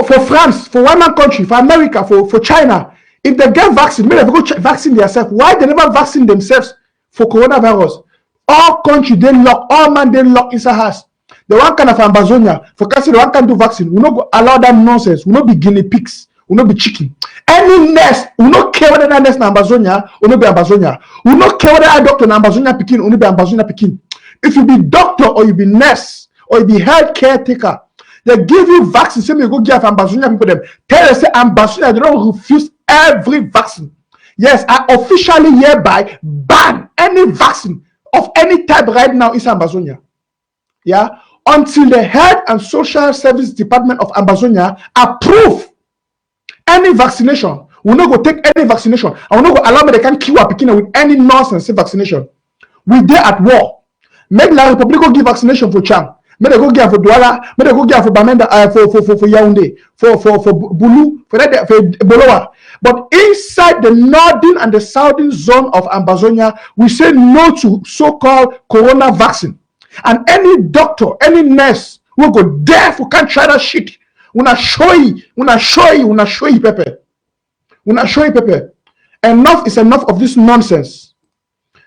for France, for one man country, for America, for China, if they get vaccine, maybe they go vaccine themselves. Why they never vaccine themselves for coronavirus? All country they lock, all man they lock inside house. The one kind of Amazonia, for cancer, the one can do vaccine. We not allow that nonsense. We not be guinea pigs. We not be chicken. Any nest, we not care whether that nest na Amazonia, we not be Amazonia. We not care whether that doctor na Amazonia Pekin, we not be Amazonia Pekin. If you be doctor or you be nurse or you be health caretaker, they give you vaccine. Say me go give Amazonia people them. Tell them say Amazonia they don't refuse every vaccine. Yes, I officially hereby ban any vaccine of any type right now in Amazonia. Yeah, until the Health and Social Service Department of Amazonia approve any vaccination. We not go take any vaccination. I will not go allow me they can kill a Pekin with any nonsense vaccination. We there at war. Make La Republic go give vaccination for Chang. May they go give for Douala. May they go give for Bamenda. For Yaoundé. For Boulou. For Bolowa. But inside the northern and the southern zone of Amazonia, we say no to so-called corona vaccine. And any doctor, any nurse will go there for can't try that shit. Una show you, Pepe. Enough is enough of this nonsense.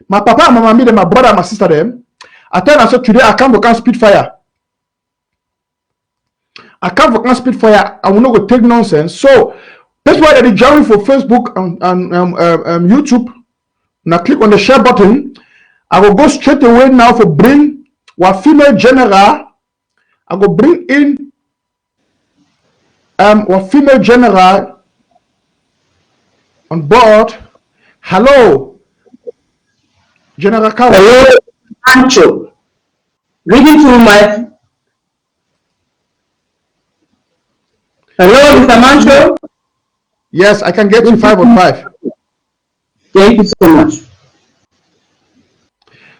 My papa and my mommy, my brother and my sister, them. I tell them, I said, today I can't spit fire. I can't spit fire. I will not go take nonsense. So that's why they join for Facebook and YouTube. Now click on the share button. I will go straight away now for bring our female general. I will bring in our female general on board. Hello, General Kawa. Hello, Nanchop. Reading to my. Hello, Mr. Nanchop. Yes, I can get you 5 on 5. Thank you so much.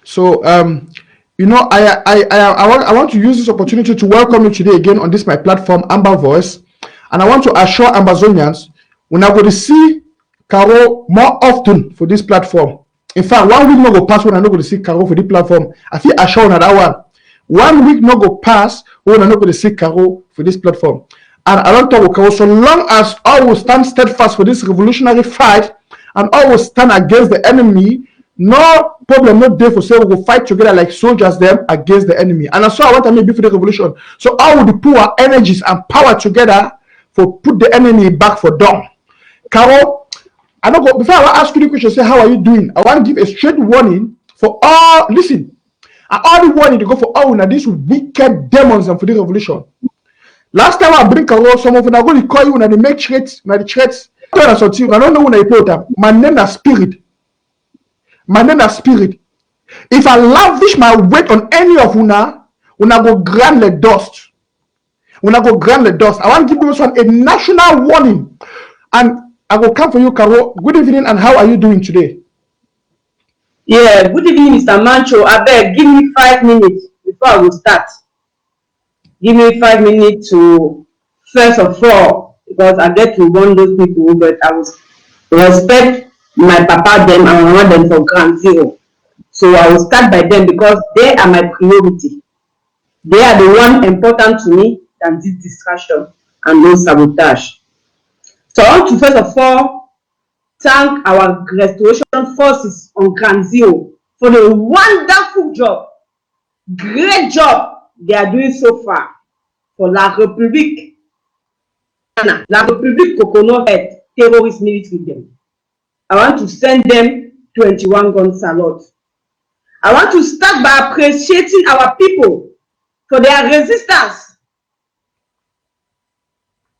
So, you know, I want to use this opportunity to welcome you today again on this my platform, Amba Voice, and I want to assure Ambazonians we're not going to see Caro more often for this platform. In fact, 1 week not go pass when I'm not going to see Caro for this platform. I feel assured on that one. 1 week not go pass when I'm not going to see Caro for this platform. And I don't talk with Caro so long as all will stand steadfast for this revolutionary fight and all will stand against the enemy. No problem, no day for say we will fight together like soldiers them against the enemy. And that's why I want to make before the revolution. So how would we put our energies and power together for put the enemy back for dawn? Carol, I don't go before I ask you the question, say how are you doing? I want to give a straight warning for all listen. I already warning to go for all these wicked demons and for the revolution. Last time I bring Carol, some of them are going to call you when they make threats, when the threats. I don't know when they put them. My name is spirit. My name is spirit. If I lavish my weight on any of una go grant the dust. Una go grant the dust. I want to give you this one a national warning. And I will come for you, Caro. Good evening, and how are you doing today? Yeah, good evening, Mr. Mancho. I beg, give me 5 minutes before I will start. Give me 5 minutes to, first of all, because I get to warn those people, but I will respect my papa them and mama them for ground zero. So I will start by them because they are my priority. They are the one important to me than this distraction and no sabotage. So I want to first of all thank our restoration forces on ground zero for the wonderful job, great job they are doing so far for La République Coconut Head terrorist military them. I want to send them 21 gun salute. I want to start by appreciating our people for their resistance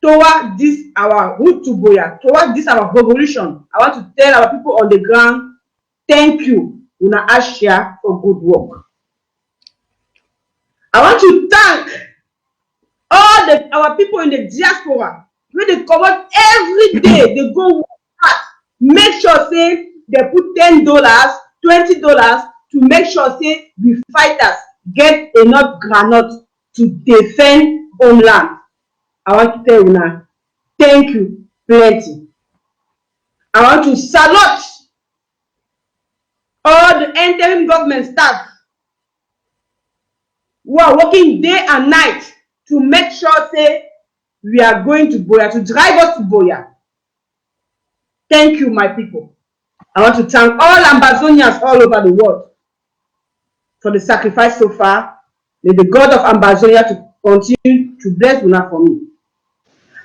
toward this our route to Boya, toward this our revolution. I want to tell our people on the ground, thank you, Una Ashia, for good work. I want to thank all our people in the diaspora where they come out every day, they go hard. Make sure say they put $10, $20 to make sure say we fighters get enough granite to defend homeland. I want to tell you now, thank you plenty. I want to salute all the interim government staff who are working day and night to make sure say we are going to Boya, to drive us to Boya. Thank you, my people. I want to thank all Ambazonians all over the world for the sacrifice so far. May the God of Ambazonia to continue to bless Una for me.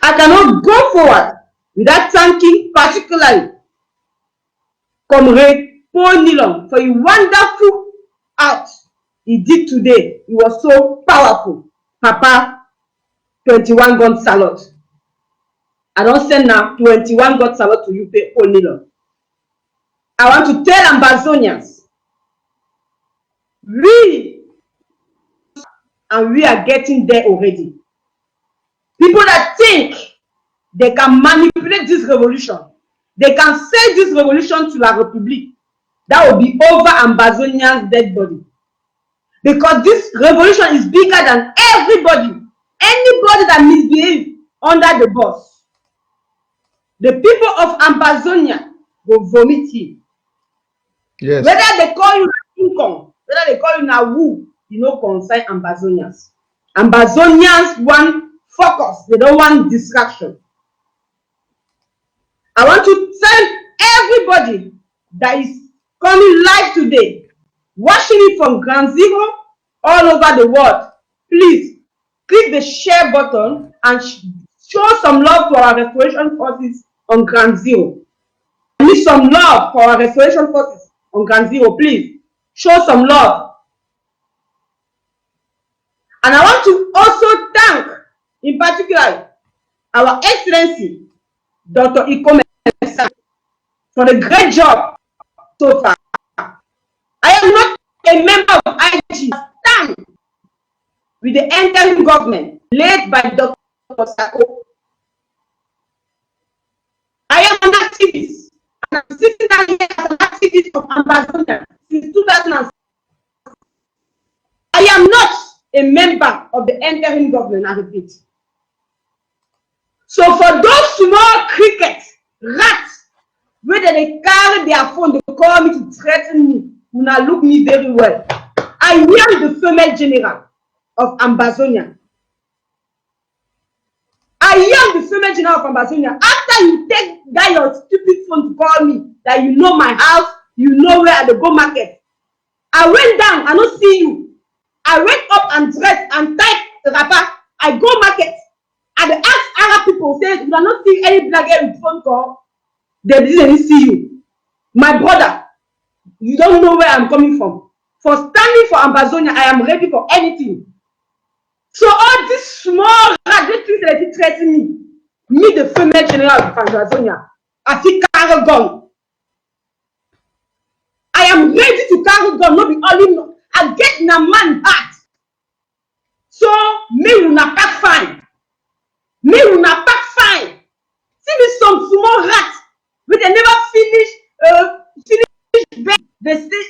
I cannot go forward without thanking particularly Comrade Paul Nilon for a wonderful act he did today. It was so powerful. Papa, 21 gun salute. I don't send now 21 gun salute to you, Paul Nilon. I want to tell Ambazonians, we are getting there already. People that think they can manipulate this revolution, they can sell this revolution to La République, that will be over Ambazonians' dead body. Because this revolution is bigger than everybody. Anybody that misbehaves under the boss. The people of Ambazonia will vomit him. Yes. Whether they call you income, whether they call you Nawu, you know, concern Ambazonians. Ambazonians want focus. They don't want distraction. I want to tell everybody that is coming live today, watching it from Ground Zero all over the world, please click the share button and show some love to our restoration forces on Ground Zero. I need some love for our restoration forces on Ground Zero, please. Show some love. And I want to also thank, in particular, our Excellency, Dr. Ikome, for the great job so far. I am not a member of IG, stand with the interim government led by Dr. Sako. I am an activist, and I'm sitting down here as an activist of Ambazonia since 2006. I am not a member of the interim government, I repeat. So for those small crickets, rats, where they carry their phone, they call me to threaten me, you now look me very well. I am the female general of Ambazonia. I am the female general of Ambazonia. After you take that your stupid phone to call me, that you know my house, you know where I go market. I went down, I don't see you. I went up and dressed and typed the rapper. I go market. And ask Arab people, say, you are not seeing any black girl with phone call. They didn't see you. My brother, you don't know where I'm coming from. For standing for Ambazonia, I am ready for anything. So all these small rats, things that they threaten me the female general of Ambazonia, I see carry gun. I am ready to carry gun, not be only I get in a man heart. So me will not pack fine. Me will not pack fine. See me some small rats, but they never finish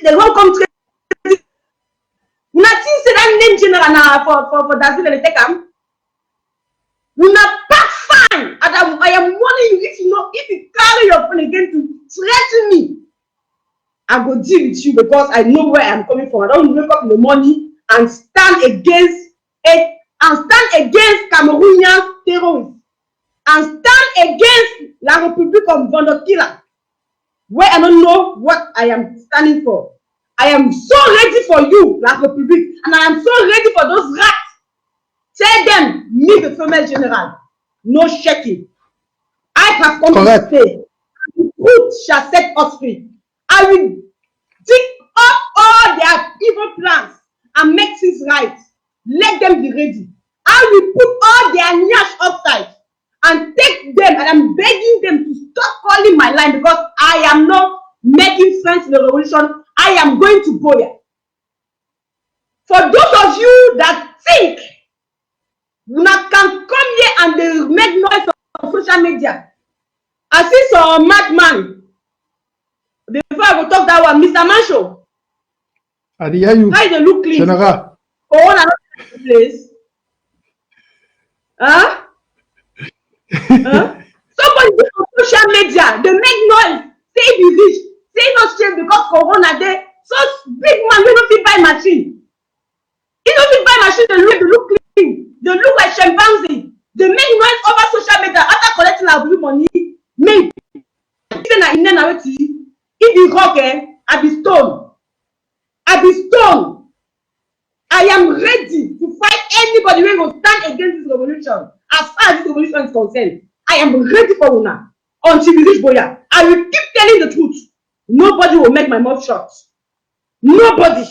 they won't come to nothing say that name general now for that they take them. Will not pack fine. And I am warning you, if you carry your phone again to threaten me, I go deal with you because I know where I'm coming from. I don't wake up in the morning and stand against it and stand against Cameroonian terrorists and stand against La République of Bondokila, where I don't know what I am standing for. I am so ready for you, La République, and I am so ready for those rats. Tell them, me the female general, no shaking. I have come to stay. The truth shall set us free. I will dig up all their evil plans and make things right. Let them be ready. I will put all their nyash upside and take them, and I'm begging them to stop calling my line because I am not making friends in the revolution. I am going to Boya. For those of you that think you can come here and they make noise on social media, I see some madman. Before I will talk that one, Mr. Mancho. I hear you. How they look clean? General. For one another place. Huh? Somebody on social media, they make noise, say be rich, say not shame because Corona there. So big man, we don't fit buy machine. He don't fit buy machine, they look clean. They look like chimpanzee. They make noise talk, I be stone. I be stone. I am ready to fight anybody who will stand against this revolution. As far as this revolution is concerned, I am ready for una until we reach Boya. I will keep telling the truth. Nobody will make my mouth shut. Nobody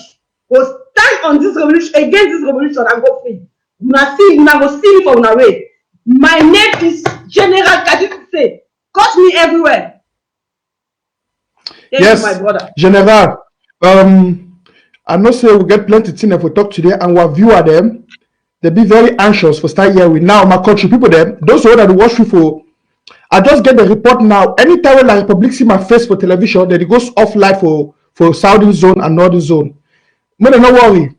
will stand on this revolution against this revolution and go free. Una go see me for una way. My name is General Kadipuse. Cut me everywhere. Thank Yes, you, my brother. General. I know say we get plenty things if we talk today, and our viewer them, they be very anxious for start here with now my country people them. Those who that watch people, I just get the report now. Anytime when the Republic see my face for television, then it goes off live for southern zone and northern zone. But no worry.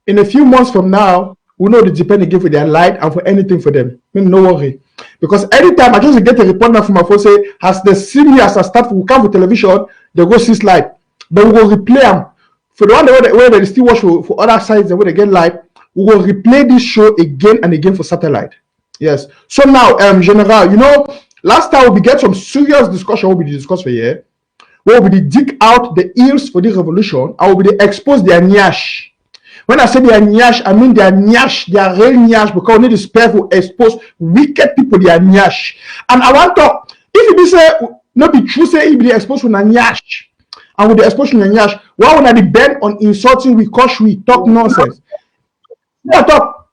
In a few months from now, we know the depend again for their light and for anything for them. No worry. Because anytime I just get a report now from my phone say, as they see me as I start we come for television, they go see slide. Then we will replay them. For the one where they still watch for other sites where they get live, we will replay this show again and again for satellite. Yes. So now, General, you know, last time we get some serious discussion will be discussed for here. Where we dig out the ears for this revolution, I will be expose their nyash. When I say they are nyash, I mean they are nyash, they are real nyash because we need to spare for expose wicked people, they are nyash. And I want to, if it be say, not be true, say if they expose for nyash, and with the exposure to nyash, why would I be bent on insulting, we cause we talk nonsense? Yeah, talk.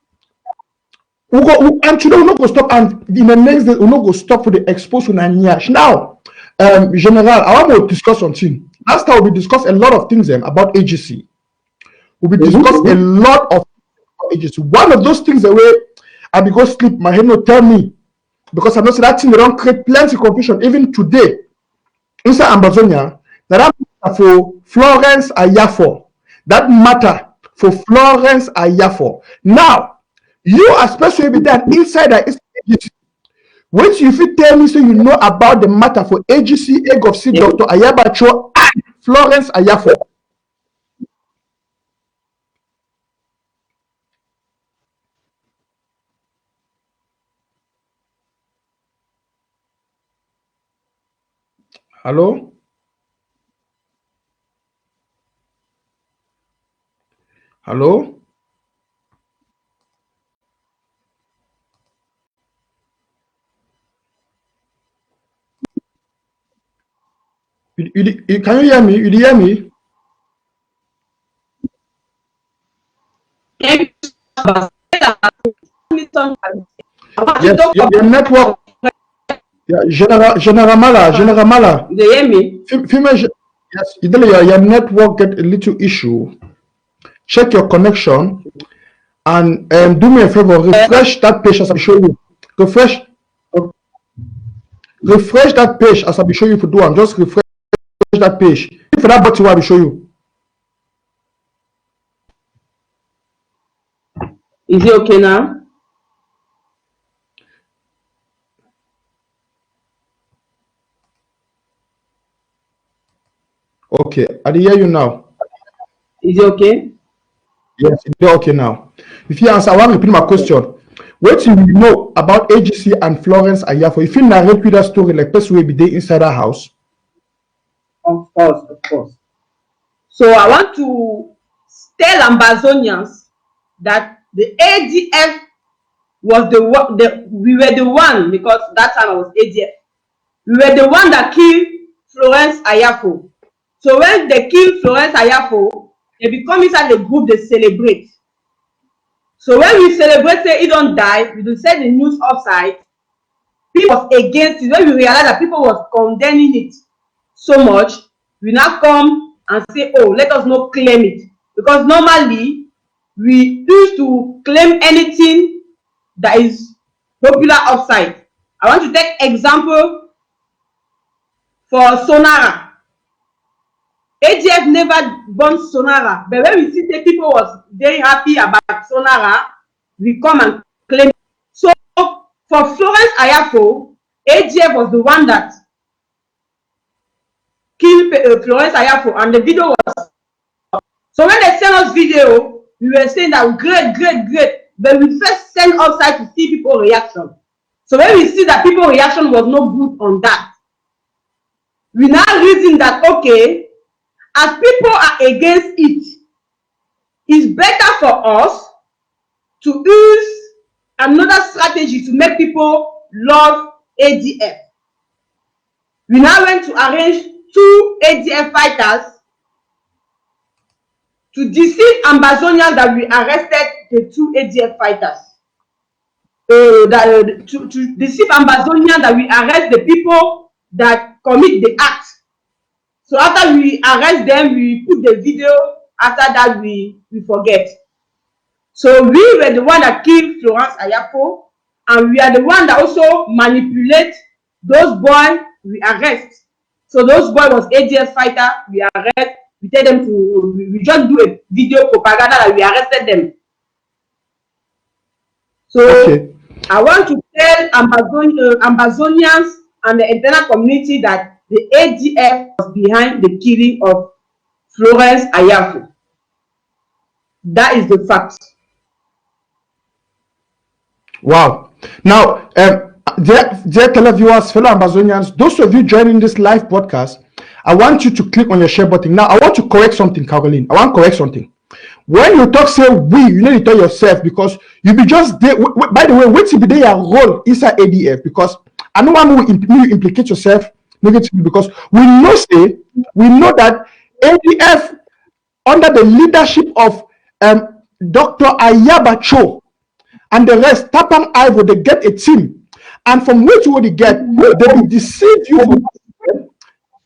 And today we're not going to stop, and in the next day, we're not going to stop for the exposure to nyash. Now, General, I want to discuss something. Last time we discussed a lot of things about AGC. We discussed a lot of agency. One of those things the way I be go sleep, my head no tell me because I know that thing they don't create plenty of confusion even today inside Amazonia. That matter for Florence Ayafo. That matter for Florence Ayafo. Now you especially be that insider is AGC. Which if you tell me so you know about the matter for AGC, EGOFC, Dr. Ayabacho and Florence Ayafo. Hello? Hello? Can you hear me? You hear me? Yes, your network. Yeah, General Mala. You hear me? Yes, your network get a little issue. Check your connection and do me a favor, refresh that page as I show you. Refresh that page as I be show you to do and just refresh that page. For that button I will show you. Is it okay now? Okay, I hear you now. Is it okay? Yes, it's okay now. If you answer, I want to repeat my question. What do you know about AGC and Florence Ayafo? If you narrate with that story, like person will be there inside our house. Of course. So I want to tell Ambazonians that the ADF was we were the one, because that time I was ADF. We were the one that killed Florence Ayafo. So when they kill Florence Ayafo, they become inside the group, they celebrate. So when we celebrate, say he don't die, we do send the news outside. People was against it. When we realize that people was condemning it so much, we now come and say, oh, let us not claim it. Because normally, we used to claim anything that is popular outside. I want to take example for Sonara. AGF never burned Sonara, but when we see that people was very happy about Sonara, we come and claim it. So for Florence Ayafo, AGF was the one that killed Florence Ayafo, and the video was. So when they send us video, we were saying that great, but we first send outside to see people reaction. So when we see that people reaction was not good on that, we now reason that okay, as people are against it, it's better for us to use another strategy to make people love ADF. We now went to arrange 2 ADF fighters to deceive Ambazonians that we arrested the 2 ADF fighters. To deceive Ambazonians that we arrest the people that commit the act. So after we arrest them, we put the video. After that, we forget. So we were the one that killed Florence Ayafo, and we are the one that also manipulate those boys we arrest. So those boys was ADF fighter, we arrest, we tell them to, we just do a video propaganda that we arrested them. So okay. I want to tell Ambazonians and the international community that the ADF was behind the killing of Florence Ayafo. That is the fact. Wow. Now, dear televiewers, fellow Ambazonians, those of you joining this live podcast, I want you to click on your share button. Now, I want to correct something, Caroline. I want to correct something. When you talk, say we, you need to tell yourself, because you be just there. By the way, wait till be there your role inside ADF, because I don't want to implicate yourself negatively, because we know that ADF under the leadership of Dr. Ayaba Cho and the rest, Tapang Ivo, they get a team, and from which will they get? They will deceive you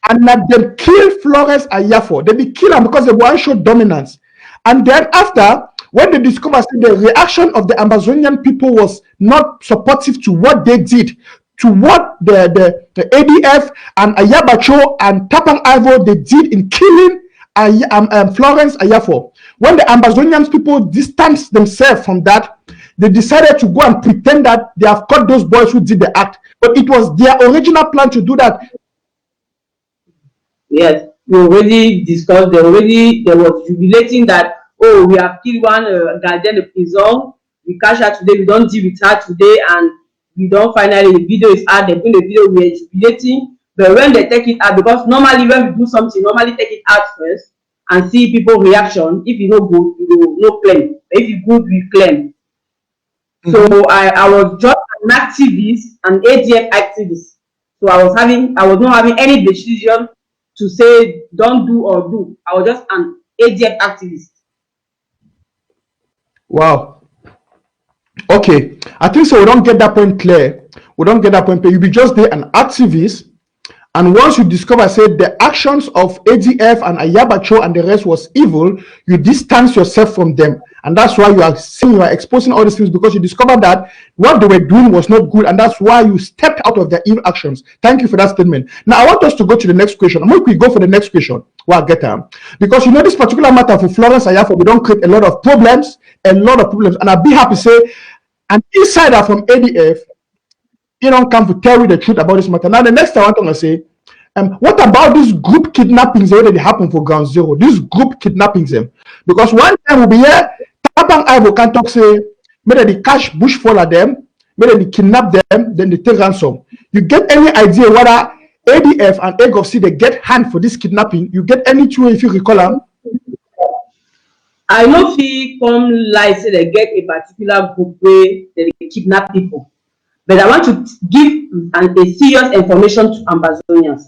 and let them kill Florence Ayafo. They be kill them because they want to show dominance. And then after, when they discover the reaction of the Ambazonian people was not supportive to what they did, to what the ADF and Ayabacho and Tapang Ivo they did in killing Florence Ayafo. When the Ambazonian people distanced themselves from that, they decided to go and pretend that they have caught those boys who did the act. But it was their original plan to do that. Yes, we already discussed, they were jubilating that, oh, we have killed one guardian of prison, we catch her today, we don't deal with her today, and we don't finally, the video is out, they bring the video, we are jubilating. But when they take it out, because normally when we do something, normally take it out first and see people reaction. If you know good, you no claim. But if you good, we claim. So I was just an activist, an ADF activist. So I was not having any decision to say don't do or do. I was just an ADF activist. Wow. Okay. I think so. We don't get that point clear. We don't get that point clear. You be just there an activist, and once you discover, say, the actions of ADF and Ayabacho and the rest was evil, you distance yourself from them. And that's why you are exposing all these things, because you discovered that what they were doing was not good, and that's why you stepped out of their evil actions. Thank you for that statement. Now, I want us to go to the next question. I'm going to go for the next question. Well, get them. Because you know, this particular matter for Florence Ayafo, we don't create a lot of problems, and I'll be happy to say, an insider from ADF, you don't come to tell you the truth about this matter. Now, the next thing I want to say, what about these group kidnappings that already happened for Ground Zero? These group kidnappings, because one time we'll be here, Tapang Ivo can talk, say, maybe they catch bushfall at them, maybe they kidnap them, then they take ransom. You get any idea whether ADF and AGOC they get hand for this kidnapping? You get any clue if you recall them? I know if you come like say they get a particular group where they kidnap people, but I want to give a serious information to Ambazonians.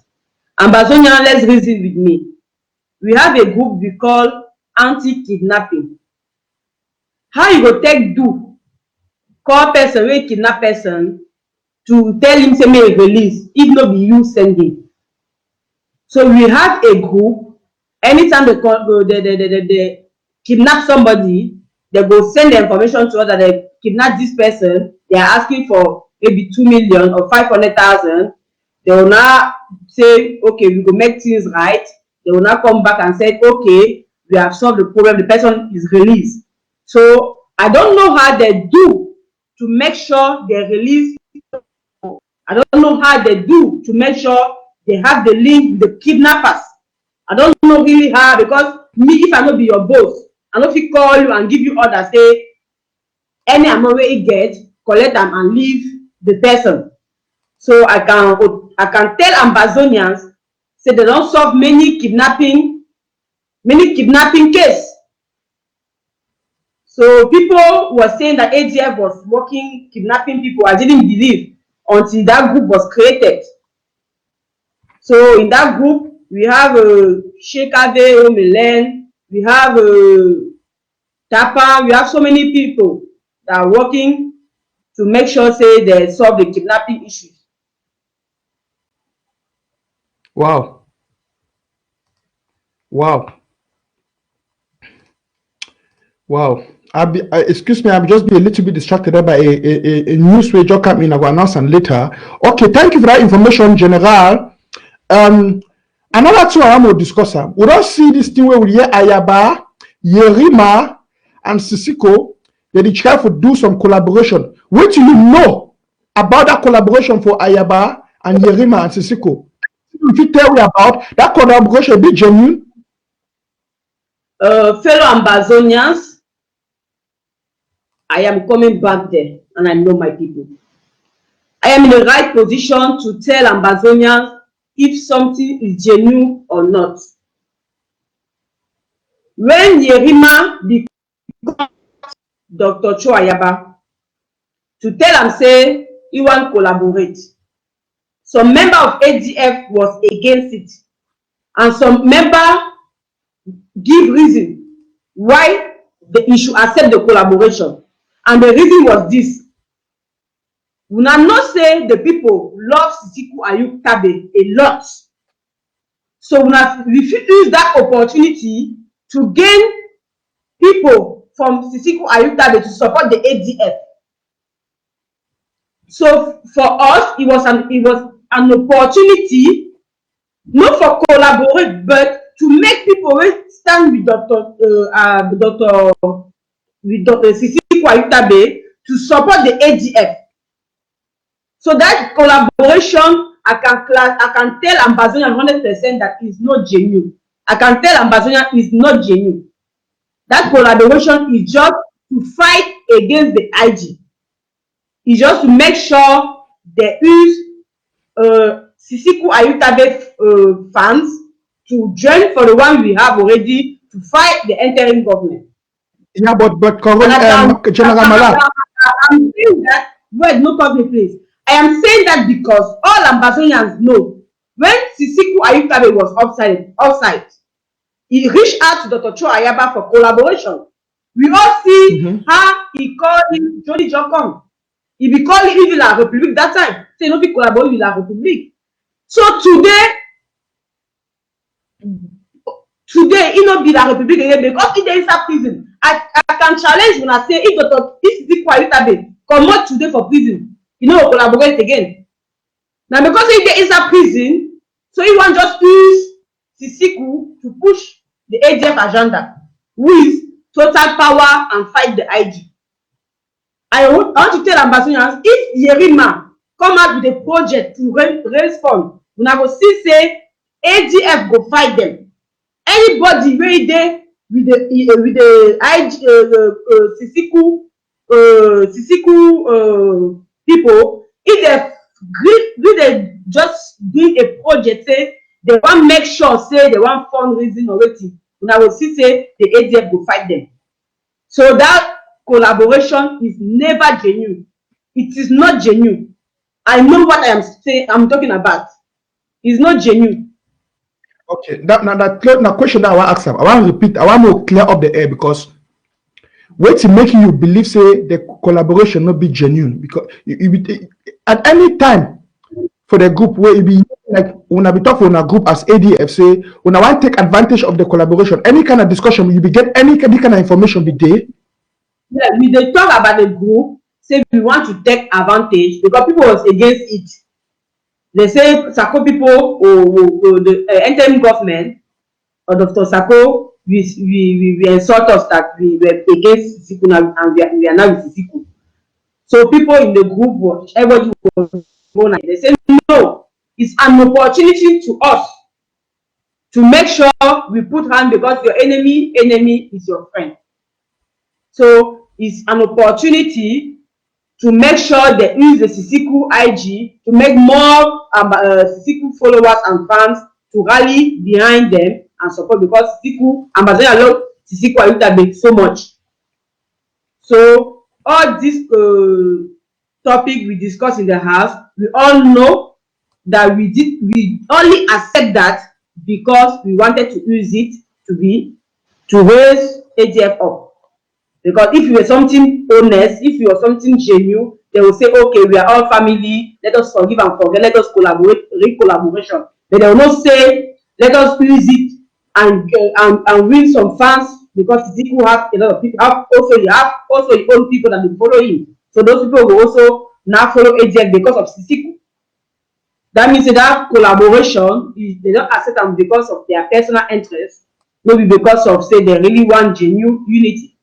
Ambazonians, let's reason with me. We have a group we call anti-kidnapping. How you go take do call person wey kidnap person to tell him say make release if no be you send him? So we have a group. Anytime they kidnap somebody, they go send the information to us that they kidnap this person. They are asking for maybe 2 million or 500,000. They will now say, okay, we go make things right. They will now come back and say, okay, we have solved the problem. The person is released. So I don't know how they do to make sure they release. I don't know how they do to make sure they have the link with the kidnappers. I don't know really how, because me, if I not be your boss, I don't fit call you and give you orders, say any amount where you get, collect them and leave the person. So I can tell Ambazonians, say they don't solve many kidnapping many kidnapping case. So people were saying that ADF was working, kidnapping people. I didn't believe until that group was created. So in that group, we have Shekade, Omelen, we have Tapa, we have so many people that are working to make sure say they solve the kidnapping issues. Wow. Wow. Wow. Excuse me, I'll just be a little bit distracted by a news which just come in. I will announce and later. Okay, thank you for that information, General. Another two I want to discuss. We don't see this thing where we hear Ayaba, Yerima, and Sisiko. They try to do some collaboration. What do you know about that collaboration for Ayaba and Yerima and Sisiko? If you tell me about that collaboration, be genuine. Fellow Ambazonians, I am coming back there and I know my people. I am in the right position to tell Ambazonians if something is genuine or not. When Yerima becomes Dr. Cho Ayaba, to tell him say he want collaborate, some member of ADF was against it, and some member give reason why he should accept the collaboration, and the reason was this. We now not say the people love Sisiku Ayuk Tabe a lot, so we should use that opportunity to gain people from Sisiku Ayuk Tabe to support the ADF. So for us, it was an opportunity, not for collaborate, but to make people stand with Dr. Sisiku Ayuk Tabe to support the ADF. So that collaboration, I can tell Ambazonian 100% that is not genuine. I can tell Ambazonian is not genuine. That collaboration is just to fight against the IG. It's just to make sure they use Sisiku Ayuk Tabe fans to join for the one we have already to fight the interim government. Yeah, but General Mala, I'm saying that, wait, no public place. I am saying that because all Ambazonians know when Sisiku Ayuk Tabe was offside, he reached out to Dr. Cho Ayaba for collaboration. We all see how he called him Jody Jokong. He be calling him La République that time. Say no be collaborate with La République. So today he not be La République again because he is inside prison. I can challenge when I say if Sisiku Ayuk Tabe come out today for prison, he no collaborate again. Now because he is inside prison, so he want just use Sisiku to push the ADF agenda with total power and fight the IG. I want to tell Ambazonians, if Yerima come out with a project to raise funds, we now go see say ADF go fight them. Anybody where they with the IG Sisiku people, if they just do a project, say they want make sure say they want fundraising or waiting, we now go see say the ADF go fight them. So that collaboration is never genuine. It is not genuine. I know what I am saying. I'm talking about. It's not genuine. Okay, that question that I want to ask him, I want to repeat. I want to clear up the air because what's making you believe say the collaboration not be genuine because at any time for the group where it be like when I be talking on a group as ADF say when I want to take advantage of the collaboration, any kind of discussion you be get any kind of information be there. Yeah, we dey talk about the group, say we want to take advantage because people was against it. They say Sako people or the interim government or Dr. Sako, we insult us that we were against Sisiku now and we are now with Sisiku. So people in the group, everybody was going. They say no, it's an opportunity to us to make sure we put hand because your enemy is your friend. So it's an opportunity to make sure they use the Sisiku IG to make more Sisiku followers and fans to rally behind them and support because Sisiku, Ambassador love Sisiku Ayutabe so much. So all this topic we discussed in the house, we all know that we only accept that because we wanted to use it to raise ADF up. Because if you were something honest, if you were something genuine, they will say, okay, we are all family, let us forgive and forget, let us collaborate, collaboration. But they will not say, let us use it and win some fans because Sisiku have a lot of people. You have also your own people that will follow him. So those people will also now follow ADF because of Sisiku. That means that collaboration, they don't accept them because of their personal interest, maybe because of, say, they really want genuine unity.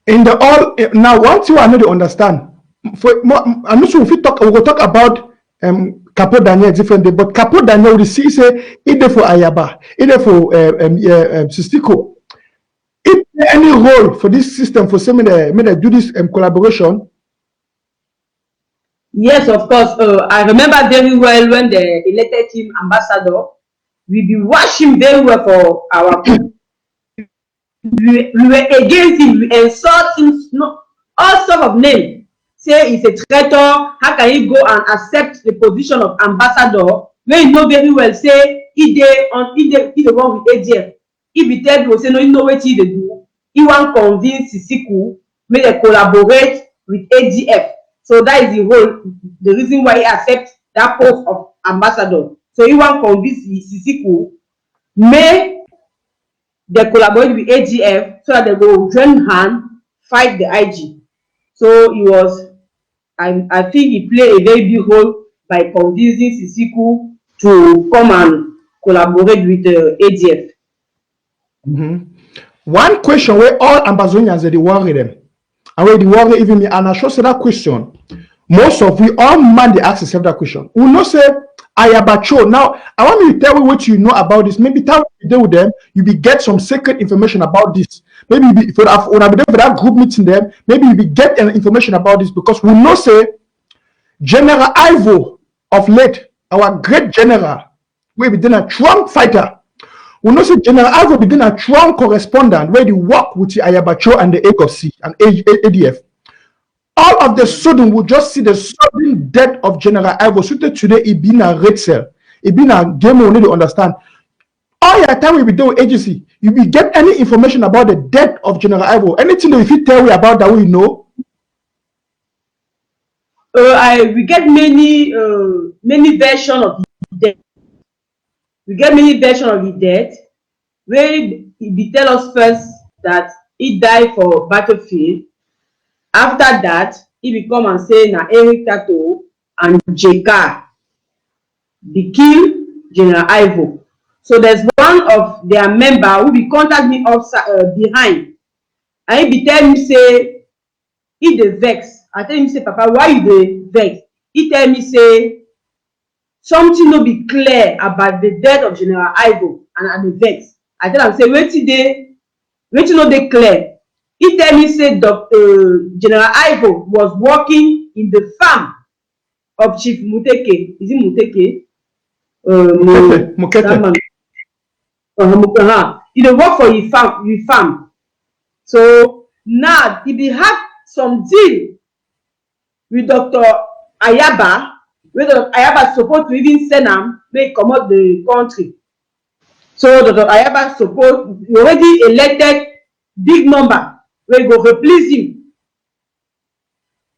In the all now, one thing I need to understand. I'm not sure if we will talk about Capo Daniel differently, but Capo Daniel we see say either for Ayaba, either for Sisiku. Is there any role for this system for some do this collaboration? Yes, of course. I remember very well when they elected him ambassador. We be watching very well for our people. We were against him, we insult him, all sorts of names. Say he's a traitor. How can he go and accept the position of ambassador when you know very well say he the one with ADF? If he tell people say no, he know what he do. He want convince Sisiku make they collaborate with ADF. So that is the reason why he accepts that post of ambassador. So he want convince Sisiku make they collaborate with AGF so that they go join hand fight the IG. So he was, I think he played a very big role by convincing Sisiku to come and collaborate with the AGF. One question where all Ambazonians they worry them, and where they worry even me, and I show say that question. Most of we all man they ask themselves that question. We not say Ayabacho. Now I want me to tell you what you know about this. Maybe tell you deal with them, you be get some secret information about this. Maybe you be for that group meeting them, maybe you be get information about this because we know say General Ivo of late, our great general, we be a strong fighter. We know say General Ivo be a strong correspondent where they work with the Ayabacho and the ACOC and ADF. All of the sudden, we just see the sudden death of General Ivo. So today, it been a red cell. It been a game we need to understand. All your time we be doing agency, you be get any information about the death of General Ivo. Anything that if you tell me about that, we know. We get many versions of the death. We get many versions of the death. Where he tell us first that he died for battlefield. After that, he will come and say na Eric Tato and JK they kill General Ivo. So there's one of their member who will contact me behind, and he be tell me say he dey vex. I tell him say Papa, why you dey vex? He tell me say something no be clear about the death of General Ivo, and I dey vex. I tell him say wetin no dey clear. He tell me say General Ivo was working in the farm of Chief Muteke. Is it Muteke? Mukete. He dey work for his farm. So now he had some deal with Dr. Ayaba, where Dr. Ayaba supposed to even send him make come out the country. So Dr. Ayaba he already elected big number. We go replace him.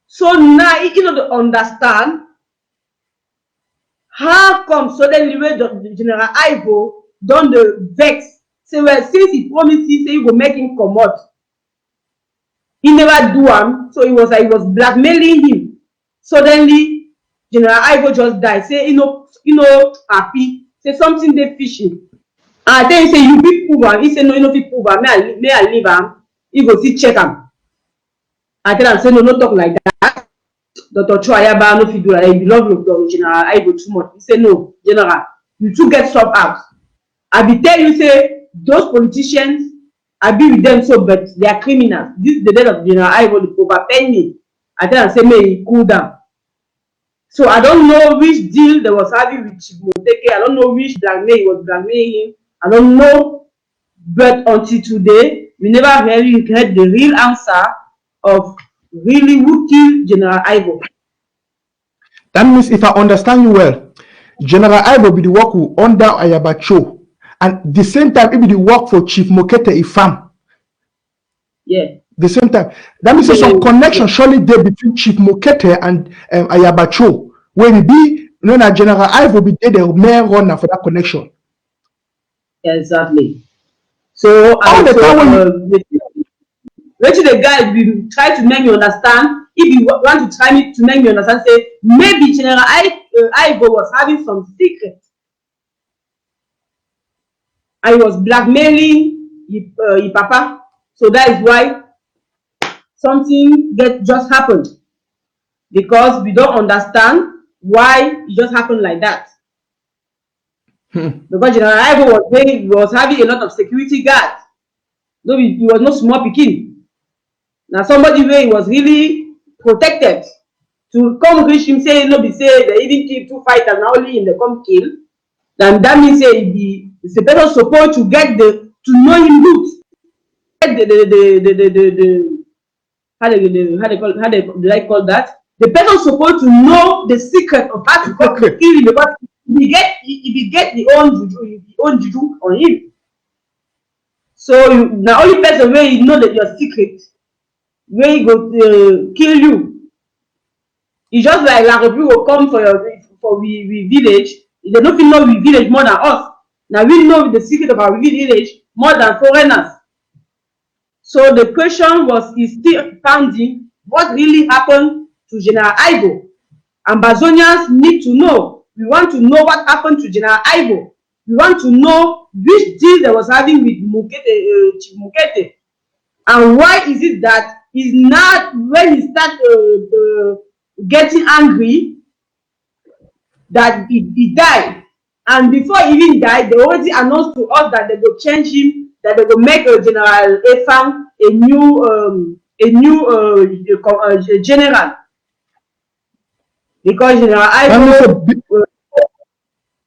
So now he don't understand how come suddenly when the General Ivo done the vex. Say well, since he promised he say he will make him come out. He never do him, so he was blackmailing him. Suddenly General Ivo just died. Say happy. Say something they fishy. And then he say you be prove. He say no, you no fit prove. May I leave him. He go see check him. I tell him say no talk like that. Dr. Ayaba no fit do like that. You love General Ivo too much. He say no, General, you two get sub out. I be tell you say those politicians, I be with them so, but they are criminals. This is the death of General Ivo, the overpay me. I tell him say may he cool down. So I don't know which deal they was having with Chief Moteke. I don't know which blackmail he was blackmailing him. I don't know. But until today, we never really heard the real answer of really who killed General Ivo. That means, if I understand you well, General Ivo be the work under Ayabacho, and the same time it be the work for Chief Mokete Ifam. Yeah. The same time. That means there's some connection surely there between Chief Mokete and Ayabacho, where we be known as General Ivo be there, the main runner for that connection. Exactly. So all the time the guy will try to make me understand. If you want to try to make me understand, say maybe General Ivo was having some secret. I was blackmailing your papa, so that is why something just happened, because we don't understand why it just happened like that. Because General Ivo was having a lot of security guards. No, he was not small pikin. Now somebody where he was really protected to come reach him, say no, be say they even kill 2 fighters now only in the come kill. Then that means say the person supposed to get to know him good. Get the how they call that? The person supposed to know the secret of how to kill him, because if he get the own juju on him. So the only person where you know that your secret, where he go kill you. It's just like people will come for we village. They don't know we village more than us. Now we know the secret of our village more than foreigners. So the question is still pounding, what really happened to General Ivo? Ambazonians need to know. We want to know what happened to General Ivo. We want to know which deal they was having with Chief Mokete. And why is it that he's not, when he start getting angry, that he died? And before he even died, they already announced to us that they will change him, that they will make General Efang a new general. Because General Ivo,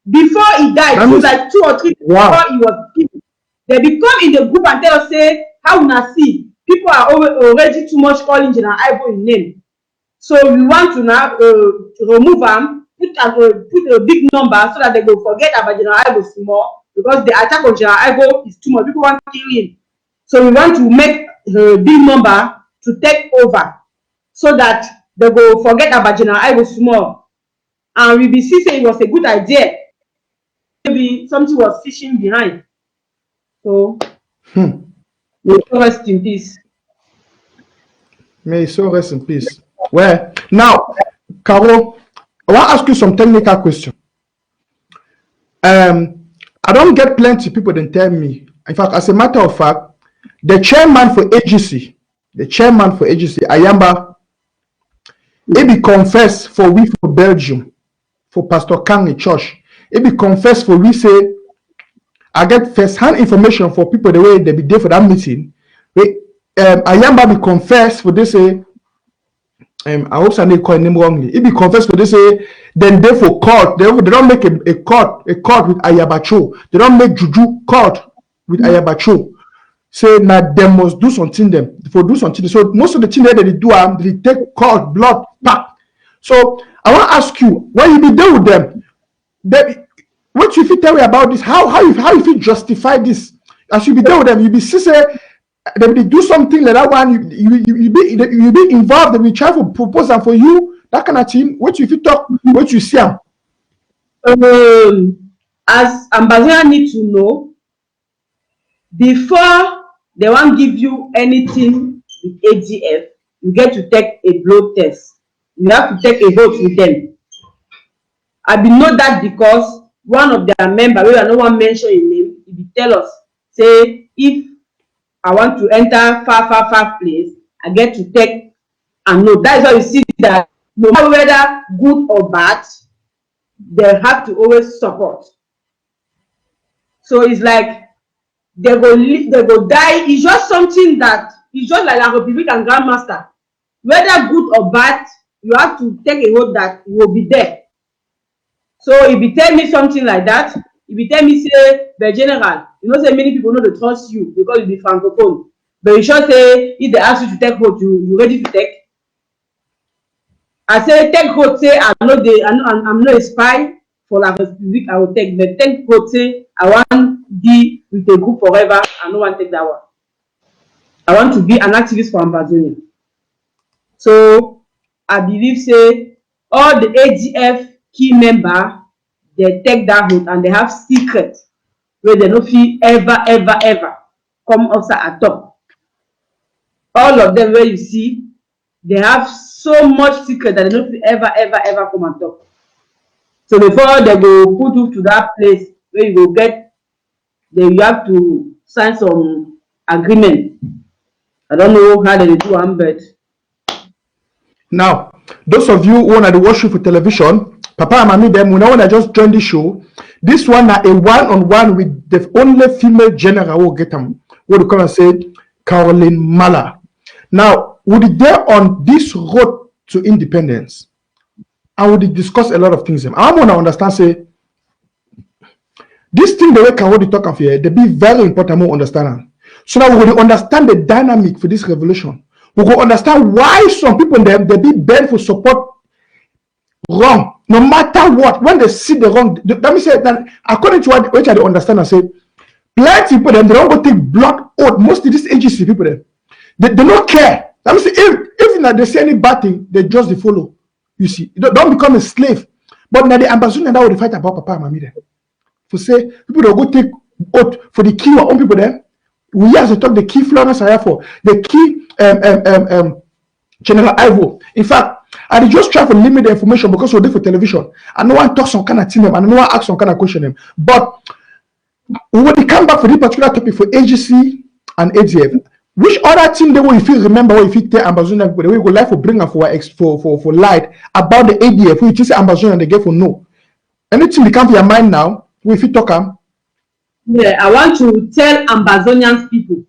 before he died, it was like 2 or 3 days before he was killed, they become in the group and tell us, say, how we see people are already too much calling General Ivo in name. So we want to now remove him, put a big number so that they will forget about General Ivo small, because the attack on General Ivo is too much. People want to kill him. So we want to make a big number to take over so that they will forget about General Ivo small. And we be see say it was a good idea. Maybe something was fishing behind. So may so rest in peace. May so rest in peace. Well, now, Caro, I want to ask you some technical question. I don't get plenty people that tell me. In fact, as a matter of fact, the chairman for AGC, Amba, he be confessed for we for Belgium, for Pastor Kang in church. He be confessed for we say, I get first-hand information for people the way they be there for that meeting. Ayamba be confessed for this say, I hope I didn't call him wrongly. He be confessed for this say, then they for court. They don't make a court with Ayabacho. They don't make juju court with Ayabacho. Say now they must do something for do something. So most of the things that they do they take court, blood, pack. So I want to ask you, when you be there with them, what you tell me about this? How you justify this? As you be there with them, you be say they will do something like that one. You be involved. They will try to propose them for you. That kind of thing. What you talk? What you see? As ambassador need to know, before they won't give you anything with AGF, you get to take a blood test. You have to take a vote with them. I be know that because one of their members, we no one mention his name, he be tell us, say, if I want to enter far place, I get to take and know. That is why you see that no matter whether good or bad, they have to always support. So it's like they go die. It's just something that it's just like a Republican grandmaster. Whether good or bad, you have to take a oath that you will be there. So if you tell me something like that, if you tell me say the general, you know say many people know they trust you because you be francophone. But you sure say if they ask you to take oath, you ready to take? I say take oath say I'm not a spy for La République, I will take. But take oath say I want be with a group forever, I no want take that one. I want to be an activist for Ambazonia. So I believe say all the AGF key member they take that oath and they have secret where they no fit ever come outside at all. All of them where you see, they have so much secret that they no fit ever come and talk. So before they go put you to that place where you go get, then you have to sign some agreement. I don't know how they do am, but Now, those of you who want to watch you for television, Papa and Mami, them, when I just joined the show, this one are a one-on-one with the only female general who get them, what you come and say, Caroline Mala. Now, would they on this road to independence, and would discuss a lot of things. I want to understand, say, this thing the way Carol talk of here, they be very important more understand. So now we will understand the dynamic for this revolution. We will understand why some people they be bent for support wrong, no matter what. When they see the wrong, let me say that according to what which I understand, I say plenty people them they don't go take blood oath. Most of these agency people they don't care. Let me say if they say any bad thing, they just follow. You see, don't become a slave. But now the ambassador that will fight about Papa and Mami there. For say people don't go take oath for the key own people there. We have to talk the key Florence I have for the key General Ivo. In fact, I just try to limit the information because we're there for television. I know I talk some kind of team them, and I know I ask some kind of question them. But when they come back for this particular topic for AGC and ADF, which other team they will if you remember or if you tell Amazon the way we go live for bring up for light about the ADF, which is Amazon and they get for no. Anything that come to your mind now, if you talk yeah, I want to tell Ambazonian people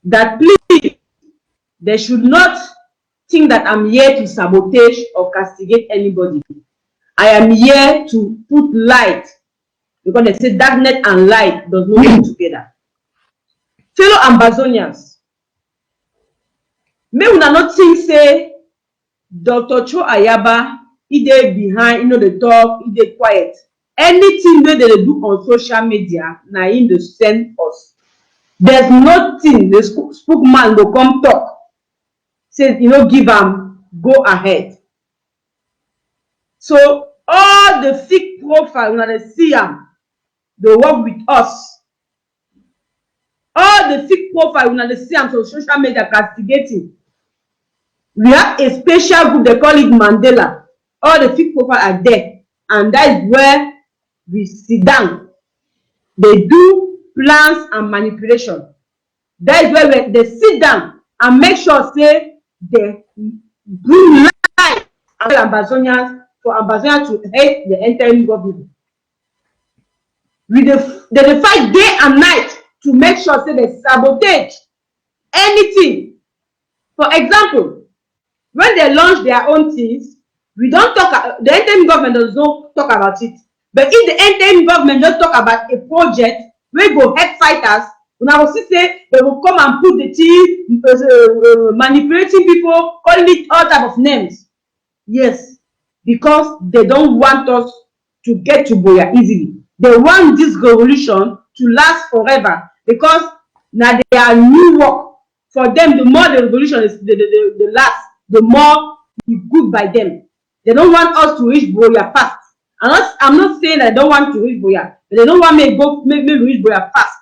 that please they should not think that I'm here to sabotage or castigate anybody. I am here to put light because they say darkness and light does not go together. Fellow Ambazonians, may una not think say Dr. Cho Ayaba, he dey behind, the talk, he dey quiet. Anything that they do on social media, na him dey send us. There's nothing the spokesman go come talk. Say, give am, go ahead. So all the fake profile, una dey see am, they work with us. All the fake profile, una dey see am on social media castigating. We have a special group, they call it Mandela. All the fake profile are there, and that is where we sit down. They do plans and manipulation. That is where they sit down and make sure say they bring life and Ambazonians for Ambazonians to hate the entire government. They fight day and night to make sure say they sabotage anything. For example, when they launch their own things, we don't talk. The interim government does not talk about it. But if the interim government just talk about a project, we go help fighters. Una will see say they will come and put the team manipulating people, calling it all type of names. Yes, because they don't want us to get to Boya easily. They want this revolution to last forever because now they are new work for them. The more the revolution is the last, the more it's good by them. They don't want us to reach Boya fast. I'm not saying I don't want to reach Boya, but they don't want me to reach Boya fast.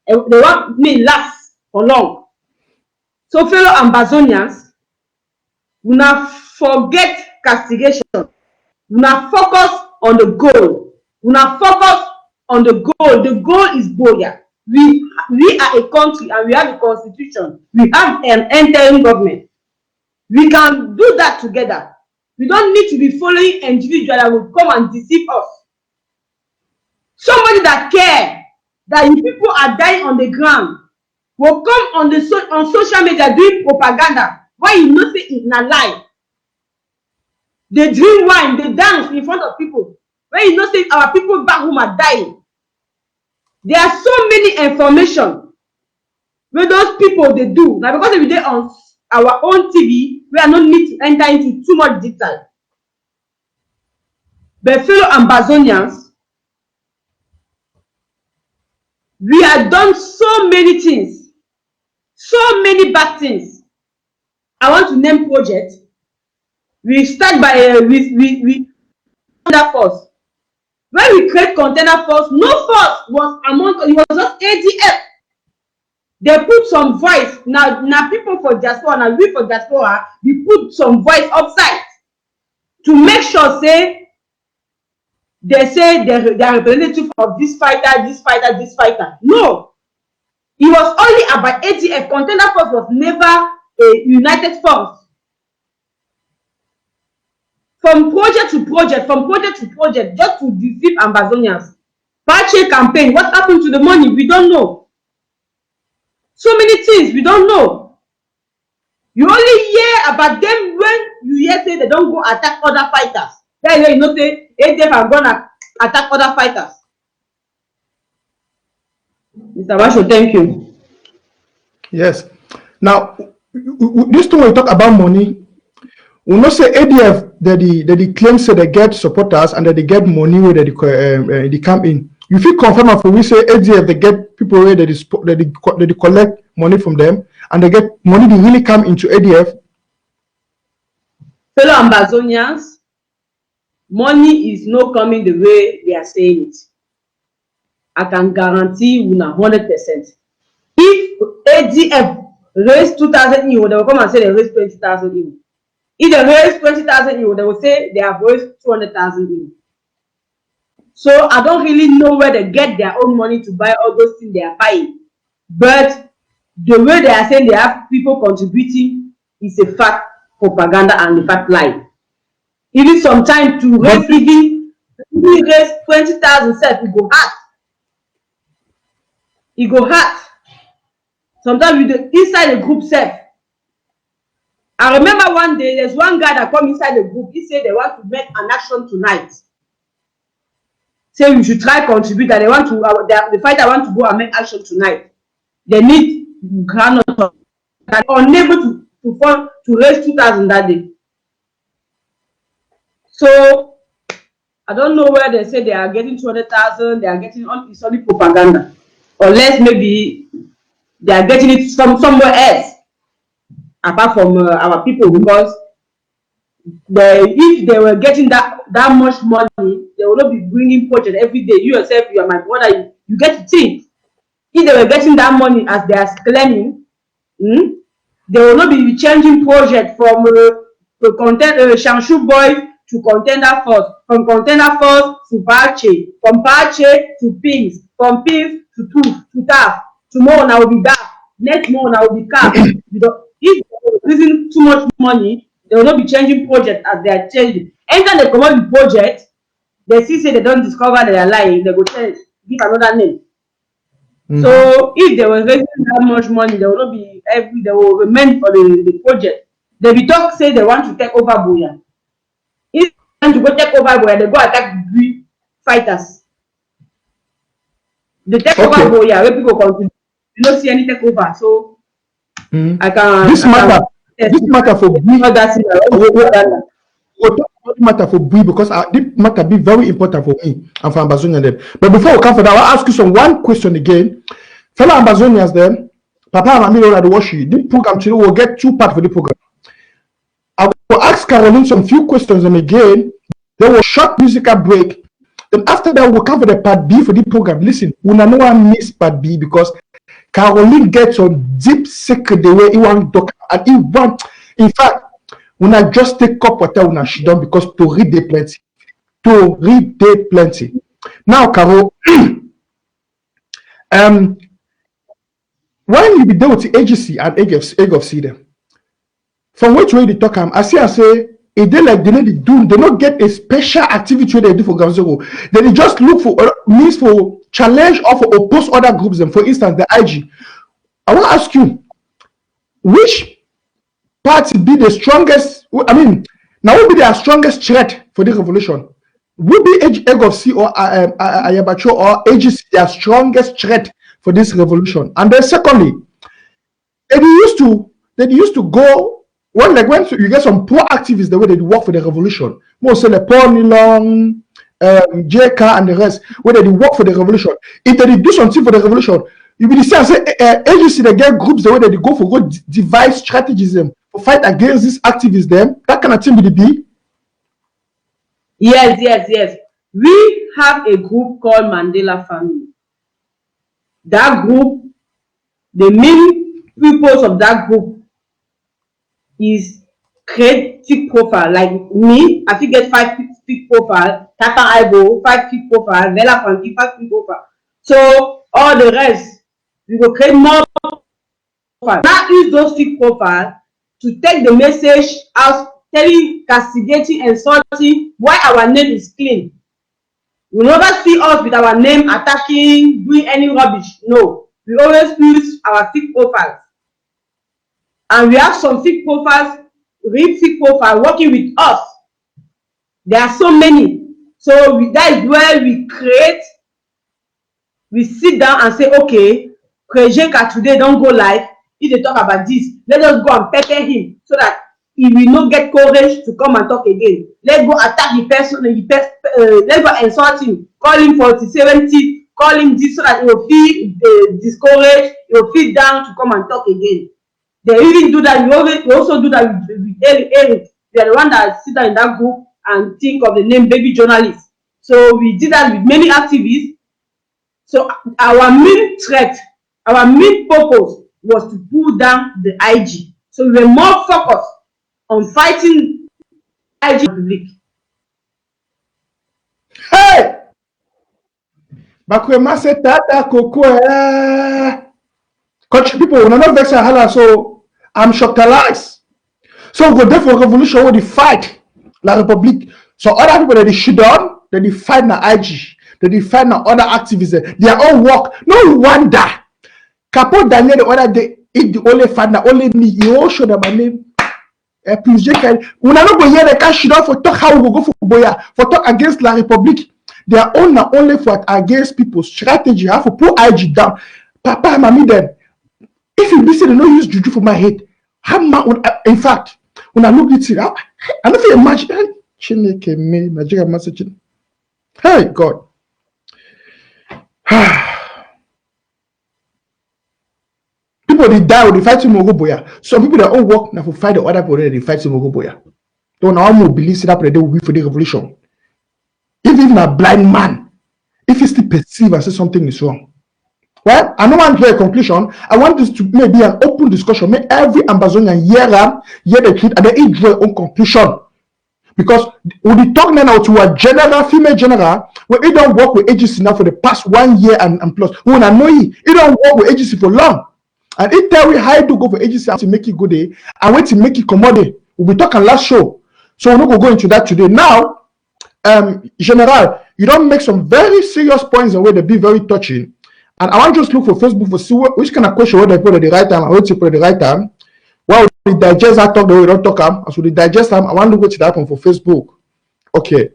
They want me last for long. So fellow Ambazonians, we now forget castigation. We now focus on the goal. We now focus on the goal. The goal is Boya. We are a country and we have a constitution. We have an interim government. We can do that together. We don't need to be following individuals that will come and deceive us. Somebody that cares that if people are dying on the ground will come on social media doing propaganda. Why you not say it's not lie? They drink wine, they dance in front of people. When you know say our people back home are dying. There are so many information where those people they do. Now because if they on our own TV, we are not need to enter into too much detail. But fellow Ambazonians, we have done so many things, so many bad things. I want to name projects. We start by we container force. When we create container force, no force was among, it was just ADF. They put some voice. Now people for diaspora, now we for diaspora, we put some voice outside to make sure say they are representative of this fighter, this fighter, this fighter. No. It was only about ADF. Container force was never a united force. From project to project, just to deceive Ambazonians. Pache campaign, what happened to the money? We don't know. So many things we don't know. You only hear about them when you hear say they don't go attack other fighters. That's why you know say ADF are gonna attack other fighters. Mr. Basho, thank you. Yes. Now, this time we talk about money. We not say ADF that they claim say they get supporters and that they get money where they come in. You feel confirm if we say ADF they get people where they collect money from them and they get money they really come into ADF. Fellow Ambazonians, money is not coming the way they are saying it. I can guarantee you 100%. If ADF raise 2,000 euro, they will come and say they raise 20,000 euro. If they raise 20,000 euro, they will say they have raised 200,000 euro. So I don't really know where they get their own money to buy all those things they are buying. But the way they are saying they have people contributing is a fact propaganda and a fact lie. Even sometimes to raise even raise 20,000 self, it go hard. It go hard. Sometimes with the inside the group self. I remember one day there's one guy that come inside the group. He said they want to make an action tonight. Say we should try contribute that they want to the fighter want to go and make action tonight. They need ground that are unable to raise 2,000 that day. So I don't know where they say they are getting 200,000. They are getting it's only propaganda, unless maybe they are getting it from somewhere else apart from our people, because if they were getting that much money, they will not be bringing project every day. You yourself, you are my brother, you get to think. If they were getting that money as they are claiming, they will not be changing project from Shanshu boys to contender force, from contender force to Pache, from Pache to Pins, from Pins to TAF. Tomorrow I will be back. Next month I will be CAF. If they are losing too much money, they will not be changing project as they are changing. Anytime they come out with project, they see say they don't discover they are lying, they go change, give another name. So if they were raising that much money, they will not be they will remain for the project. They be talk say they want to take over Boya. If they want to go take over Boya, they go attack the fighters. They take over Boya where people continue. You don't see any takeover. So I can this matter for me. Matter for me because this matter be very important for me and for Ambazonians. But before we come for that, I'll ask you one question again. Fellow Ambazonians then, Papa and Mami already watch you. This program today will get 2 parts for the program. I will ask Caroline some few questions and again, there will short musical break. Then after that, we'll come for the part B for the program. Listen, we no one miss part B because Caroline gets on deep secret the way he want to talk and he want, in fact, when I just take cup water when she done because to read the plenty. To read the plenty. Now, Carol, when you be there with the agency and egg of seed, from which way they talk, I say, if they like they do, they not get a special activity they do for Gamzero. They just look for means for challenge or for oppose other groups. And for instance, the IG. I want to ask you, which party be the strongest? I mean, Now, what will be their strongest threat for the revolution? Will be EGOC or Ayabacho or AGC their strongest threat for this revolution? And then secondly, they used to go when you get some poor activists the way they work for the revolution. Most of the Paul Nilong, JK and the rest, where they work for the revolution. If they do something for the revolution, you will see agency they get groups the way they go for go devise strategies to fight against these activists. Them that kind of thing will be. Yes. We have a group called Mandela Family. That group, the main purpose of that group is create fake profile. Like me, I think get 5 fake profile, Tata Ibo, 5 fake profile, Vela Fanti, 5 fake profile. So all the rest, we will create more profile. Now use those fake profile to take the message out, telling, castigating, insulting why our name is clean. You will never see us with our name attacking, doing any rubbish. No, we always use our fake profiles. And we have some fake profiles, real fake profile working with us. There are so many. So that is where we sit down and say, okay, Krejeka today don't go live. If they talk about this, let us go and pepper him so that he will not get courage to come and talk again. Let's go attack the person, let's go insult him, call him 4070, call him this so that he will feel discouraged, he will feel down to come and talk again. They even do that. We also do that with Eric. We are the one that sit down in that group and think of the name baby journalist. So we did that with many activists. So our main threat, our main purpose was to pull down the IG. So we were more focused on fighting IG public. Hey! Bakwema say tata koko country people will not vex hala, so I'm shocked. So we go there for revolution where they fight La Republic. So other people that they shoot on, that they fight na IG, that they fight na other activists. Their own work. No wonder. Capo Daniel the other day eat the only fight na only me. You all show them my name. Please, Jake. We not go here. They can't shoot on for talk how we go for Boya for talk against La Republic. They are only for against people's strategy. How to put IG down. Papa and mommy then. If you listen, they don't use juju for my head. How in fact, when I look at it, I don't feel imagine. Chineke me, Nigeria message. Hey God. People they die when they fight Mogo Boya. Some people that all work now for fight the other people they fight Mogo Boya. Don't all more believe that they will be for the revolution. Even a blind man, if he still perceive and say something is wrong. Well, I don't want to hear a conclusion. I want this to maybe an open discussion. Make every Amazonian hear the truth, and then each draw their own conclusion. Because we talk now to a general, female general, where he don't work with agency now for the past 1 year and plus. When I know he don't work with agency for long. And he tell me how to go for agency to make it good day, and wait to make it commodity. We'll be talking last show. So we're not going to go into that today. Now, General, you don't make some very serious points and where they be very touching. And I want to just look for Facebook for see which kind of question where they put at the right time. I want to put at the right time. Well, we digest that talk the way we don't talk them. As we digest them, I want to go to that one for Facebook. Okay.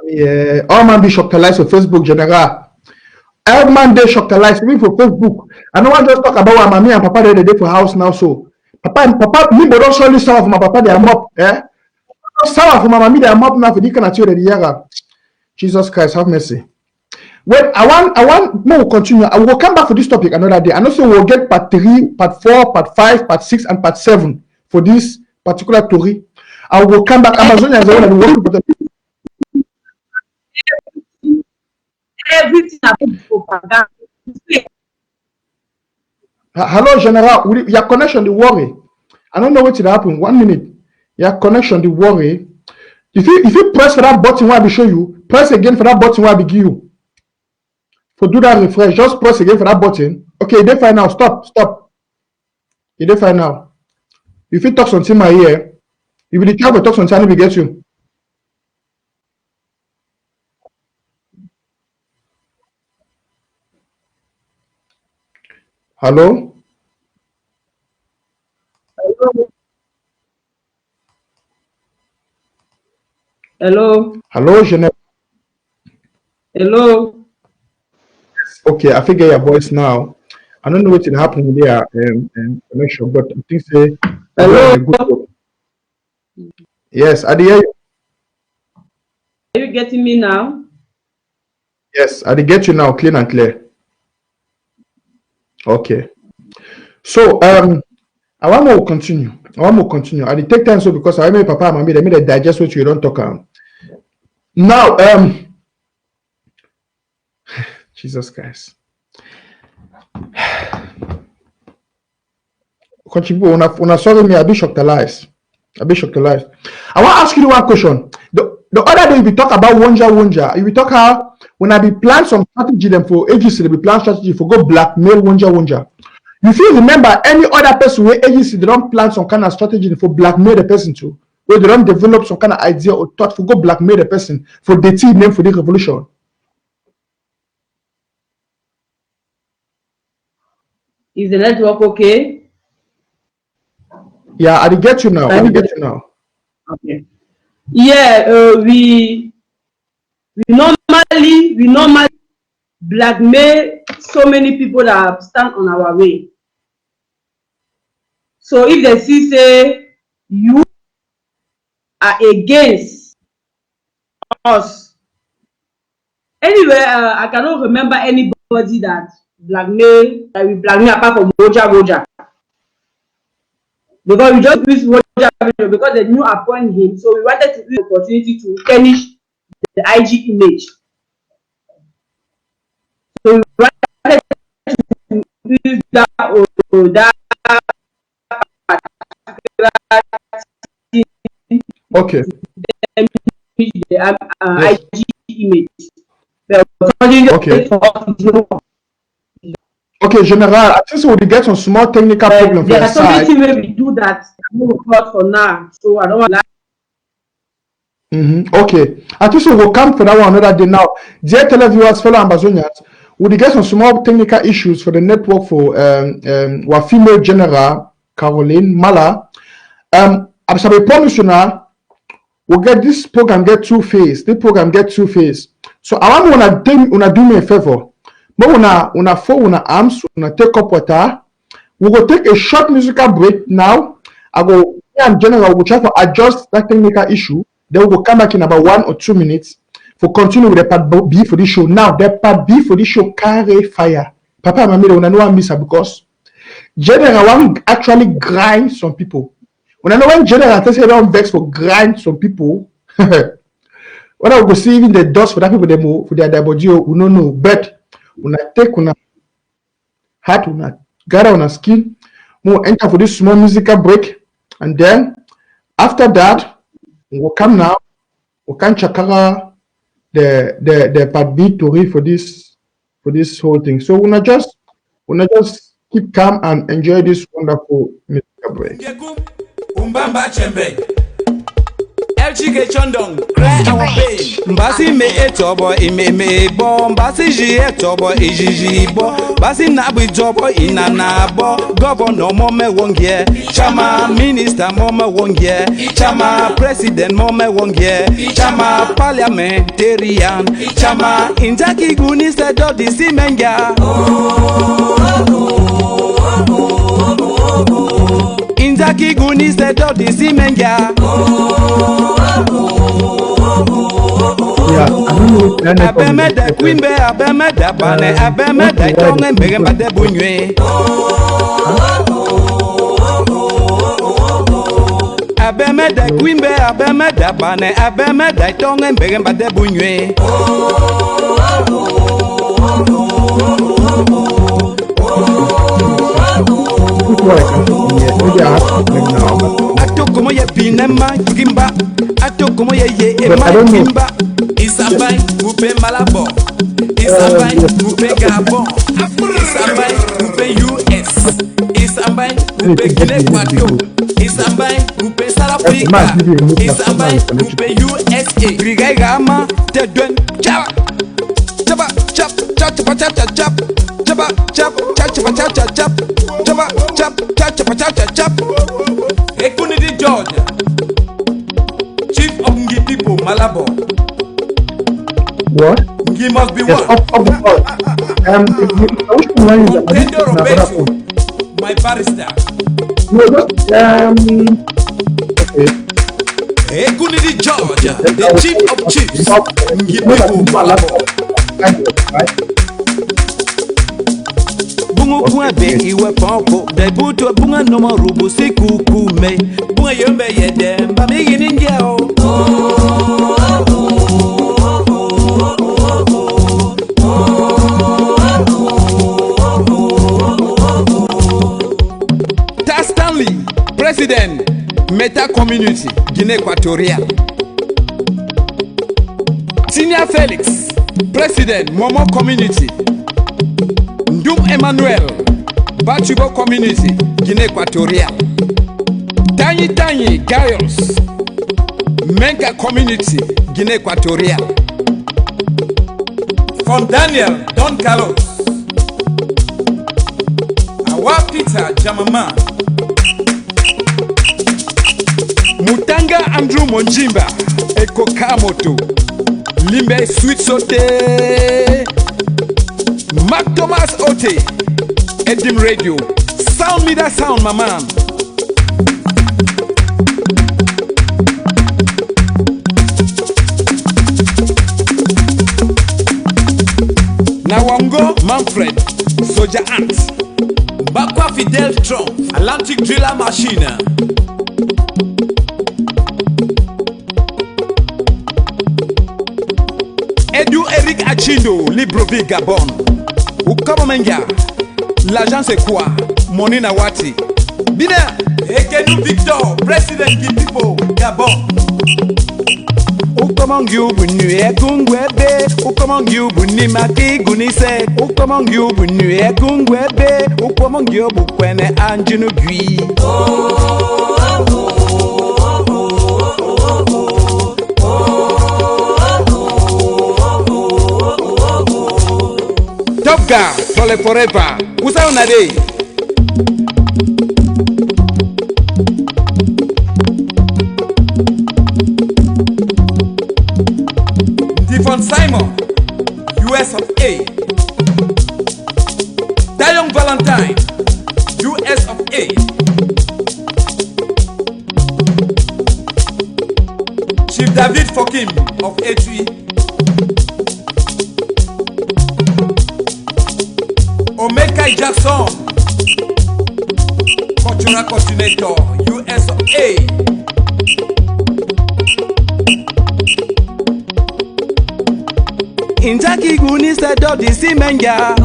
Yeah, all man be shocktalized for Facebook, General. Every man they shocktalized me for Facebook. I don't want to just talk about what mommy and papa they did for house now. So papa, me but don't surely some of my papa they are mop. Some of my mommy they are mop now for the kind of the year. Jesus Christ, have mercy. Well, I want more continue. I will come back for this topic another day. And also we'll get part 3, part 4, part 5, part 6, and part 7 for this particular story. I will come back. Amazonia is the one that will work with Everything about propaganda. Hello, General. Your connection, the worry. I don't know what will happen. 1 minute. Your connection, the worry. If you press for that button, where I will show you. Press again for that button, where I will give you. For do that refresh, just press again for that button. Okay, they fine now. Stop. You dey fine now. If you talk something my ear, if you try to talk something, I will get you. Hello? Hello. Hello. Hello, Jeanette. Hello. Okay, I figure your voice now. I don't know what's happening there, connection, but I think say we're on Hello. a good road. Yes, I did hear you. Are you getting me now? Yes, I did get you now, clean and clear. Okay. So I want to continue. I did take time so because I made papa and mommy, they made a digest what you don't talk on. Now, Jesus Christ. Contribute una sorry me, I be shocked alive. I want to ask you one question. The other day we talk about Wonja. We talk how when I be plan some strategy them for agency, they be plan strategy for go blackmail Wonja. You feel remember any other person where agency they don't plan some kind of strategy for blackmail the person too, where they don't develop some kind of idea or thought for go blackmail the person for the team name for the revolution. Is the network okay? Yeah, I get you now. Okay. Yeah, we normally blackmail so many people that stand on our way. So if they see say you are against us, anyway, I cannot remember anybody that we blackmail apart from Roja. Because we just use Roja because they knew appoint him, so we wanted to use the opportunity to finish the IG image. So we wanted to use that Okay. The Yes. IG image. Okay. Okay, General, I think so we get some small technical problem for There your are so many side. things where we do that I'm not record for now, so I don't want to. Okay, I think so we'll come for that one another day now. Dear televiewers, fellow Ambazonians, we get some small technical issues for the network for our female general, Caroline Mala. I promise you now, we'll get this program get two-phase. So I want to do me a favor. But una phone, una arms, una take up water. We will take a short musical break now. Me and General will try to adjust that technical issue. Then we will come back in about 1 or 2 minutes for continue with the part B for this show. Now, the part B for this show carry fire. Papa and Mammy, when I know I miss her because General want actually grind some people. When I know when General tells you don't vex for grind some people, when I go see even the dust for that people they move for their diabodio, we don't know. But when I take una heart, una gather on a skin, we'll enter for this small musical break, and then after that, we'll come now. We can chakara the part B to read for this whole thing. So we'll just keep calm and enjoy this wonderful musical break. Chike Chondong, cry our pain. Mbasi me etobo ime bo. Mbasi ji etobo ijiji bo. Mbasi nabi jobo inana bo. Governor mome wongye. Chama minister mome wongye. Chama president mome wongye. Chama parliamentarian. Chama injaki guni sedo disi menga. Injaki guni sedo disi menga. Abemeda kwimbe abemeda bane abemeda itonge mbege mbade bunywe abemeda kwimbe abemeda bane abemeda itonge mbege mbade bunywe Atokomo ye pinema kimba Atokomo ye ema kimba Isabai upe malabo Isabai upe Gabon Isabai upe US Isabai upe Guinea Equatorial Isabai upe South Africa Isabai upe USA Grigai gama te duen chaba chaba chap chap chap chap chap Chapa, chap, chap, chap, chap, chap, chap. Chapa, chap, chap, chap, chap, chap, chap. Ekunidi George, Chief of Ngi people, Malabo. What? Ngi must be Yes, one. of the world. Contender Roberto, my barrister. No, just okay. Ekunidi George, the chief of chiefs. Ngi people, Malabo. Bungo bunga be iwe pampo de buto bunga no marubu sikuku me bunga yombe yede mba migi ninja o Ta Stanley, President Meta Community Guinea Equatorial. Senior Felix, President Momo Community. Ndum Emmanuel, Bachubo Community, Guinea Equatorial. Tiny Gaius, Menka Community, Guinea Equatorial. From Daniel Don Carlos, Awa Peter Jamama, Mutanga Andrew Monjimba, Eko Kamoto, Limbe Sweet Sote, Mark Thomas Ote, Edim Radio, Sound Me That Sound, my man. Nawango Manfred, Soldier Ant, Bakwa Fidel Trump, Atlantic Driller Machine. Edu Eric Achindo, Libreville, Gabon. Ukabamenga, l'agent c'est quoi? Monina Wati. Bina, Ekenu Victor, President Gipipo, Gabon. Ukomangu bunu ekungwebe, ukomangu buni maki gunise, ukomangu bunu ekungwebe, ukomangu bukwene anjunu gui. Top Guy, Tole Forever, Usa Unade. Devon Simon, US of A. Dayong Valentine, US of A. Chief David Fokim of A3. Omeka Jackson, Cultural Coordinator, US of A. Intaki Guni said, "Dodi Simenga."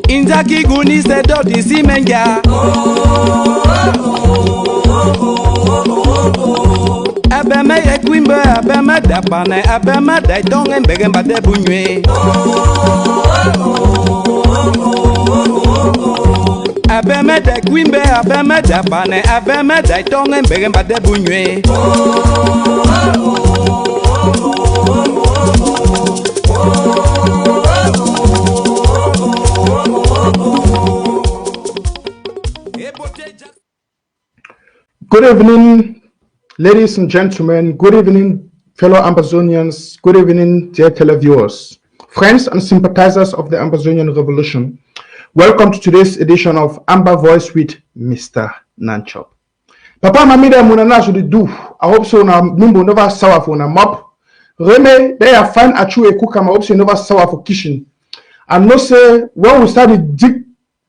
Intaki Guni said, "Dodi Simenga." Abema Equimba, Abema Dapane, Abema Daitong and Begamba de Bunye. Abema Equimba, Abema Dapane, Abema Daitong and Begamba de Bunye. Good evening, ladies and gentlemen. Good evening, fellow Ambazonians. Good evening, dear televiewers, friends and sympathizers of the Ambazonian Revolution. Welcome to today's edition of Amba Voice with Mr. Nanchop. Papa Mamida Munana should do. I hope so. Now, Numbo never sour for a mop. Reme, they are fine at you a cook. I hope so never sour for kitchen. And no say when we start to dig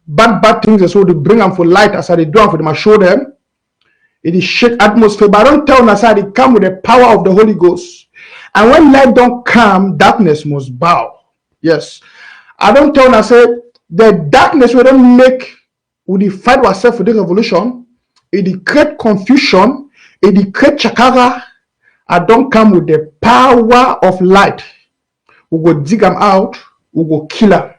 bad things, so to bring them for light as I do for them, I show them. It is shake atmosphere, but I don't tell Nasa it come with the power of the Holy Ghost. And when light don't come, darkness must bow. Yes. I don't tell Nasa the darkness we don't make, we fight ourselves for the revolution. It create confusion, it create chakara. I don't come with the power of light. We go dig them out, we go kill them.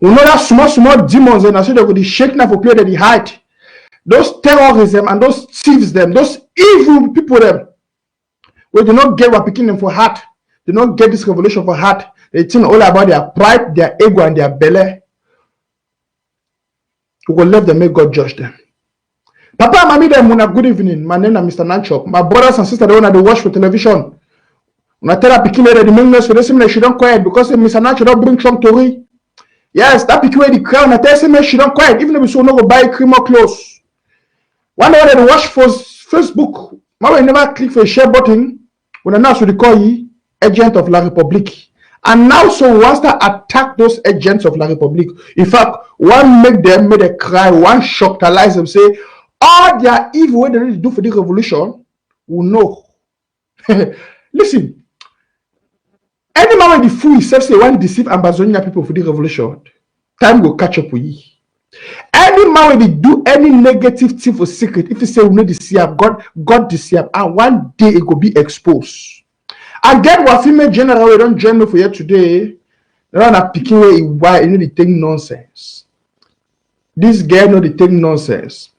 We know that small demons and I say they will be shaking up for period they hide. Those terrorism and those thieves them, those evil people them, we do not get what picking them for heart. They don't get this revolution for heart. They think all about their pride, their ego, and their belly. We will let them, make God judge them. Papa and mommy, them, good evening. My name is Mr. Nanchop. My brothers and sisters, they watch for television. When I tell that pikin the members for this, she don't quiet because Mr. Nanchop don't bring some story. Yes, that pikin the crown. I tell them she don't quiet, even if we so no go buy cream or clothes. One day they watch for Facebook. My never click for a share button. When I now so they call you agent of La République. And now so wants to attack those agents of La République. In fact, one make them cry, one shocktalize them, say all their evil what they need to do for the revolution will know. Listen, any man when the fool himself say one deceive Ambazonia people for the revolution, time will catch up with you. Any man when they do any negative thing for secret, if you say we know the deceive, God deceive, and one day it will be exposed. Again, what female general we don't join me for here today. They don't picking way why you know the thing nonsense. This girl know the thing nonsense.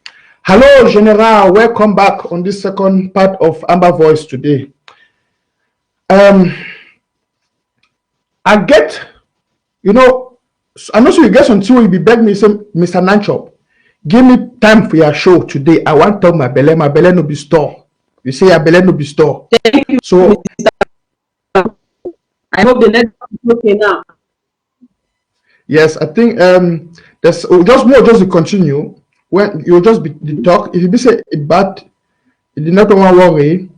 Hello, General. Welcome back on this second part of Amba Voice today. I get, you know, I know so you get until you be beg me say, Mr. Nanchop, give me time for your show today. I want to tell my belly no be store. You say your belly no be store. Thank you, So I hope the network is okay now. yes, I think there's just more just to continue. When you just be the talk, if you be say bad, you did not want to worry.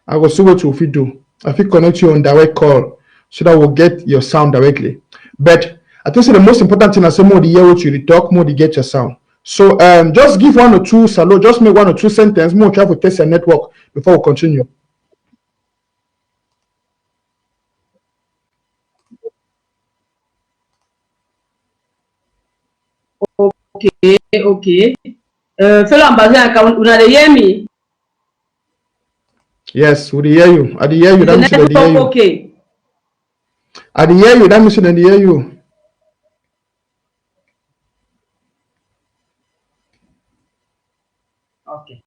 I will see what you do. I will connect you on direct call so that we'll get your sound directly. But I think the most important thing is more the hear what you talk, more to get your sound. So just give one or two salo, just make one or two sentences, more try to test your network before we continue. Okay. Fellow ambassador, una dey hear me? Yes, we hear you. I hear you. That means they hear you. Okay. I hear you. That means they hear you. Okay.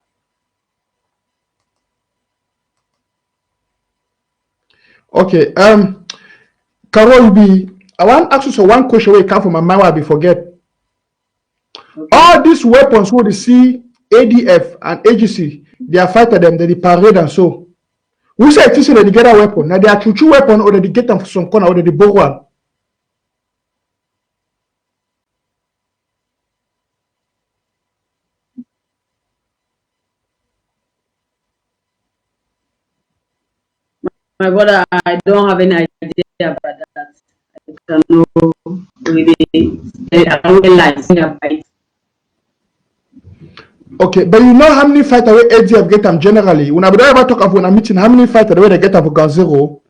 Okay. Carol B, I want to ask you so one question where it come from my mind where I be forget. Okay. All these weapons what they see ADF and AGC, they are fighting them, they parade and so. We say it is that they get a weapon. Now they are true weapon or they get them from some corner or they borrow one. My brother, I don't have any idea about that. I don't know really. I don't realize about it. Okay, but you know how many fighters we ADF get them generally? When I ever talk about a meeting, how many fighters they get them for Ground Zero?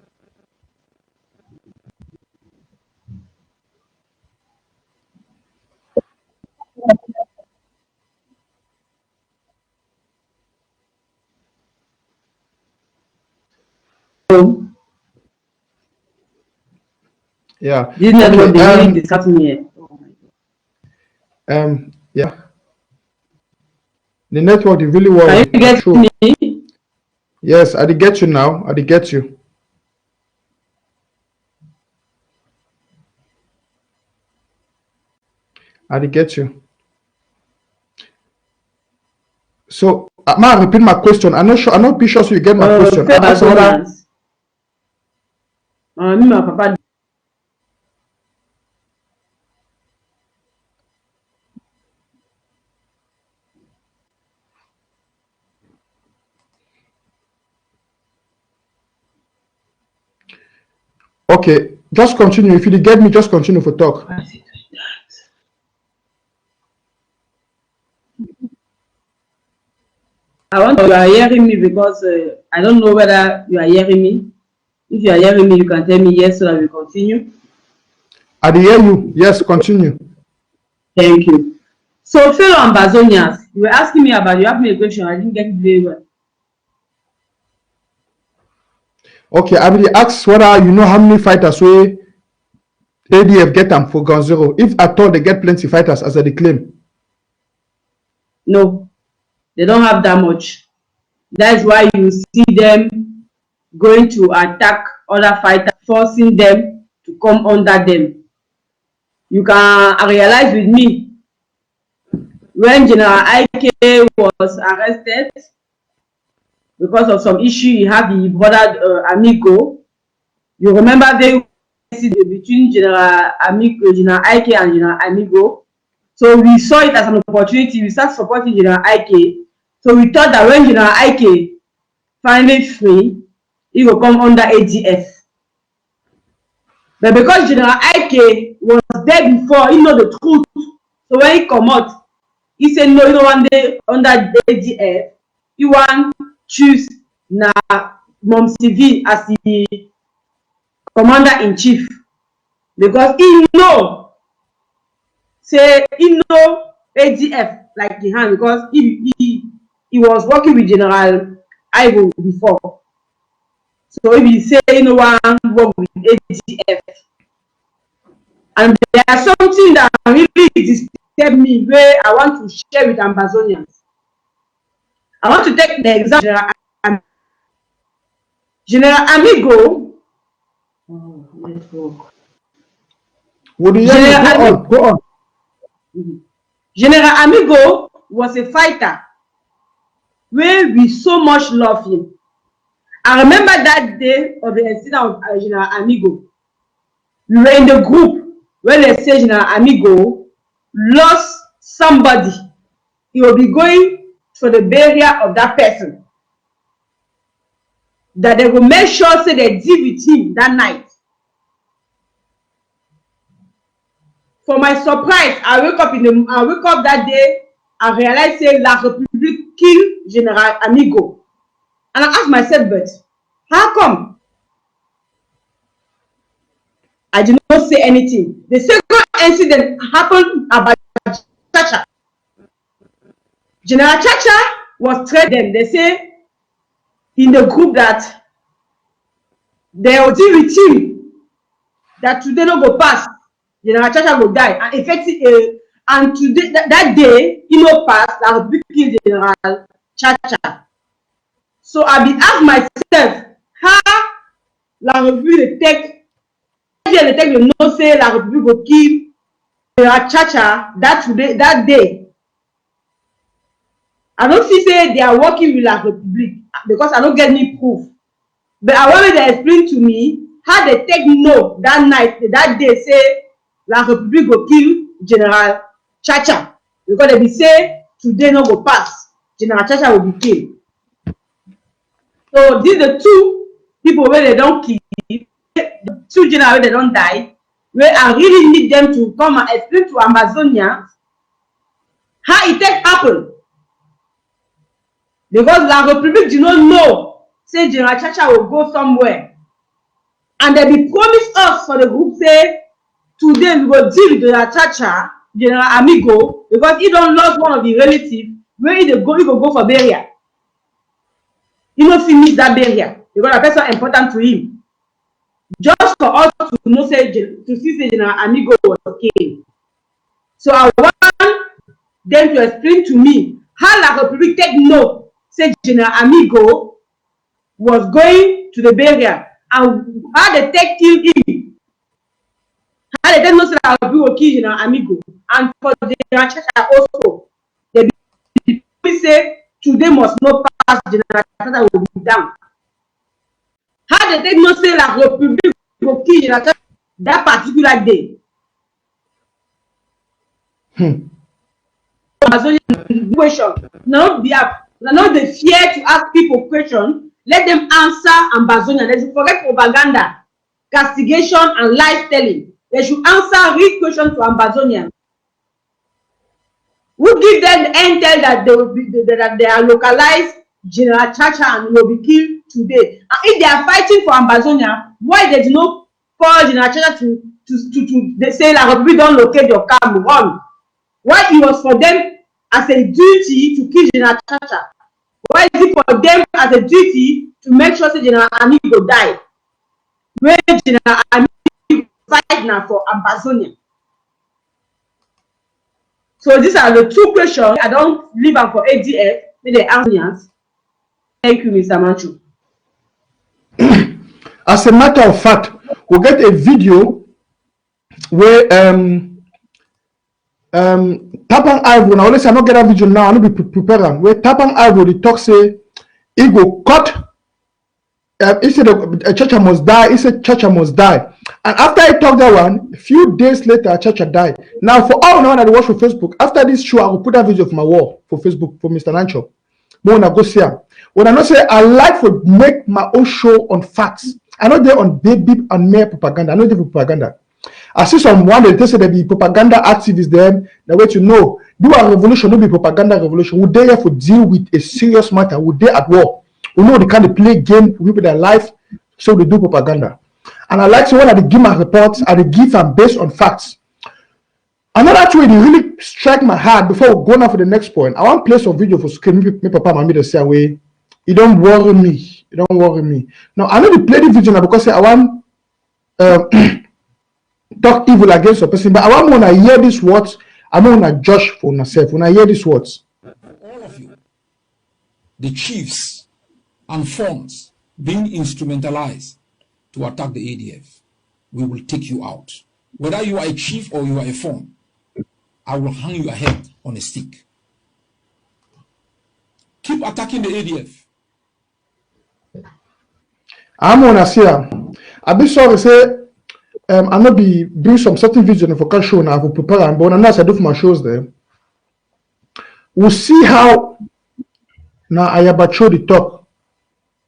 Yeah. This network they really discuss me here. Oh my God. Yeah. The network is really well. Can you get me? Yes, I did get you now. I did get you. I did get you. So I'm gonna repeat my question. I'm not sure. I'm not be sure so you get my question. Me, my papa. Okay, just continue. If you did get me, just continue for talk. I want you are hearing me because I don't know whether you are hearing me. If you are hearing me, you can tell me yes so that we continue. I hear you. Yes, continue. Thank you. So, fellow Ambazonians, you were asking me about, you asked me a question, I didn't get it very well. Okay, I will ask whether you know how many fighters we ADF get them for Ground Zero. If at all they get plenty fighters as they claim. No, they don't have that much. That's why you see them going to attack other fighters, forcing them to come under them. You can realize with me when General IK was arrested because of some issue he had with brother Amigo. You remember very well between General IK and General Amigo. So we saw it as an opportunity. We started supporting General IK. So we thought that when General IK finally free, he will come under ADF. But because General IK was there before, he know the truth. So when he come out, he said no, he don't want the under ADF. He want choose na Mom CV as the commander-in-chief. Because he know, say he know ADF like the hand, because he was working with General Ivo before. So if you say no one work with ADF, and there's something that really disturbed me where I want to share with Ambazonians. I want to take the example General Amigo. Oh, let's go. Go on. General Amigo was a fighter where we so much love him. I remember that day of the incident of General Amigo. We were in the group where they say General Amigo lost somebody. He will be going for the burial of that person. That they will make sure say they deal with him that night. For my surprise, I wake up that day and realize say La République killed General Amigo. And I asked myself, but how come? I did not say anything. The second incident happened about Chacha. General Chacha was threatened. They say in the group that they will deal with him, that today no go pass. General Chacha will die. And effectively, and today that day, he no pass. I will kill General Chacha. So I be ask myself, how La République will not say La République will kill General Chacha that day. I don't see say they are working with La République because I don't get any proof. But I want them to explain to me how they take note that night, that day, say La République will kill General Chacha. Because they be say today no go pass. General Chacha will be killed. So these are the two people where they don't kill, the two generals where they don't die, where I really need them to come and explain to Amazonia how it take happen. Because La République do not know, say General Chacha will go somewhere. And they be promised us for the group, say, today we will deal with General Chacha, General Amigo, because he don't lost one of the relatives, where he will go for burial. He don't finish that burial because that person important to him. Just for us to know, say, to see say General Amigo was okay. So I want them to explain to me how La République take note, say General Amigo was going to the burial and how they take kill him. How they take note that La République will kill General Amigo. And for General Chacha also, they be say today must not pass, General Chacha will be down. How they take no say La République will kill General Chacha that particular day? Question. Not the fear to ask people questions. Let them answer Ambazonia. They should forget propaganda, castigation, and lies telling. They should answer real questions to Ambazonia. Who give them the intel that they will be that they are localized General Chacha and will be killed today? And if they are fighting for Ambazonia, why they do not call General Chacha to they say La République don't locate your camp, run? Why it was for them as a duty to kill General Chacha? Why is it for them as a duty to make sure that General Amigo die? Where General Amigo fight now for Ambazonia? So these are the two questions. I don't leave them for ADF. May they answer. Thank you, Mr. Manchu. As a matter of fact, we'll get a video where Tapang Ivo, now let's not get a video now, I will be prepared. Where Tapang Ivo the talk say he go cut. He said a Chacha must die. He said Chacha must die. And after I talked that one, a few days later, Chacha died. Now, for all now that I watch for Facebook, after this show, I will put that video of my wall for Facebook for Mr. Nanchop. But when I go see him, when I not say I like to make my own show on facts. I know they're on baby and mere propaganda. I know they're for propaganda. I see someone that say they be propaganda activists there. The way to know, do a revolution, no be propaganda revolution. Would they have to deal with a serious matter? Would they at war? We know they can't play game with their life, so they do propaganda. And I like to when I give my reports, I give them based on facts. Another way they really strike my heart before we go now for the next point. I want to play some video for screen. Me papa and me to say away. It don't worry me. It don't worry me. Now I know they play the video now because I want talk evil against a person, but I want when I hear these words, I want to judge for myself. When I hear these words, all of you, the chiefs and forms being instrumentalized to attack the ADF, we will take you out. Whether you are a chief or you are a form, I will hang your head on a stick. Keep attacking the ADF. I'm gonna say, I be sorry say, I not be doing some certain videos for cash show now. I will prepare and but now as I do for my shows there, we'll see how now I about show the talk.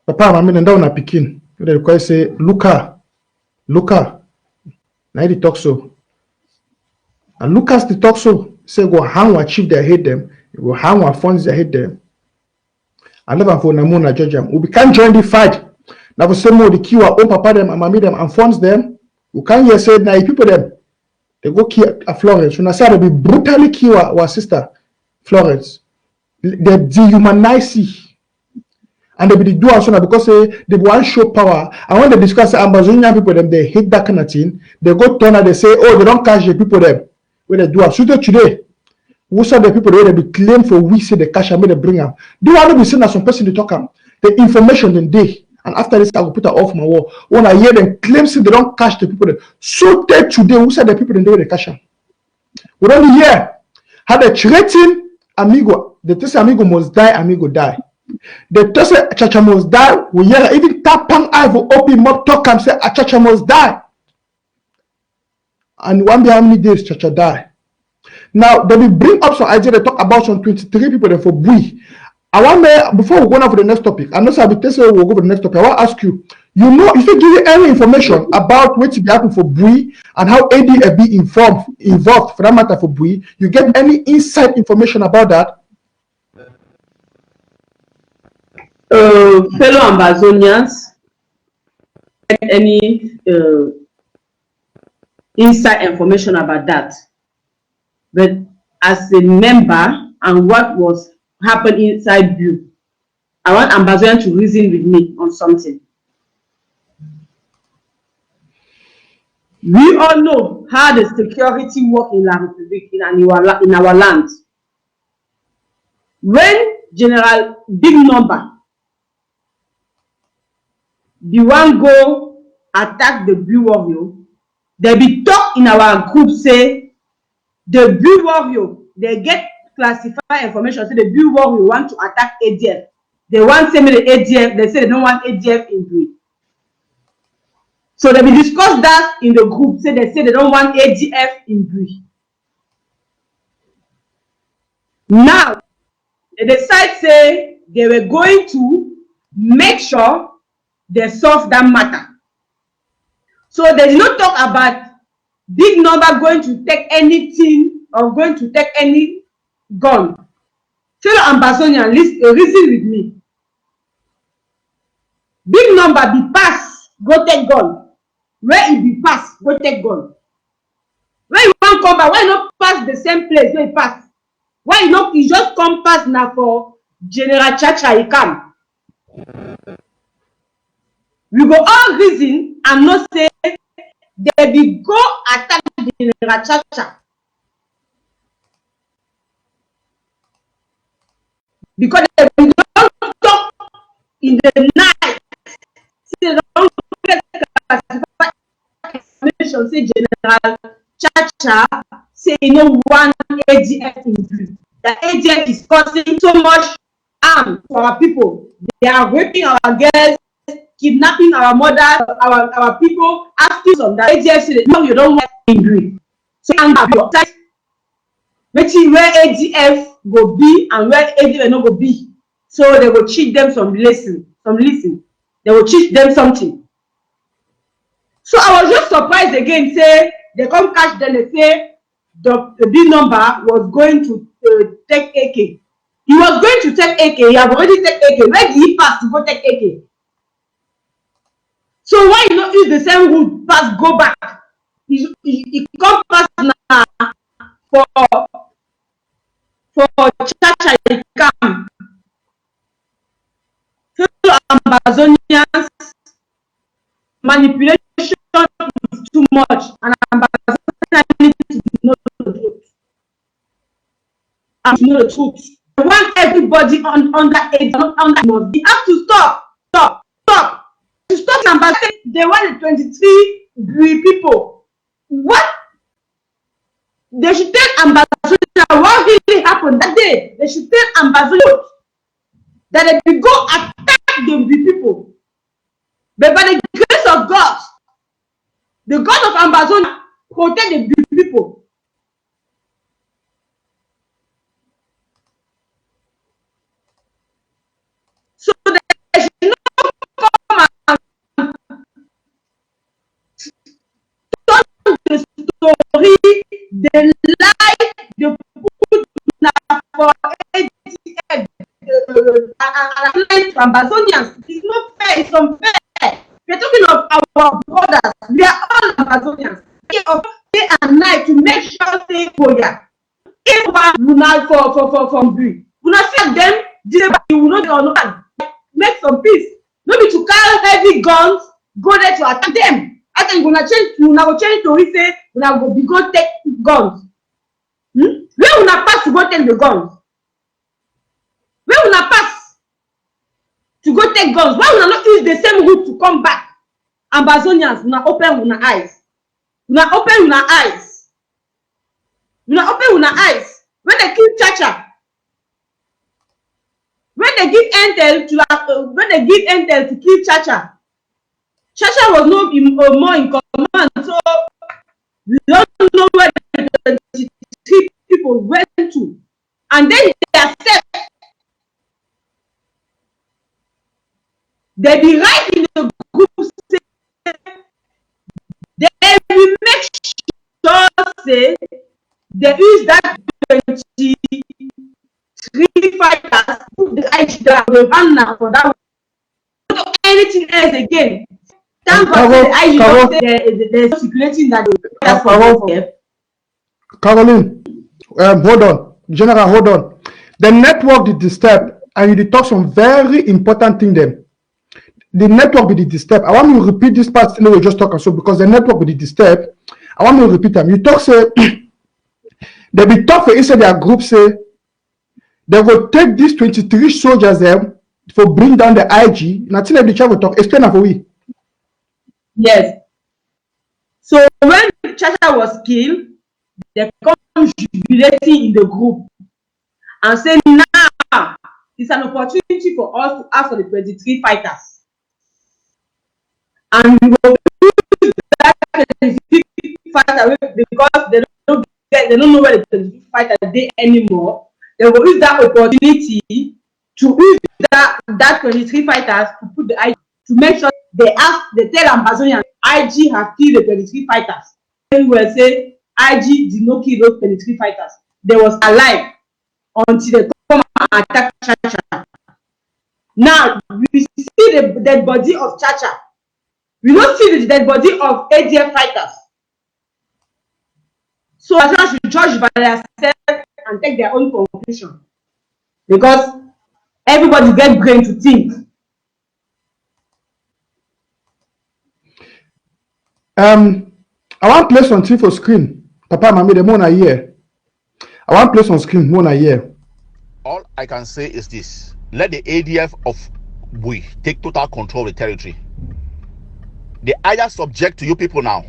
Papa, I mean, and down a picking. They require say, Luca. Now they talk so. And Lucas the talk so say go hang what chief they hate them, go hang what funds they hate them. I never for Namuna judge them. We can't join the fight. Now for some more the kill our own papa them and mommy them and funds them. We can't hear say now people them. They go kill a Florence. When I say they be brutally kill our sister Florence. They dehumanize. And they be do also because they want show power. And when they discuss Ambazonian people, them they hate that kind of thing. They go turn and they say, oh, they don't catch the people them. When they do it. So today, who saw the people where they be claim for we say the cash and they bring them. Do you want to be seen as some person to talk them? The information then they. And after this, I will put her off my wall. When I hear them claim say they don't catch the people them. So today, who said the people then they catch them? We don't hear how they threaten amigo. They tell amigo must die, amigo die. The person Chacha must die. We hear even Tapang Ivo open up talk and say Chacha must die. And one be how many days Chacha die. Now they will bring up some idea. They talk about some 23 people there for Bui. I want before we go now for the next topic. I'm not saying we'll go for the next topic. I want to ask you. You know, if you give you any information about what will happen for Bui and how ADF be involved for that matter for Bui, you get any inside information about that? Fellow Ambazonians, any inside information about that, but as a member and what was happening inside you, I want Ambazonian to reason with me on something. We all know how the security work in La Republic in our land. When General Big Number the one go attack the Blue Warrior, they be talk in our group say the Blue Warrior, they get classified information say the Blue Warrior want to attack ADF. They want to send me the ADF, they say they don't want ADF in Bui. So they be discuss that in the group, say they don't want ADF in Bui. Now they decide say they were going to make sure they solve that matter. So they did not talk about Big Number going to take anything or going to take any gun. Fellow Ambazonian, reason with me. Big Number be pass, go take gun. Where it be pass, go take gun. When you want come back, why not pass the same place where you pass? Why not you just come pass now for General Chacha he come? We go all reason and not say they be go attack General Chacha. Because they don't talk in the night. They don't get General Chacha say no one ADF injury. The ADF is causing so much harm to our people. They are raping our girls, kidnapping our mothers, our people, asking some that ADF say no, you don't want injury. So where ADF go be and where ADF no go be. So they will teach them some lesson. They will teach them something. So I was just surprised again, say they come catch them, they say the big number was going to take AK. He was going to take AK, he have already taken AK. Where did he pass to go take AK? So why you not use the same route, pass, go back? He come pass now for Chacha, he come. Fellow Ambazonians, manipulation is too much, and Ambazonians need to know the truth. And to know the truth. I want everybody under age, not under must. We have to stop. To stop Ambazonians, they want the 23 people. What? They should tell Ambazonians what really happened that day. They should tell Ambazonians that they will go attack the people. But by the grace of God, the God of Amazonia protect the people. So they should not come and turn the story, the lie, the put for ATF. To Ambazonians, it's not fair, it's unfair. We're talking of our brothers, we are all Ambazonians. Day and night to make sure they go here. If we not for we not set them, you will not or not make some peace. Maybe to carry heavy guns, go there to attack them. I think we will change to we say we will be go take guns. Where will not pass to go take the guns? Where will not pass to go take guns? Why will not use the same route to come back? Ambazonians, we not open with our eyes. We not open with our eyes. We not open with our eyes. When they kill Chacha, when they give intel to kill Chacha, Chacha was not more in command. So we don't know where the 23 people went to, and then they accept. They be right in the group say they will make sure say they use that 23 fighters put the edge down the run now for that one. Not anything else again. Thank God the they're circulating that Caroline, hold on. General, hold on. The network did disturb and you talk some very important thing there. The network will be disturbed. I want me to repeat this part we just talk so because the network will be disturbed. I want me to repeat them. You talk say they be talk for inside their group say they will take these 23 soldiers there for bring down the IG. Nothing like the chat will talk. Explain that for we. Yes. So when Chacha was killed, they come jubilating in the group and say now it's an opportunity for us to ask for the 23 fighters. And we will use that 23 fighter because they don't know where the 23 fighter they anymore. They will use that opportunity to use that 23 fighters to put the IG to make sure they tell Ambazonian IG have killed the 23 fighters. They will say IG did not kill those 23 fighters. They was alive until they come and attack Chacha. Now we see the dead body of Chacha. We don't see the dead body of ADF fighters. So Ambazonians should judge by themselves and take their own conclusion. Because everybody get brain to think. I want to play something for screen. Papa, mommy, the more I hear. I want to play some screen, more I hear. All I can say is this. Let the ADF of we take total control of the territory. They either subject to you people now,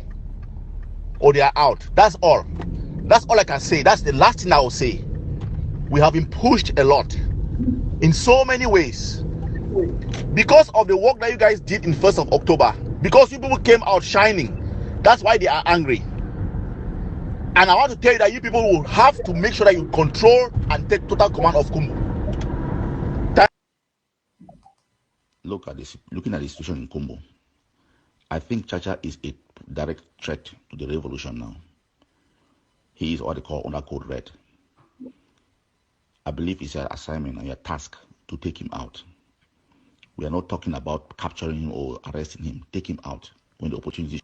or they are out. That's all. That's all I can say. That's the last thing I will say. We have been pushed a lot in so many ways because of the work that you guys did in 1st of October. Because you people came out shining. That's why they are angry. And I want to tell you that you people will have to make sure that you control and take total command of Kumbu. Look at this. Looking at the situation in Kumbu, I think Chacha is a direct threat to the revolution now. He is what they call under code red. I believe it's your assignment and your task to take him out. We are not talking about capturing him or arresting him. Take him out when the opportunity.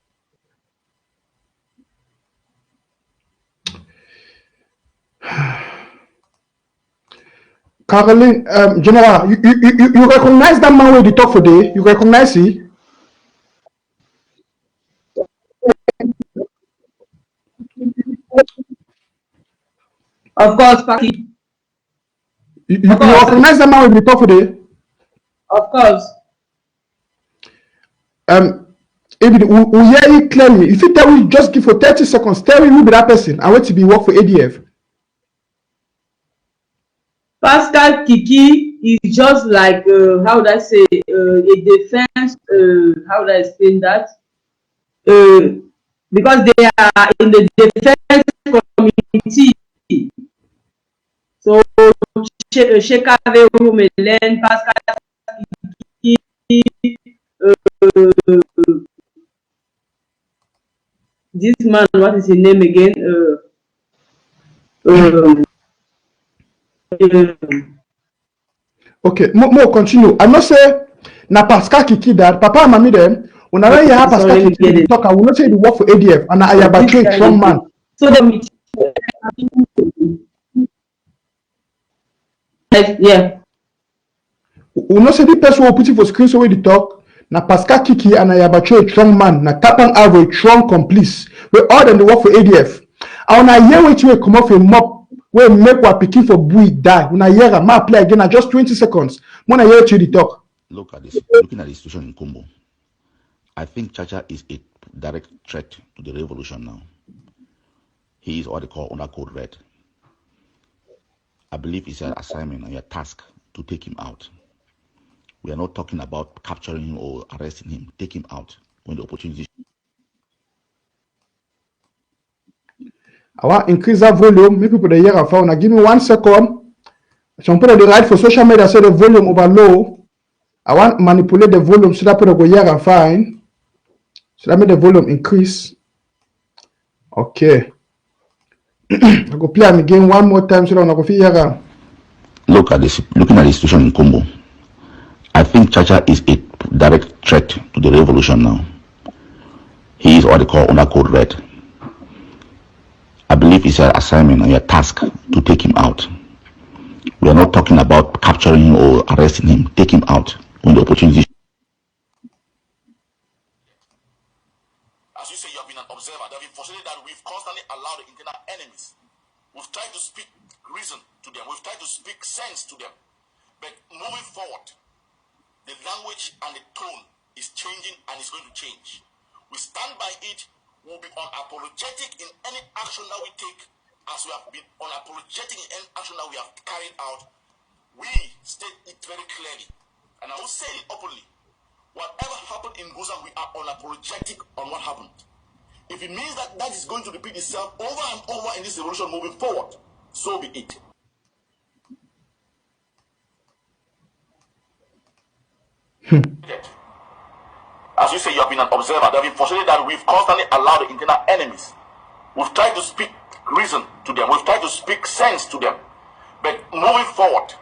Caroline, General, you recognize that man when they talk for day? You recognize he? Of course, Paki. You recognize that man when they talk for day? Of course. If we hear it clearly, if you tell me, just give for 30 seconds, tell me who be that person and wait to be work for ADF. Pascal Kiki is just like, how would I say, a defense, how would I explain that? Because they are in the defense community. So, Shekave Rumelen, Pascal Kiki, this man, what is his name again? Okay, more continue. I must say, na Pascal Kiki that Papa and Mami them. When I hear Pascal Kiki talk, I will not say the work for ADF and I am a strong man. So yeah. We not say the person who put it for screen so when they talk. Na Pascal Kiki and I am a strong man. Na Tapan have a strong complice. We all them the work for ADF. And when I hear what you come off a mop. We make what picking for bui die. When I hear a map play again at just 20 seconds. When I hear you the talk. Look at this. Looking at the situation in Kumbu, I think Chacha is a direct threat to the revolution now. He is what they call under code red. I believe it's your assignment and your task to take him out. We are not talking about capturing him or arresting him. Take him out when the opportunity. I want to increase that volume. Maybe people hear and phone. Now give me 1 second. Some people they write for social media say the volume over low. I want to manipulate the volume so that people go hear and find. So that make the volume increase. Okay. I go play am again one more time so that I go feel hear. Look at this. Looking at the situation in Kumbu, I think Chacha is a direct threat to the revolution now. He is what they call under code red. I believe it's your assignment and your task to take him out. We are not talking about capturing him or arresting him. Take him out when the opportunity. As you say, you have been an observer. There have been fortunate that we've constantly allowed the internal enemies. We've tried to speak reason to them. We've tried to speak sense to them. But moving forward, the language and the tone is changing and it's going to change. We stand by it. We'll be unapologetic in any action that we take, as we have been unapologetic in any action that we have carried out. We state it very clearly, and I will say it openly. Whatever happened in Guzan, we are unapologetic on what happened. If it means that that is going to repeat itself over and over in this revolution moving forward, so be it. As you say, you have been an observer. There have been fortunate that we've constantly allowed the internal enemies. We've tried to speak reason to them. We've tried to speak sense to them. But moving forward,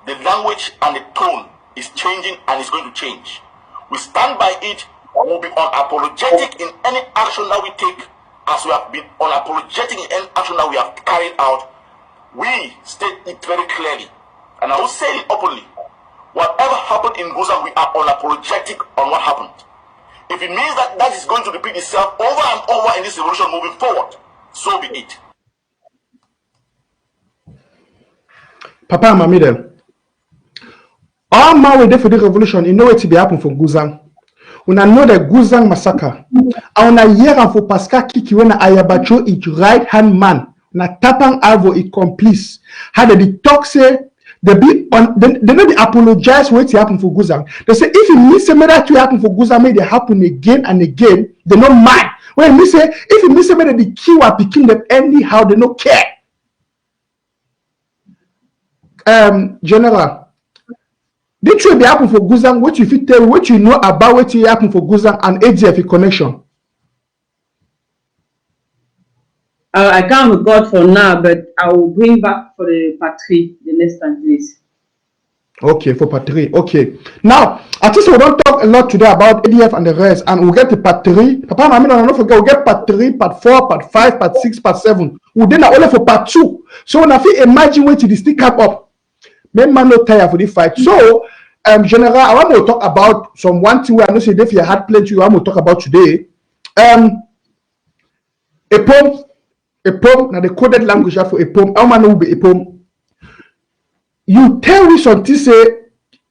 the language and the tone is changing and it's going to change. We stand by it. We'll be unapologetic in any action that we take, as we have been unapologetic in any action that we have carried out. We state it very clearly, and I will say it openly. Whatever happened in Guzan, we are unapologetic on what happened. If it means that that is going to repeat itself over and over in this revolution moving forward, so be it. Papa and Mami them. All man were there for the revolution, you know what to be happen for Guzan. Una know the Guzang massacre. And una hear am for Pascal Kiki when Ayabacho is right hand man. Na tapang avo is complice. How they talk say they be on they know they apologize when it happen for Guzang. They say if you miss a that to happen for Guzang, may they happen again and again. They no mind. When you say if you miss a that the key are picking them anyhow, they no care. General. This should be happen for Guzang. What you fit tell what you know about what you happen for Guzang and ADF connection. I can't record for now, but I will bring back for the part 3 the next time, please. Okay, for part 3. Okay. Now, I think we don't talk a lot today about ADF and the rest, and we'll get to part 3. Papa, I mean, don't forget, we'll get part 3, part 4, part 5, part 6, part 7. We'll then only for part 2. So when I feel imagine when to stick up, men man not tired for the fight. So, General, I want to talk about some one thing where I know say if you had plenty, I want to talk about today. A poem, now the coded language for a poem. How man will be a poem? You tell me something say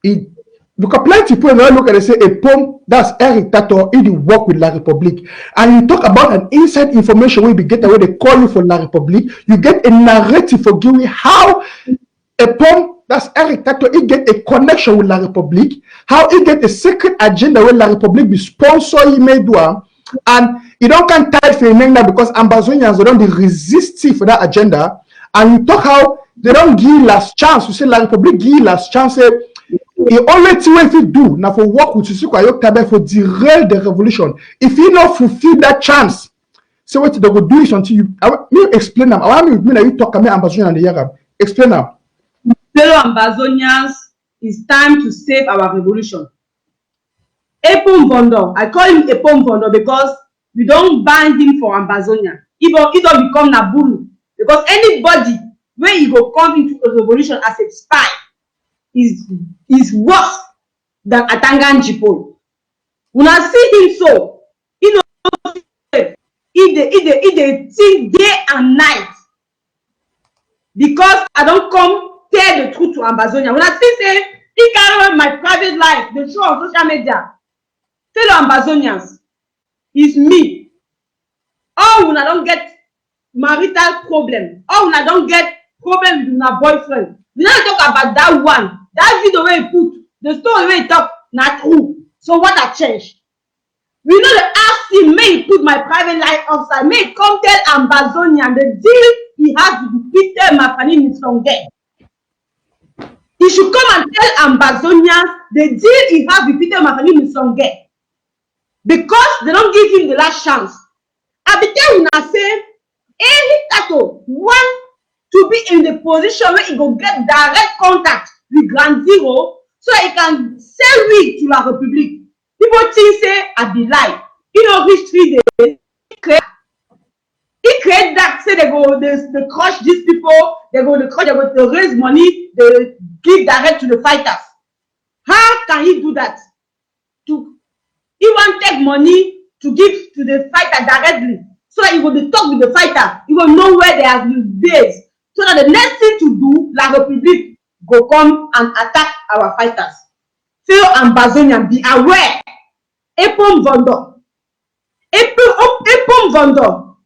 it because plenty people now look at it say a poem that's Eric Tato in the work with La Republique, and you talk about an inside information where you get away they call you for La Republique. You get a narrative for giving how a poem that's Eric Tato it get a connection with La Republique, how it get a secret agenda where La Republique be sponsor you may do. And you don't can type for Nengna because Ambazonians they don't be resisting for that agenda. And you talk how they don't give last chance. You say La Republique give last chance. The only thing if you do now for work with Sissoko Ayok Tabe for derail the revolution. If you not fulfill that chance, so what they will do is until you explain them. I want me you talk about Ambazonian and the Yarab. Explain them. Fellow Ambazonians, it's time to save our revolution. Epom Vondo, I call him Epom Vondo because we don't ban him for Ambazonia. He don't become Nabulu. Because anybody where he go come into a revolution as a spy is worse than Atangan Jipol. When I see him so, he know he think day and night. Because I don't come tell the truth to Ambazonia. When I see say he carry my private life, the show on social media. Fellow Ambazonians, it's me. Oh, when I don't get marital problem, oh, when I don't get problem with my boyfriend. We don't talk about that one. That video where he put, the story where he talk, not true. So what I changed? We know the ask him, may he put my private life outside, may he come tell Ambazonian the deal he has with Peter Mafani Misonge. He should come and tell Ambazonians the deal he has with Peter Mafani Misonge. Because they don't give him the last chance. I be tell you say, any tato want to be in the position where he go get direct contact with Grand Zero so he can sell weed to La Republique. People think say I be lie. You know, reach 3 days. He create that say they crush these people, they go to raise money, they give direct to the fighters. How can he do that? He want take money to give to the fighter directly. So that he will be talk with the fighter. He will know where they have been based. So that the next thing to do, La Republique go come and attack our fighters. Fellow Ambazonian, be aware. Epom Vondo. Epom Vondo.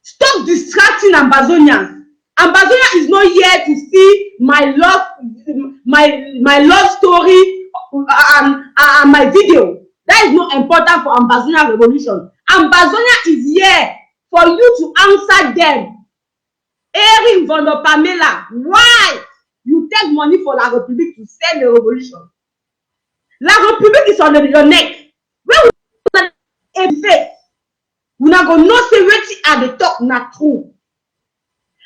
Stop distracting Ambazonians. Ambazonia is not here to see my love story and my video. That is not important for Ambazonia revolution. Ambazonia is here for you to answer them. Eric Vondo Pamela, why you take money for La Republique to sell the revolution? La Republique is on your neck. When we face, we not gonna know say wetin at the top not true.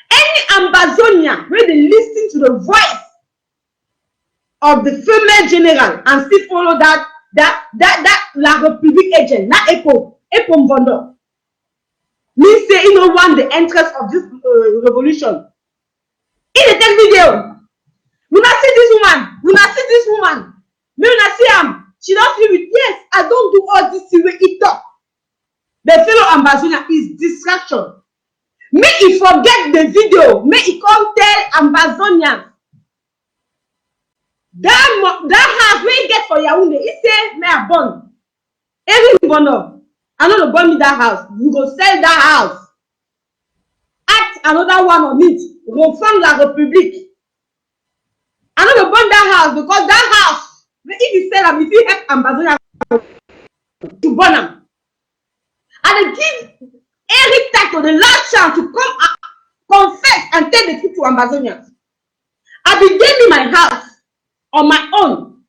Any Ambazonia where they listen to the voice of the female general and still follow that La Republique agent, not Epom Vondo. Me say you know want the interest of this revolution. In the next video, we not see this woman. Me not see him. She don't feel with yes. I don't do all this the way it talk. The fellow Ambazonia is distraction. May he forget the video. May he come tell Ambazonians that house where he get for Yaoundé, he say, may I burn. Every burn up. I know to burn me that house. You go sell that house. Act another one on it. Refund la République. I know to burn that house because that house, if you sell them, if you help Ambazonia to burn them. And they give Eric Tato the last chance to come and confess and tell the truth to Ambazonians. I be giving my house on my own.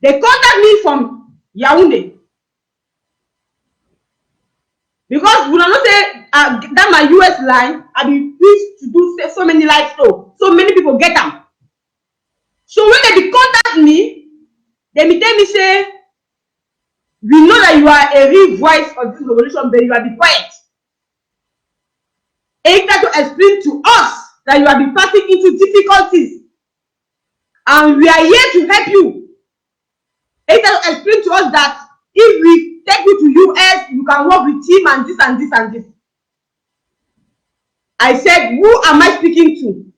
They contact me from Yaoundé. Because when I not say that my US line, I be pleased to do so many live shows. So many people get them. So when they contact me, they tell me say, we know that you are a real voice of this revolution, but you are the quiet. It to explain to us that you are be passing into difficulties, and we are here to help you. It to explain to us that if we take you to US, you can work with him and this and this and this. I said, who am I speaking to?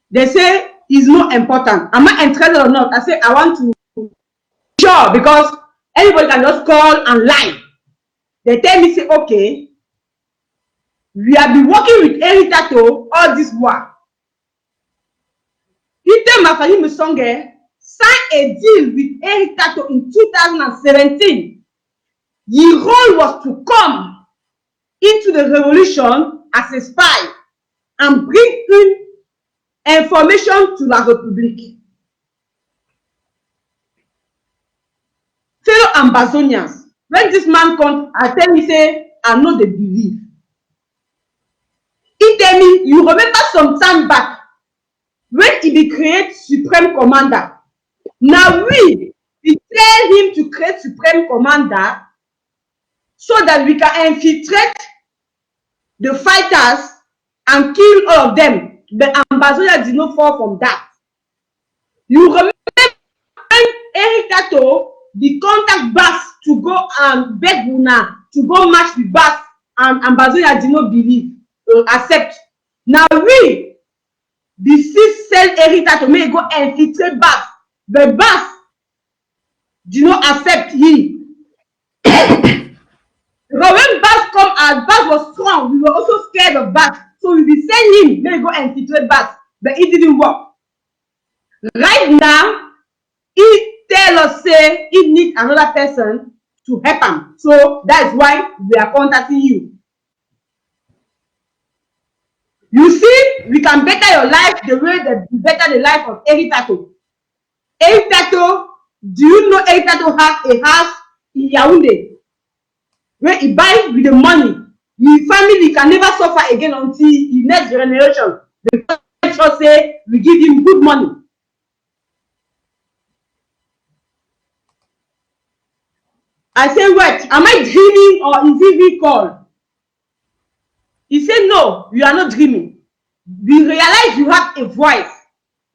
They say it's not important. Am I interested or not? I say I want to. Sure, because anybody can just call and lie. They tell me, say, okay, we have been working with Eric Tato all this while. He tell Mafani Musonge sign a deal with Eric Tato in 2017. His role was to come into the revolution as a spy and bring in information to La République. Fellow Ambazonians, when this man comes, I tell me, say, I know they believe. He tell me, you remember some time back when he be create Supreme Commander. Now we tell him to create Supreme Commander so that we can infiltrate the fighters and kill all of them. But Ambazonia did not fall from that. You remember when Eric Tato the contact Bass to go and beg Una to go match with Bass, and Ambazonia did not believe or accept. Now we the six sell Eric Tato may go infiltrate Bass, but Bass did not accept him. But when Bass come as Bass was strong, we were also scared of Bass, so we be send him may go infiltrate Bass, but it didn't work. Right now, he tell us say he need another person to help him, so that's why we are contacting you. You see, we can better your life the way that we better the life of Eric Tato. Eric Tato, do you know Eric Tato has a house in Yaoundé where he buys with the money? His family can never suffer again until the next generation. The church say we give him good money. I say, wait, am I dreaming or is it real call? He said, no, you are not dreaming. We realize you have a voice.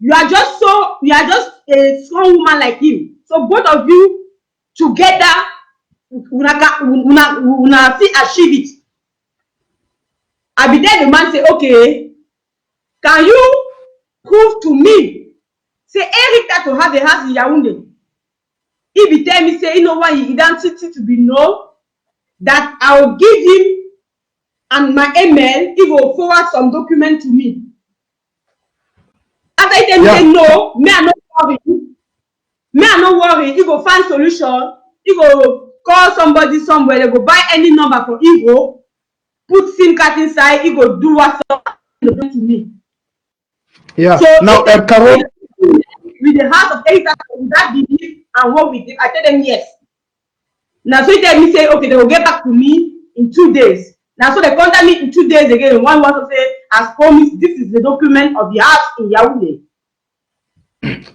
You are just a strong woman like him. So both of you together, una see achieve it. I be there, the man say, okay, can you prove to me? Say Eric Tato have a house in Yaoundé. If he tell me, say, you know why his identity to be known, that I will give him and my email, he will forward some document to me. After he tell me, say, no, me I not worry. Me I not worry. He go find solution. He go call somebody somewhere. They go buy any number for Igbo, put SIM card inside. He go do WhatsApp to me. Yeah. So now, Carol, with the house of Eric Tato, that belief and what we did, I tell them yes. Now, so he tell me, say, okay, they will get back to me in 2 days. Now, so they contact me in 2 days again. One wants to say, as promised, this is the document of the house in Yaoundé.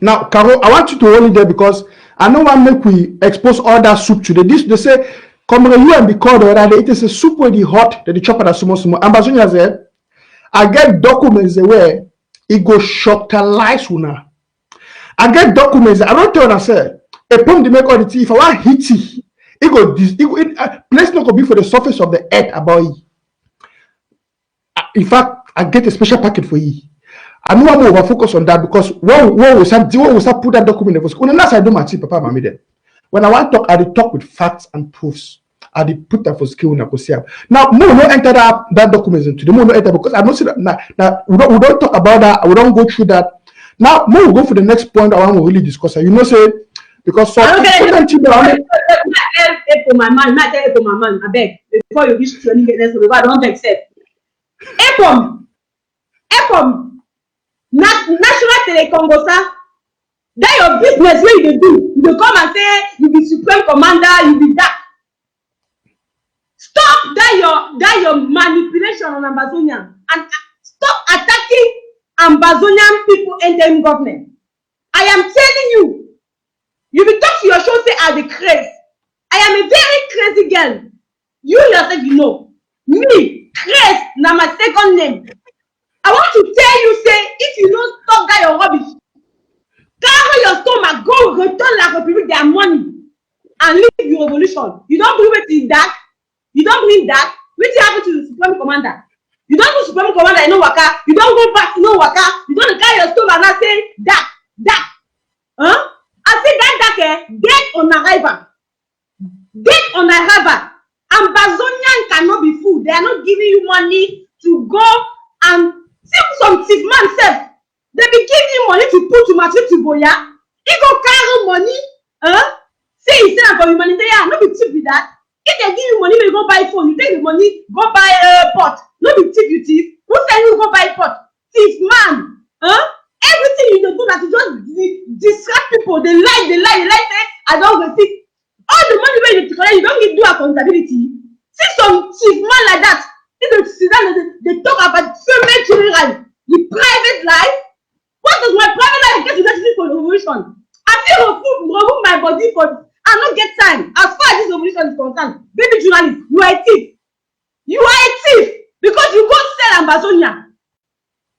now, Carol, I want you to hold it there because I know one make we expose all that soup today. This they say, come you and be called the other day. It is a soup where the hot that the chopper that sumo. Ambazonia said, I get documents where it go shocktalize una. I get documents. I don't tell you, say, a pump to make all the tea. If I want hit it, place not gonna be for the surface of the earth about it. In fact, I get a special packet for you. I know I'm over focus on that because when we start put that document in the when I do my chief papa mami then. When I want to talk, I talk with facts and proofs. I put that for skill na now more no enter that document into the more no enter because I don't see that now we don't talk about that, we don't go through that. Now more we go for the next point I want to really discuss. You know, say because so for my man, I beg before you reach to any business, I don't accept. Epom, National Telecongosa, that your business where you do, you come and say you be supreme commander, you be that. Stop that your manipulation on Ambazonian and stop attacking Ambazonian people and them government. I am telling you, you be talk to your show say I be crazy. I am a very crazy girl. You yourself you know. Me, crazy, na my second name. I want to tell you, say, if you don't stop that your rubbish, carry your stomach, go return like a people their money and leave your revolution. You don't believe it in that? You don't believe that? Which happened to the Supreme Commander? You don't go Supreme Commander in no waka. You don't go back to no waka. You don't carry your stomach and say that. Huh? I say that dead on arrival. Dead on arrival. Ambazonian cannot be fooled. They are not giving you money to go and see some thief man self. They be giving you money to put to Matthew to Boya. He go carry money. Say he send for humanitarian. No be thief with that. If they give you money, you go buy phone. You take the money, go buy pot. No be thief, you thief. Who tell you go buy pot? Thief man. Everything you do that you just distract people. They lie. Say I don't receive. All the money where you collect, you don't give do accountability. See some thief man like that. They talk about female children, the private life. What does my private life get to do for the revolution? I feel remove my body for I don't get time. As far as this revolution is concerned, baby journalist, you are a thief. You are a thief because you go sell Ambazonia.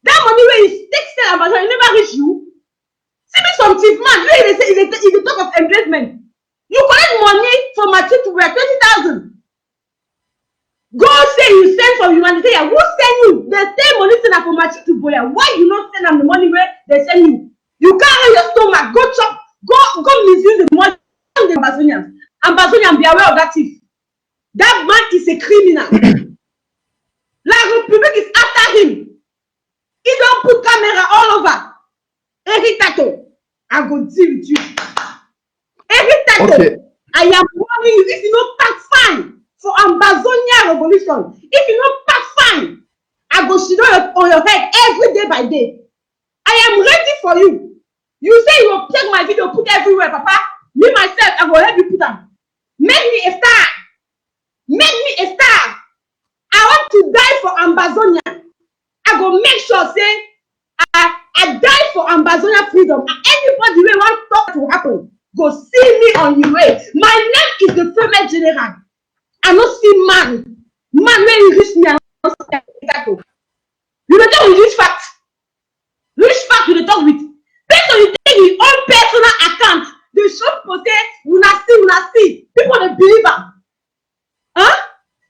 That money where you take sell Ambazonia, it never reach you. See me some thief man. Where they say if they talk of engagement, you collect money from my chief to wear 20,000. Go say you send for humanitarian. Who send you? They send money send for my chief to boya. Why you not send them the money where they send you? You carry your stomach. Go chop. Go misuse the money. The Ambazonians, be aware of that thief. That man is a criminal. La Republic is after him. He don't put camera all over. Every tattoo, I go deal with you. Every tattoo, okay. I am warning you. If you don't pack fine for Ambazonia revolution, if you don't pack fine, I go sit on your head every day by day. I am ready for you. You say you will take my video, put everywhere, Papa. Me myself, I will help you put them. Make me a star. Make me a star. I want to die for Ambazonia. I go make sure say I die for Ambazonia freedom. And anybody who want talk to happen, go see me on your way. My name is the female general. I not see man. Man when you reach me, I don't see that. You don't talk with which fact. Which fact you don't talk with? Based on you take your own personal account. The shop for say, una see. People they believe them.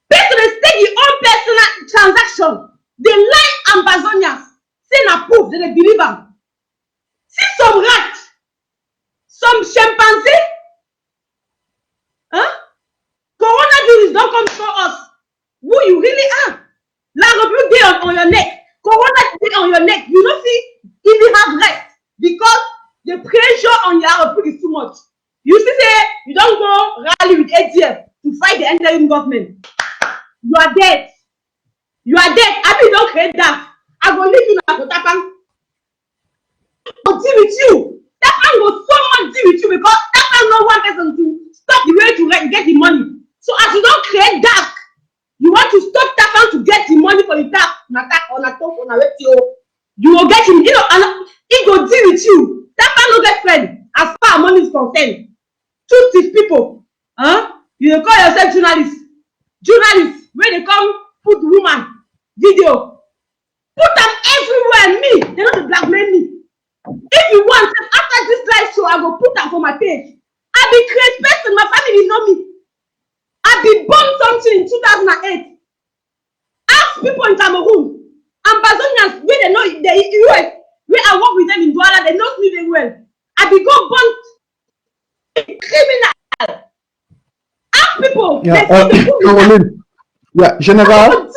Based on they take your own personal transaction. They lie Ambazonians. Say na proof that they believe them. See some rat, some chimpanzee. Coronavirus don't come show us who you really are. La Republic day on your neck. Corona day on your neck. You don't see if you have rest because the pressure on your Republic is too much. You see, say you don't go rally with ATF to fight the interim government. You are dead. You are dead. I mean, don't create that. I will leave you now for Tapan. I'll deal with you. Tapan will so much deal with you because Tapan no one person to stop the way to get the money. So as you don't create that, you want to stop Tapan to get the money for the tap. You will get him. You know, and he go deal with you. Tapan no get friend as far as money is concerned. Two thief people. You call yourself journalist. Journalists, when they come put woman video, put them everywhere. Me, they don't blackmail me. If you want, after this live show, I go put them for my page. I be great person, my family know me. I be born something in 2008. Ask people in Cameroon, Ambazonians, when they know the US, where I work with them in Douala, they know me very well. I be go born criminal. Ask people. Yeah, They see Caroline. Yeah, General.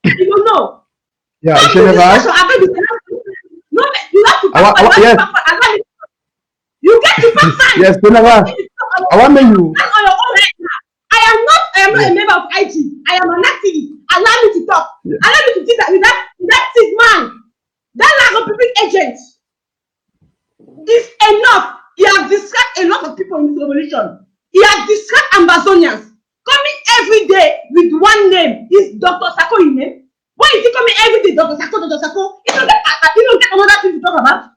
you don't know. Yeah, Come to General. discussion. I beg you. No, you have to Yes. you get to pass. Yes, General. I want you. That's on your own right now. I am not a member of IG. I am an activist. Allow me to talk. Yeah. Allow me to think that with that sick man, that lack of public agent is enough. He has distracted a lot of people in this revolution. He has distracted Ambazonians. Coming every day with one name is Dr. Sako in name. Why is he coming every day, Dr. Sako, Dr. Sako? He don't get another thing to talk about.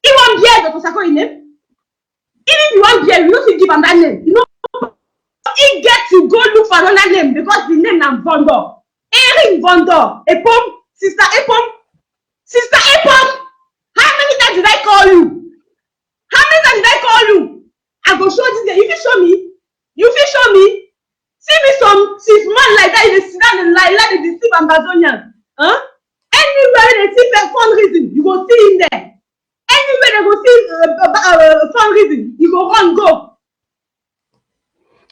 He won't bear Dr. Sako in name. Even if you want beer, you don't give him that name. You know, he get to go look for another name because the name is Vondo. Erin Vondo. Epom, Sister Epom. Sister Epom. How many times did I call you? How many times did I call you? I go show this day. You can show me. You can show me. See me some man like that. They sit down and lie, they deceive Ambazonians. Huh? Anywhere they see a fundraising, you go see him there. Anywhere they go see fundraising, you go run, go.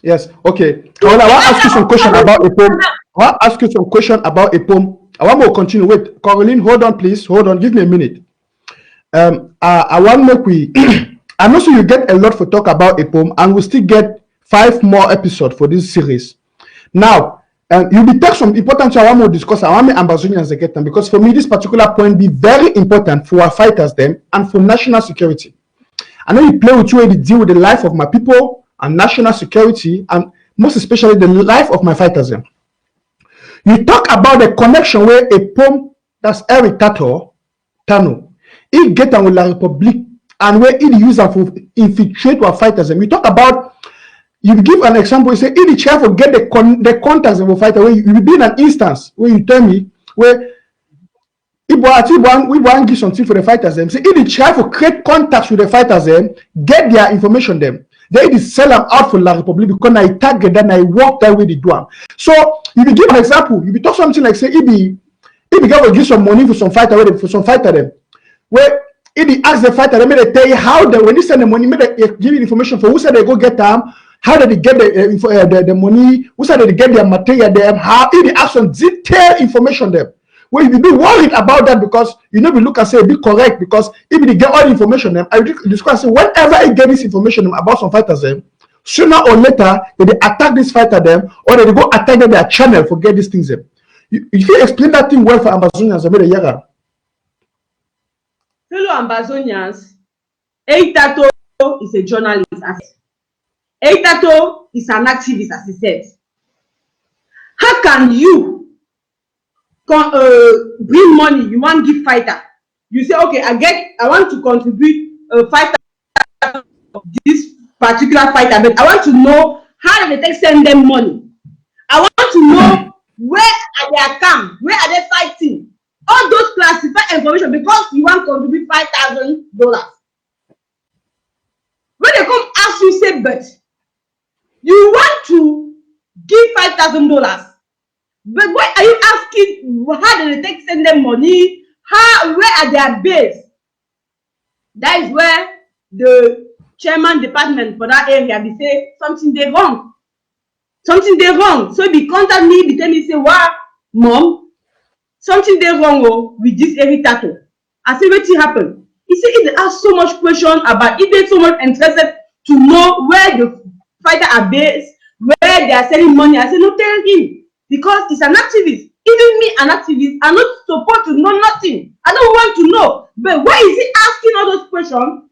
Yes, okay. I want to ask you some question about a poem. I want to ask you some question about a poem. I want to continue. Wait, Caroline, hold on, please. Hold on. Give me a minute. I want to make we. I know so you get a lot for talk about a poem, and we still get 5 more episodes for this series. Now, you'll be take some important. So I want to discuss. I want me Ambazonians to get them because for me this particular point be very important for our fighters them and for national security. I know you play with you to deal with the life of my people and national security, and most especially the life of my fighters. You talk about the connection where a poem that's Eric Tano, he get on with La Republique and where he use them for infiltrate our fighters. And we talk about, you give an example, you say, if the chair for get the contacts of a fighter, where you be in an instance where you tell me where we want give something for the fighters them. Say if they try to create contacts with the fighters them, get their information them. They sell them out for La Republique because I target them, I work that way they do them. So if you give an example, if you talk something like say if you give some money for some fighter them, where if they ask the fighter, they tell you how they when they send the money, they give you information for who said they go get them, how did they get the money, who said they get their material them, how if they ask some detailed information them. Well, you be worried about that because you know we look and say be correct because if they get all the information them, I discuss whenever I get this information them about some fighters them, sooner or later they attack this fighter them or they go attack their channel for get these things them. You can explain that thing well for Ambazonians a year. Fellow Ambazonians, Eitato is a journalist. Eitato is an activist, as he said. How can you bring money? You want to give fighter? You say, okay, I want to contribute 5,000 of this particular fighter, but I want to know how do they send them money. I want to know where are they come, where are they fighting. All those classified information because you want to contribute $5,000. When they come ask you, say, but you want to give $5,000, but why are you asking how do they send them money? Where are their base? That is where the chairman department for that area they say something they wrong. Something they wrong. So they contact me, they tell me, say, wow, mom, something they wrong with this every tattoo. I say, what happened? He said, if they ask so much question about, if they're so much interested to know where the fighter are based, where they are sending money, I said, no, tell him. Because he's an activist. Even me, an activist, I'm not supposed to know nothing. I don't want to know. But why is he asking all those questions?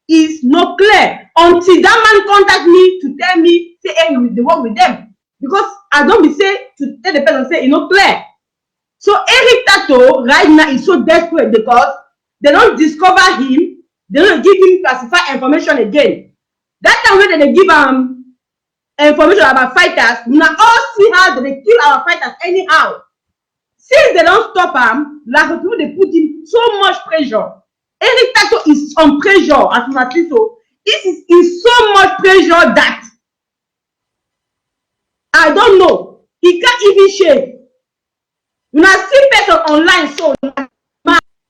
Is not clear. Until that man contact me to tell me, say, hey, they work with them. Because I don't be say to tell the person, say, it's not clear. So Eric Tato right now is so desperate because they don't discover him, they don't give him classified information again. That time when they give information about fighters, we now all see how they kill our fighters anyhow. Since they don't stop him, like they put him so much pressure. Eric Tato is on pressure as Matiso. This is so much pressure that I don't know. He can't even shake. When I see person online, so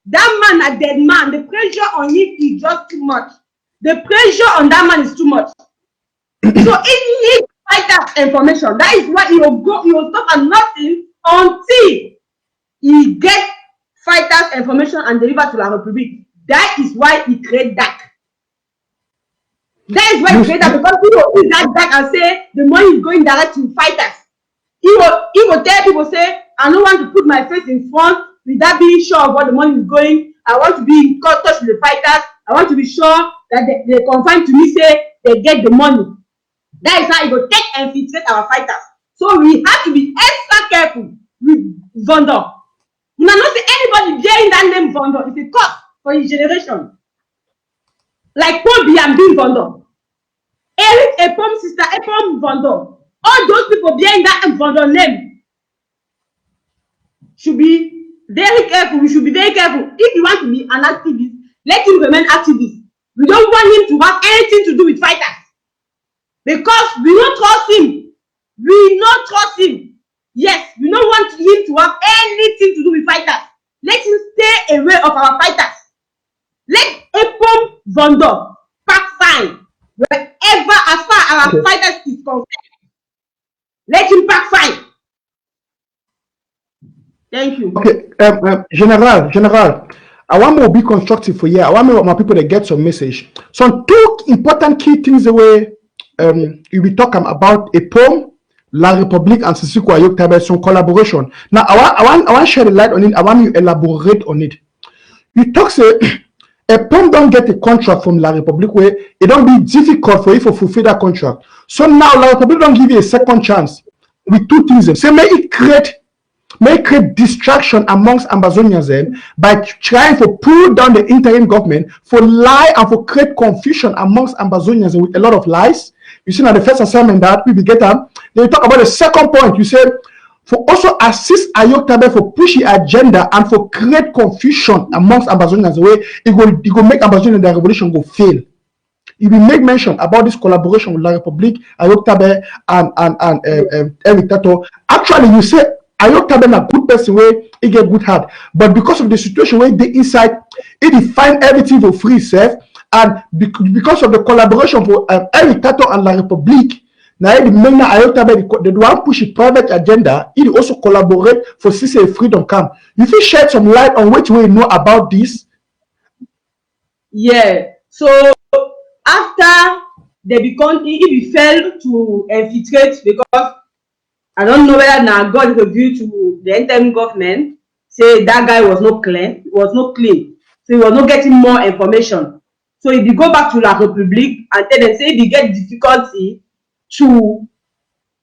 that man man, a dead man. The pressure on him is just too much. The pressure on that man is too much. So it needs vital information. That is why he will stop at nothing until he gets fighters information and deliver to La Republique. That is why he create that. That is why he create that, because he will use that back and say the money is going direct to fighters. He will tell people, say, I don't want to put my face in front without being sure of what the money is going. I want to be in touch with the fighters. I want to be sure that they confirm to me, say they get the money. That is how he will take and infiltrate our fighters. So we have to be extra careful with vendor. You know, not say anybody bearing that name vendor is a cost for his generation. Like Paul B&B vendor, Eric Epom sister Epom vendor. All those people behind that vendor name should be very careful. We should be very careful. If you want to be an activist, let him remain activist. We don't want him to have anything to do with fighters, because we don't trust him. We don't trust him. Yes, we don't want him to have anything to do with fighters. Let him stay away of our fighters. Let Epom vendor pack fine wherever, as far as our fighters is concerned. Let him pack fine. Thank you. Okay, General, I want to be constructive for you. I want my people to get some message. Some two important key things the way you be talking about EPOM, La République, and Sissi Kouayok Tabe, some collaboration. Now, I want to share the light on it. I want you to elaborate on it. You talk say EPOM don't get a contract from La République where it don't be difficult for you to fulfill that contract. So now La République don't give you a second chance with two things. Say may it create distraction amongst Ambazonians by trying to pull down the interim government, for lie and for create confusion amongst Ambazonians with a lot of lies. You see now the first assignment that we get up. Then you talk about the second point. You said for also assist Ayok Tabe for push the agenda and for create confusion amongst Ambazonians the way it will make Ambazonian the revolution go fail. You will make mention about this collaboration with La République, Ayok Tabe and Eric Tato. Actually, you say Ayok Tabe a good person where he get good heart, but because of the situation where they inside, he define everything for free self, and because of the collaboration for Eric Tato and La République, now the main Ayok Tabe they want push a private agenda. He also collaborate for CC Freedom Camp. You feel shed some light on which way you know about this? Yeah. So after they he failed to infiltrate, because I don't know whether now God revealed to the interim government, say that guy was not clean, so he was not getting more information. So if you go back to La République and tell them, say if you get difficulty to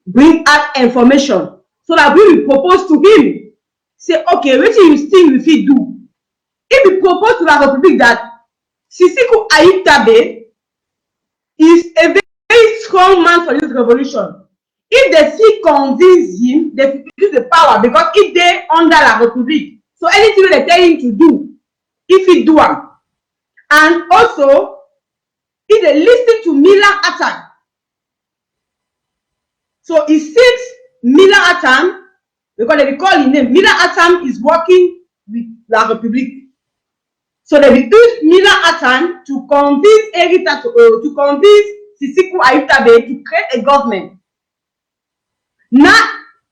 bring out information, so that we will propose to him, say, okay, what you think we fit do? If we propose to La République that Sisiku Ayok Tabe is a very strong man for this revolution, if they see convince him, they use the power, because if they under La République, so anything they tell him to do, if he do it, and also if they listen to Mila Atan, so it seems Mila Atan, because they call his name, Mila Atan is working with La République. So they use Mila Atan to convince Erita to convince Sisiku Ayok Tabe to create a government. Now,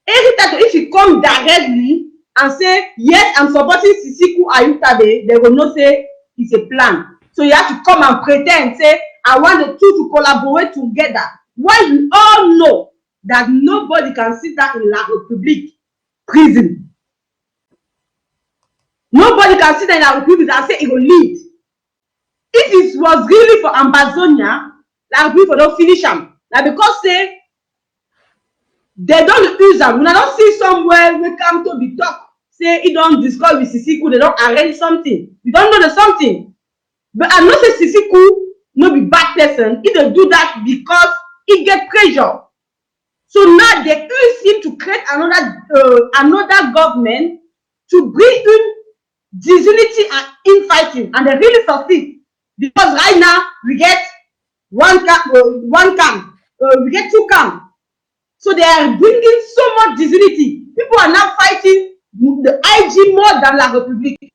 Erita, if you come directly and say, yes, I'm supporting Sisiku Ayok Tabe, they will not say it's a plan. So you have to come and pretend, say, I want the two to collaborate together. While we all know that nobody can sit down in La République prison. Nobody can sit down in La République and say it will lead. If it was really for Ambazonia, La République will not finish them. Now because say they don't use them. We don't see somewhere we come to be talk. Say it don't discuss with Sisiku, they don't arrange something. We don't know the something. But I know say Sisiku no be bad person. He don't do that because he get pressure. So now they use him to create another government to bring in disunity and infighting, and they really succeed, because right now we get one camp, we get two camps. So they are bringing so much disunity. People are now fighting the IG more than La République.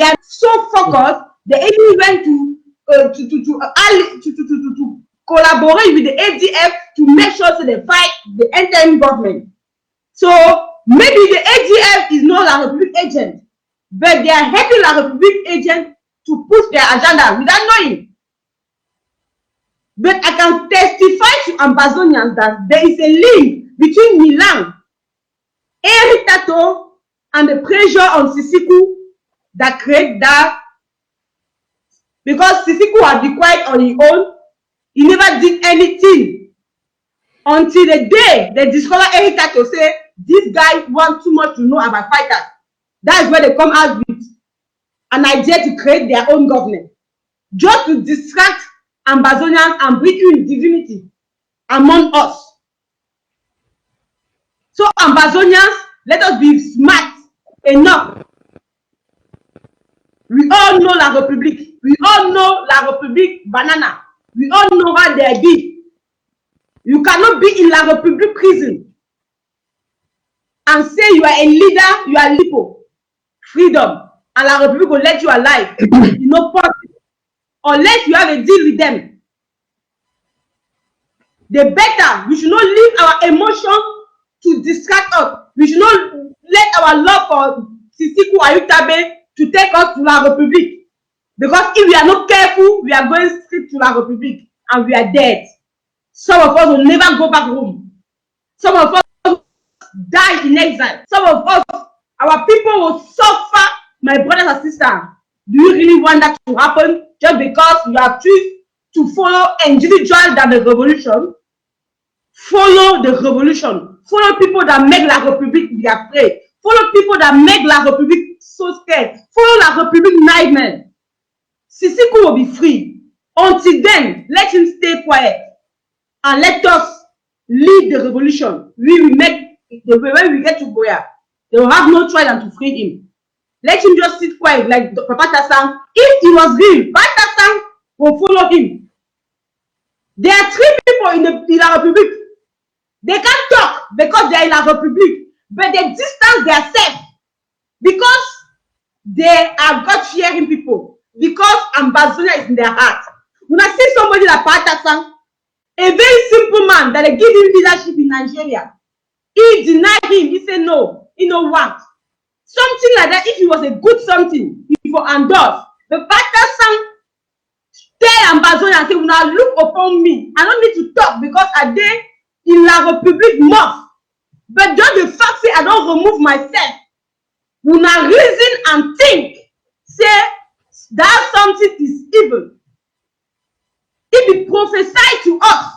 are so focused. They even went to collaborate with the ADF to make sure so they fight the interim government. So maybe the ADF is not a Republic agent, but they are helping a Republic agent to push their agenda without knowing. But I can testify to Ambazonians that there is a link between Milan, Henri Tato, and the pressure on Sisiku that create that. Because Sisiku had been quiet on his own, he never did anything until the day they discover Henri Tato say this guy wants too much to know about fighters. That is where they come out with an idea to create their own government, just to distract Ambazonians and bring in divinity among us. So Ambazonians, let us be smart enough. We all know La République. We all know La République banana. We all know how they be. You cannot be in La République prison and say you are a leader, you are lipo. Freedom. And La République will let you alive. You know, unless you have a deal with them. The better, we should not leave our emotion to distract us. We should not let our love for Sisiku Ayutabe to take us to La République. Because if we are not careful, we are going straight to La République and we are dead. Some of us will never go back home. Some of us will die in exile. Some of us, our people will suffer. My brothers and sisters, do you really want that to happen just because you are choose to follow individuals than the revolution? Follow the revolution. Follow people that make La République be afraid. Follow people that make La République so scared. Follow La République nightmare. Sisiku will be free. Until then, let him stay quiet and let us lead the revolution. We will make the way when we get to Goya. They will have no choice than to free him. Let him just sit quiet like Papa Tassan. If he was real, Papa Tassan will follow him. There are three people in La République. They can't talk because they are in La République, but they distance themselves because they are God-fearing people. Because Ambazonia is in their heart. When I see somebody like Patasan, a very simple man that they give him leadership in Nigeria, he denied him. He said no, he no want. Something like that, if it was a good something, he will endorse. The Patasan tell Ambazonia and say, when I look upon me, I don't need to talk because I did in La République mof. But just the fact say I don't remove myself, when I reason and think, say that something is evil. If he prophesy to us,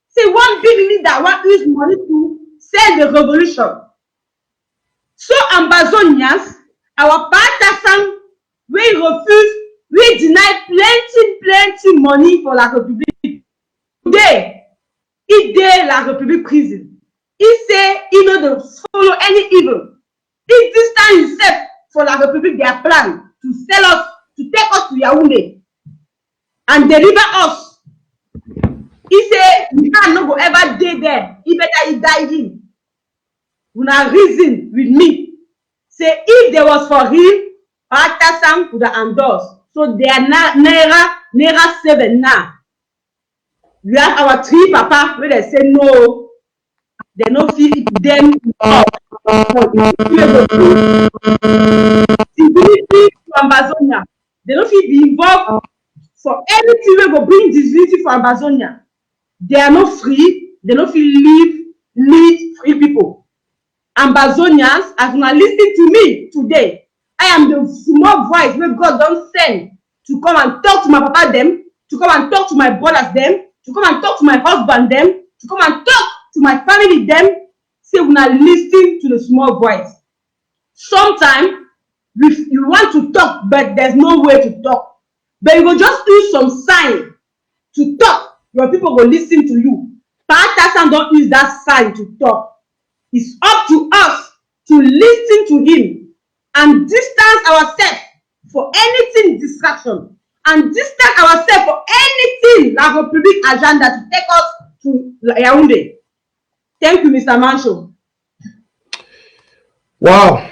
say one big leader want to use money to sell the revolution. So Ambazonians, our Patasan, we refuse, we deny plenty money for La République. Today, he did La République prison. He say he no follow any evil. He distance himself for La République their plan to sell us, to take us to Yaoundé and deliver us. He say we can no go ever day there. He better he die in. Una reason with me. Say if there was for him, Patasan could have endorsed. So they are Naira 7 now. We have our three papa where they say no, they no feel them divinity to Ambazonia. They don't feel be involved for anything we go bring divinity for Ambazonia. They are not free, they don't feel lead free people. Ambazonians, as you are listening to me today, I am the small voice where God don't send to come and talk to my papa them, to come and talk to my brothers them, to come and talk to my husband them, to come and talk to my family them. Say we are listening to the small voice. Sometimes you want to talk, but there's no way to talk. But you will just use some sign to talk. Your people will listen to you. Patasan don't use that sign to talk. It's up to us to listen to him and distance ourselves for anything distraction and distance ourselves for anything like a public agenda to take us to Yaoundé. Thank you, Mr. Nanchop. Wow.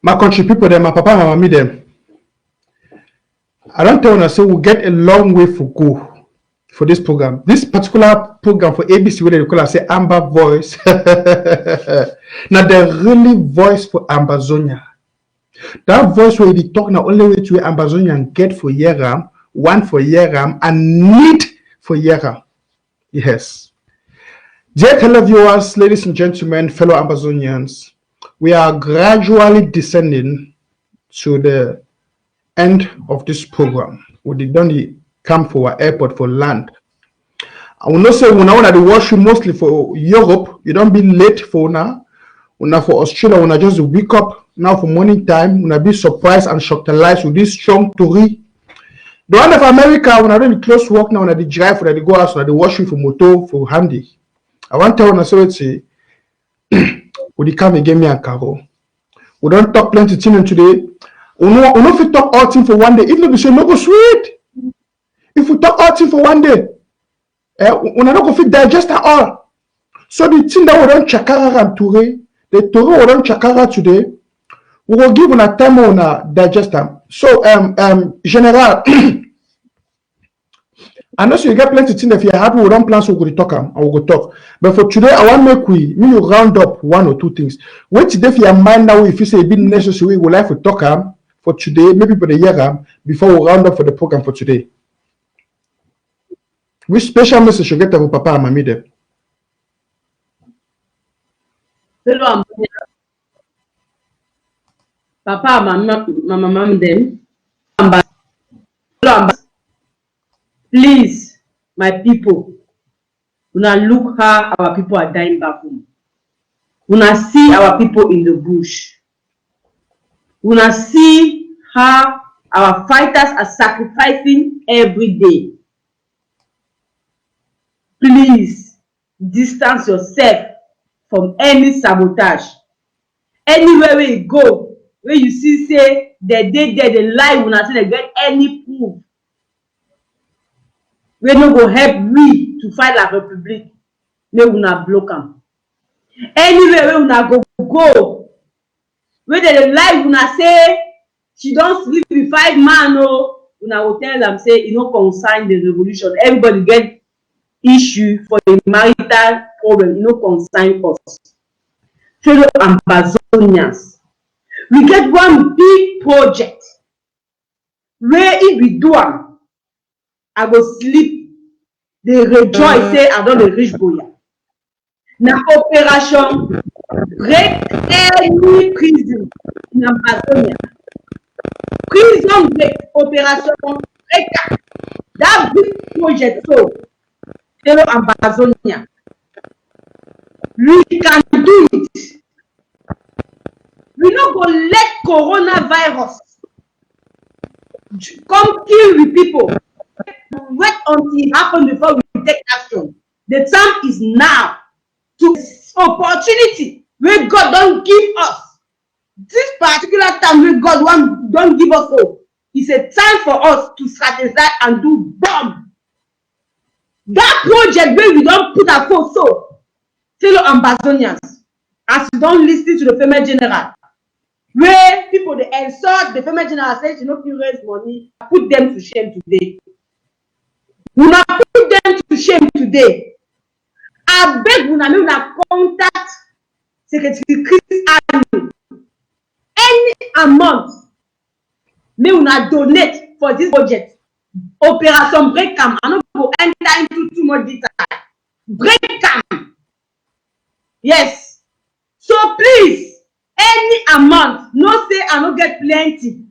My country people, them, my papa, my mommy, them. I don't tell you, say we'll get a long way for go for this program. This particular program for ABC, where they call it, say Amba voice. Now the really voice for Ambazonia. That voice where they talk now only way to Ambazonian get for Yeram, one for Yeram, and need for Yeram. Yes. Dear televiewers, ladies and gentlemen, fellow Ambazonians, we are gradually descending to the end of this program. We did not come for our airport for land. I will not say we now the washroom mostly for Europe. You don't be late for now. Una for Australia, una just wake up now for morning time. Una be surprised and shocked with this strong Tory. The one of America, when I really close work now, when I drive, when I go out, when I washing for motor for handy. I want to tell you, so it's we come again me and Caro. We don't talk plenty things today. We no fit talk all things for one day. If not, we say no go sweet. If we talk all things for one day, we not go fit digest at all. So the thing that we don't chakara and Toure, the Toure we don't chakara today, we will give una time on digest them. So general, I know so you get plenty things. If you're happy, we don't plan, so we go talk and we go talk. But for today, I want to make you round up one or two things. Wait today for your mind now. If you say it be necessary, we like to talk for today, maybe for the year before we round up for the program for today. Which special message you get to Papa and Mommy there? Hello, Papa, Mama, them. Please, my people, una look how our people are dying back home. Una see our people in the bush. Una see how our fighters are sacrificing every day. Please, distance yourself from any sabotage. Anywhere where you go, where you see say they lie, una say they get any proof. We no go help we to fight la Republic. May una block am. Anywhere where una go, where they lie, una say she don't sleep with 5 man. Oh, una will tell them say it no concern the revolution. Everybody get issue for the marital problem. It no concern us. Fellow Ambazonians, we get one big project where if we do am, I go sleep, they rejoice, say I don't reach Boya. Now operation break any prison in Amazonia. Prison break, operation break. That big project, so fellow Amazonia, we can do it. We not go let coronavirus come kill the people. Wait until it happens before we take action. The time is now to opportunity where God don't give us. This particular time where God don't give us hope. It's a time for us to strategize and do bomb. That project where we don't put our foot so, fellow Ambazonians, as you don't listen to the female general, where people they insult the female general, say you know you raise money, put them to shame today. We not put them to shame today. I beg we not contact Secretary Chris Army. Any amount may we not donate for this project. Operation break camp. I don't go enter into too much detail. Break camp. Yes. So please, any amount, no say I don't get plenty.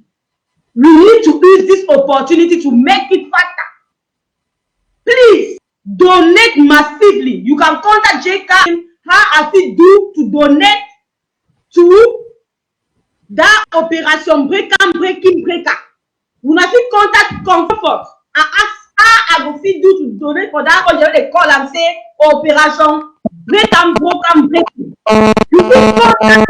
We need to use this opportunity to make it faster. Please donate massively. You can contact JK. How I fit do to donate to that operation breaking breaker. You must contact Comfort and ask how I go fit do to donate for that. Or they call and say operation broken breaking. You can contact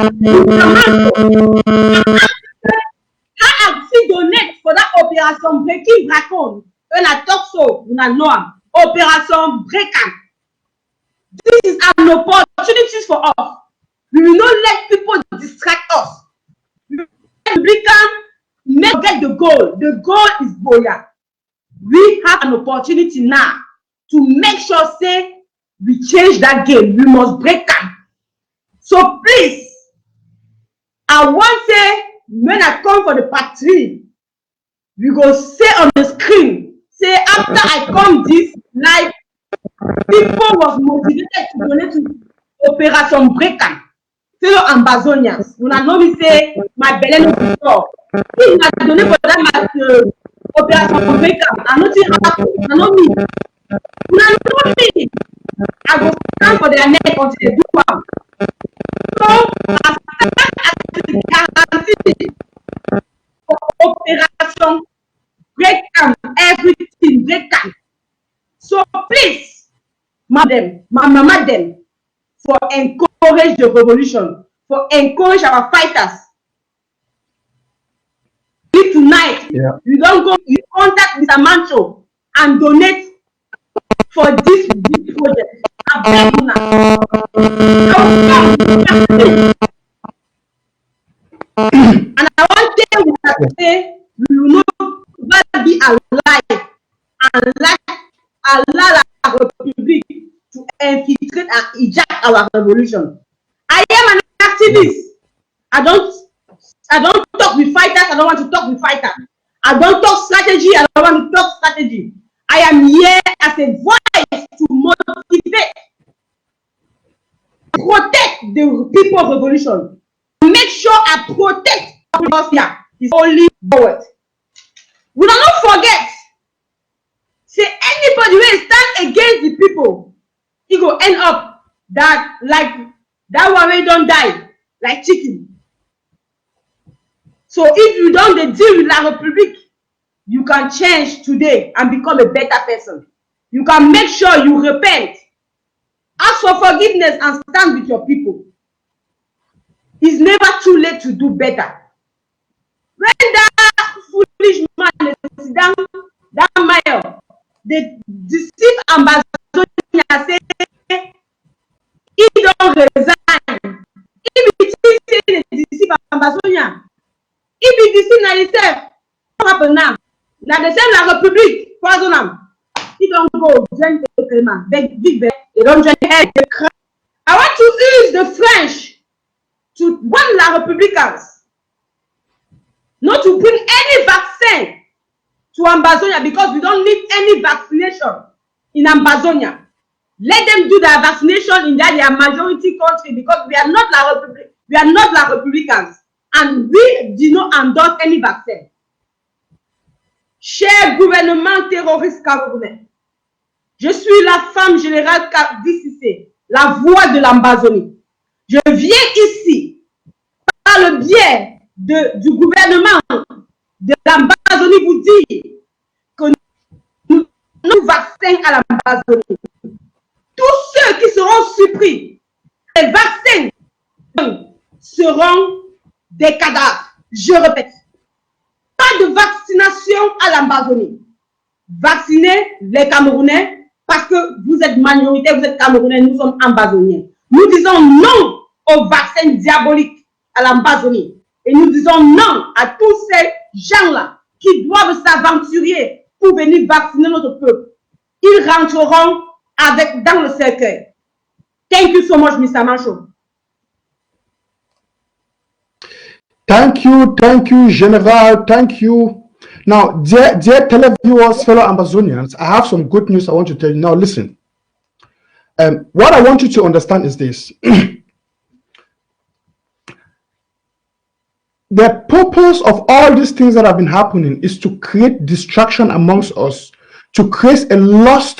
how I fit donate for that operation breaking breaking. When I talk so, you know operation breaker. This is an opportunity for us. We will not let people distract us. We goal. The goal is Boya. We have an opportunity now to make sure, say, we change that game. We must break them. So please, I want say, when I come for the part 3, we go say on the screen, say after I come this live, people was motivated to donate to Operation Breakan. Fellow Ambazonians, when I know we say my belly no stop. If I donate for that Operation Breakan, I know it happen. I know me. When I know me, I go stand for their neck until they do one. So as guarantee for Operation Breakan, everything Breakan. So please, madam, mama them, for encourage the revolution, for encourage our fighters. If tonight you don't go, you contact Mr. Nanchop and donate for this big project. And I want to tell you that say we will not be alive and allow our Republic to infiltrate and hijack our revolution. I am an activist. I don't talk with fighters. I don't want to talk with fighters. I don't talk strategy. I don't want to talk strategy. I am here as a voice to motivate, protect the people of revolution. Make sure I protect us here. It's only forward. We do not forget. Say anybody will stand against the people, he go end up that like that one way don't die like chicken. So if you don't deal with La Republic, you can change today and become a better person. You can make sure you repent, ask for forgiveness, and stand with your people. It's never too late to do better. When that foolish man is down, that mayor, they deceive Ambazonia, say he don't resign. If it is say they deceive Ambazonia, if it deceive himself, what happen now? Now the same La Republic, poison them. He don't go join the Clement. They don't join the head. I want to use the French to warn La Republicans not to bring any vaccine to Ambazonia because we don't need any vaccination in Ambazonia. Let them do their vaccination in their majority country because we are not La Republic, we are not La Republicans, and we do not endorse any vaccine. Cher gouvernement terroriste camerounais, je suis la femme générale d'ICC, la voix de l'Ambazonie. Je viens ici par le biais du gouvernement de l'Ambazonie vous dire que nous vaccins à l'Ambazonie. Tous ceux qui seront surpris, les vaccins seront des cadavres. Je répète, pas de vaccination à l'Ambazonie. Vaccinez les Camerounais parce que vous êtes minorité, vous êtes Camerounais, nous sommes Ambazoniens. Nous disons non aux vaccins diaboliques à l'Ambazonie. Et nous disons non à tous ces gens-là qui doivent s'aventurer pour venir vacciner notre peuple. Ils rentreront dans le cercueil. Thank you so much, Mr. Nanchop. Thank you, General. Thank you. Now, dear televiewers, fellow Ambazonians, I have some good news I want to tell you. Now, listen. What I want you to understand is this. The purpose of all these things that have been happening is to create distraction amongst us, to create a loss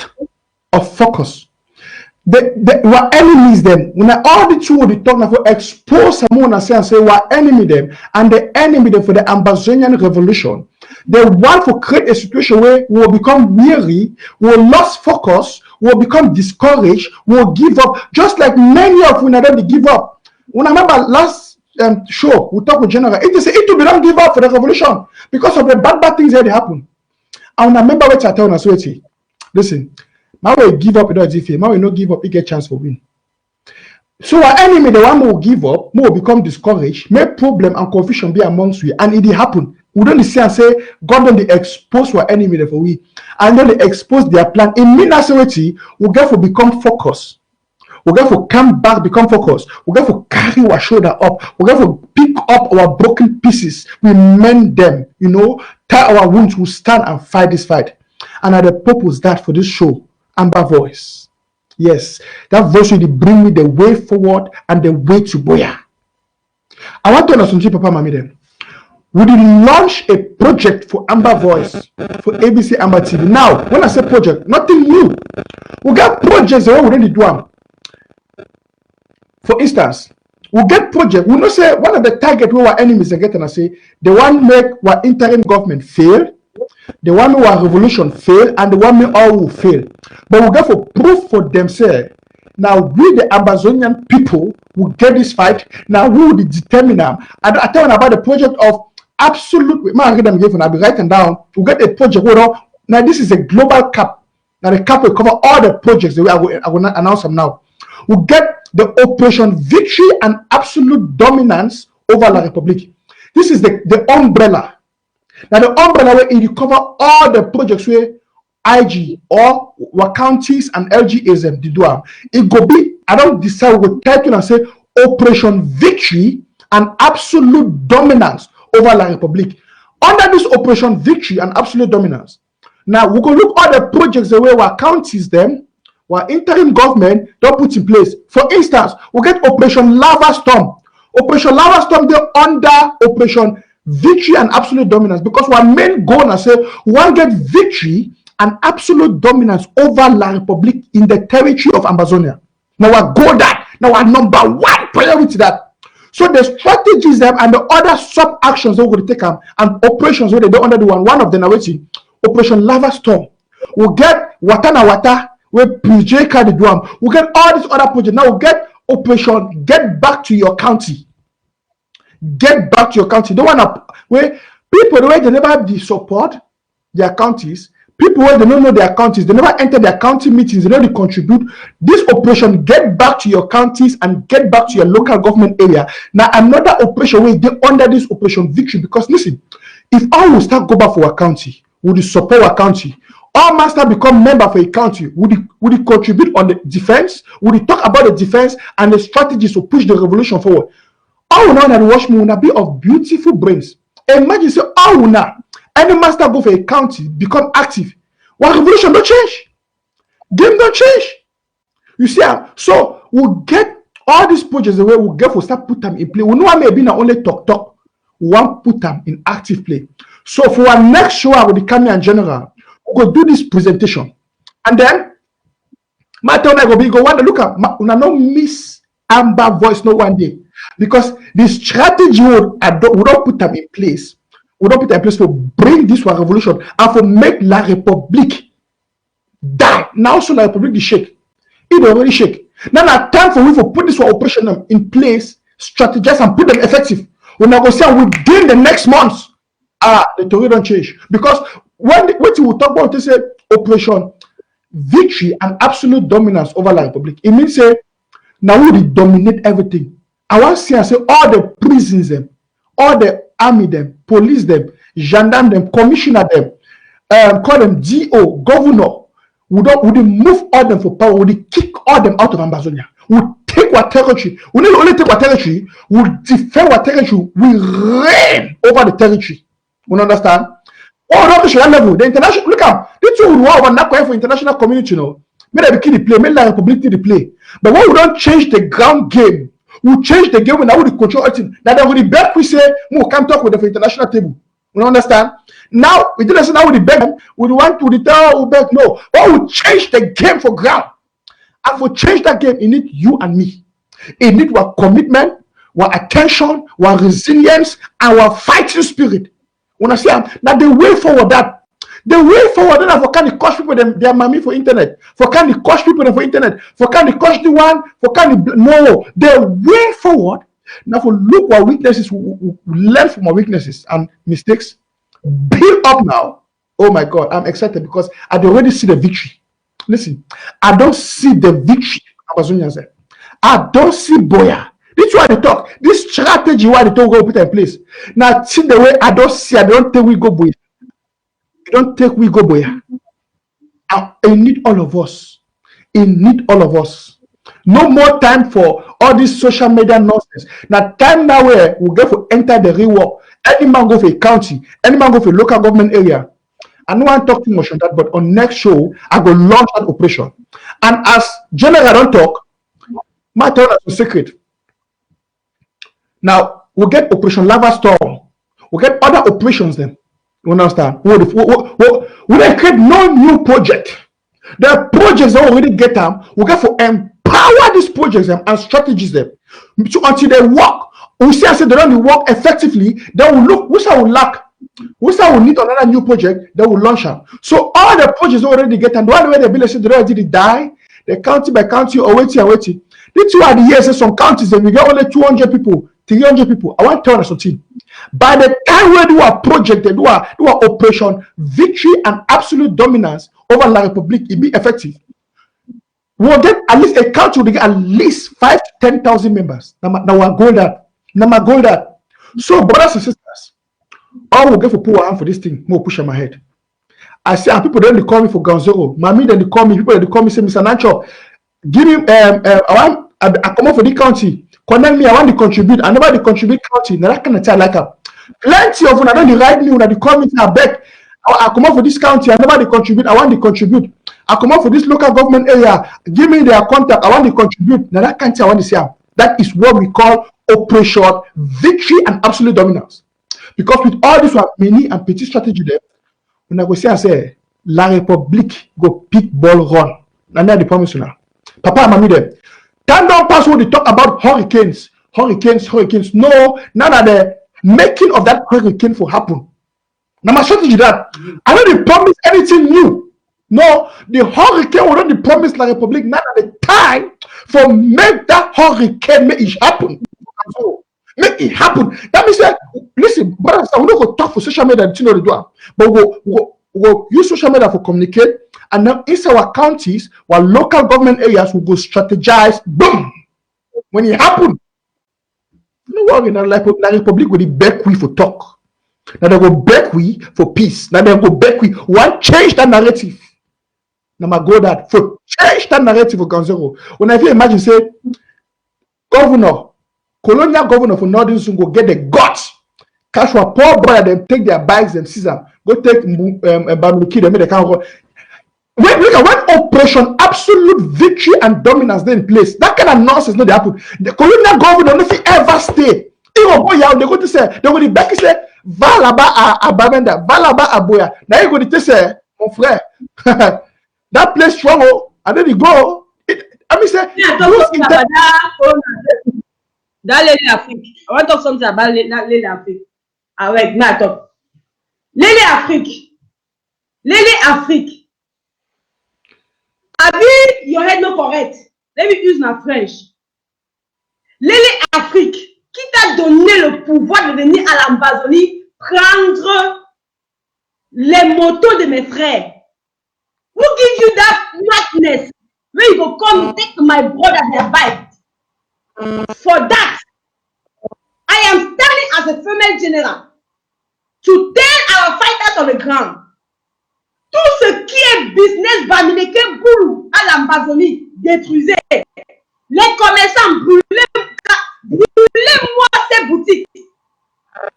of focus. We're enemies them. When all the two will talk now for expose someone and say we're enemy them, and the enemy them for the Ambazonian revolution. They want to create a situation where we will become weary, we will lose focus, we will become discouraged, we will give up, just like many of you don't give up. When I remember last show, we talked with General, it don't give up for the revolution because of the bad things that happen. And I remember what I told us, listen, now we give up, now we not give up, we get chance for win. So our enemy, the one who will give up, will become discouraged, make problem and confusion be amongst you, and it happen. We don't see and say God don't they expose our enemy there for we, and then they expose their plan. In minority, we get to become focused. We got to come back, become focused. We got to carry our shoulder up. We got to pick up our broken pieces. We mend them, tie our wounds. We stand and fight this fight. And at the purpose that for this show, Amba voice. Yes, that voice will bring me the way forward and the way to Boya. I want to know something, Papa Mami then. We did launch a project for Amba Voice, for ABC Amba TV. Now, when I say project, nothing new. We got projects that we already do. For instance, we get project. We know say one of the target where our enemies are getting. I say the one make our interim government fail, the one who our revolution fail, and the one make all will fail. But we get for proof for themselves. Now we the Amazonian people will get this fight. Now we will determine them. And I tell you about the project of absolute. Man, read them again. I'll be writing down. We get a project. Now this is a global cap. Now the cap will cover all the projects that I will not announce them now. We get the Operation Victory and Absolute Dominance over La Republique. This is the umbrella. Now the umbrella where it cover all the projects where IG or what counties and LGAs did do. It go be, I don't decide with title and say Operation Victory and Absolute Dominance over La Republique. Under this Operation Victory and Absolute Dominance, now we go look all the projects the way our counties them. What interim government don't put in place. For instance, we get Operation Lava Storm. Operation Lava Storm, they're under Operation Victory and Absolute Dominance because our main goal is say we want to get victory and absolute dominance over La Republique in the territory of Amazonia. Now our goal that. Now our number one priority that. So the strategies them and the other sub actions that we're going to take them and operations where they don't under the one of the narrative. Operation Lava Storm. We'll get Watana Wata. We PJ carry drum. We get all these other projects. Now we get Operation Get Back to Your County. Get back to your county. Don't want to where people where they never have the support their counties. People where they don't know their counties, they never enter their county meetings, they don't contribute. This operation, get back to your counties and get back to your local government area. Now another operation where they under this Operation Victory because listen, if I will start go back for our county, would you support our county? All master become member for a country. Would he contribute on the defense? Would he talk about the defense and the strategies to push the revolution forward? All we know that watch me will be of beautiful brains. Imagine say all we know any master go for a country become active. One revolution don't change. Game don't change. You see, so we'll get all these projects the way we'll get for start put them in play. We know I may be not only talk. We want put them in active play. So for our next show with the Kenya in general. Go do this presentation, and then my turn I go be go want to look at una no miss Amba Voice no one day because the strategy we don't put them in place. We don't put them in place to bring this one revolution and for make La Republique die. Now so La Republique is shake. It already shake. Now time for we to put this one operation in place, strategize and put them effective. We now go say within the next months. The story don't change because when we will talk about this Operation Victory and Absolute Dominance over La Republique, it means say now we dominate everything. I want to see and say all the prisons them, all the army them, police them, gendarme them, commissioner them, call them GO, governor. We move all them for power. We kick all them out of Amazonia. We take our territory. We not only take our territory, we defend our territory. We reign over the territory. You understand? Oh, national level, the international look at the two war not for international community, May they be the play, may La Republique the play. But when we don't change the ground game, we change the game when I would control it. Now that we beg we say, we can't talk with the international table. You understand? Now we didn't say now with the beg, we want to tell we beg. No, but we change the game for ground. And for change that game, it need you and me. It need our commitment, our attention, our resilience, our fighting spirit. When I say now the way forward that for can it cost people their money for internet, for can it cost people for internet, for can it cost the one, for can it no the way forward now for look our weaknesses, we learn from our weaknesses and mistakes, build up now. Oh my God, I'm excited because I already see the victory. Listen, I don't see the victory Amazonians. I don't see Boya. This is why they talk. This strategy why they talk go put in place. Now see the way I don't see, I don't think we go boy. I don't think we go boy. I need all of us. It need all of us. No more time for all this social media nonsense. Now time now where we go to enter the real world. Any man go for a county, any man go for a local government area. I don't want to talk too much on that, but on next show, I go launch that operation. And as general don't talk, my turn is a secret. Now we'll get Operation Lava Storm. We'll get other operations then. You understand? We create no new project. The projects that already get them, we get to empower these projects and strategies them. So until they work, we see as they don't work effectively, then we look which I will lack. Which I will need another new project that will launch them. So all the projects already get and the one way they build they already die, they county by county or waiting. These two are the years some counties and we get only 200 people, 300 people. I want to tell us something. By the time we do a project, they do a operation victory and absolute dominance over La Republique, it be effective. We'll get at least a country will get at least 5 to 10,000 members. Now we're going that. So brothers and sisters, all we'll get for poor hand for this thing, more push on my head. I say, and people don't call me for ground zero. Mommy, then they call me, people they call me say, Mr. Nanchop, give me I come up for the county. Connect me, I want to contribute. I never contribute county. Now that kind of tell like a plenty of when I don't write me, when they call me, I beg. I come up for this county, I never contribute. I want to contribute. I come up for this local government area. Give me their contact. I want to contribute. Now that kind of I want to say that is what we call operation victory and absolute dominance. Because with all this one, mini and petty strategy there, when I go say La Republique go pick ball run. And that's the promise now. Papa and mommy there. Time don't pass when they talk about hurricanes. No, now that the making of that hurricane for happen. Now my strategy that I don't promise anything new. No, the hurricane will not promise La Republique. Now at the time for make that hurricane make it happen. Make it happen. That means that listen, but we don't go talk for social media to know the do, but we'll use social media for communicate. And now inside our counties, our local government areas will go strategize. Boom! When it happen, no worry. Now La Republique will be back we for talk. Now they go back we for peace. Now they go back we want change that narrative. Now I go that for change that narrative for Gonzalo. When I feel imagine say colonial governor for Northern Zone go get the guts. Catch a poor boy them take their bikes and seize them. Go take Bamiliki, they make the can't go. When operation absolute victory and dominance they in place, that kind of nonsense no they happen. The colonial governor if he ever stay, they go to say they go to back say va là-bas à Bamenda, va là-bas à Boya. Now you go to say mon frère, that place strong and then you go. I mean say dans l'Afrique. I want to talk something about l'Afrique. Avec Natop. L'Afrique. Have your head not correct? Let me use my French. L'Afrique, qui t'a donné le pouvoir de venir à l'Amazonie prendre les motos de mes frères? Who give you that madness? Where you go come take my brother their bike? For that, I am standing as a female general to tell our fighters on the ground. Tout ce qui est business Bamileke Boulou à l'Amazonie, détruisez. Les commerçants, brûlez-moi ces boutiques.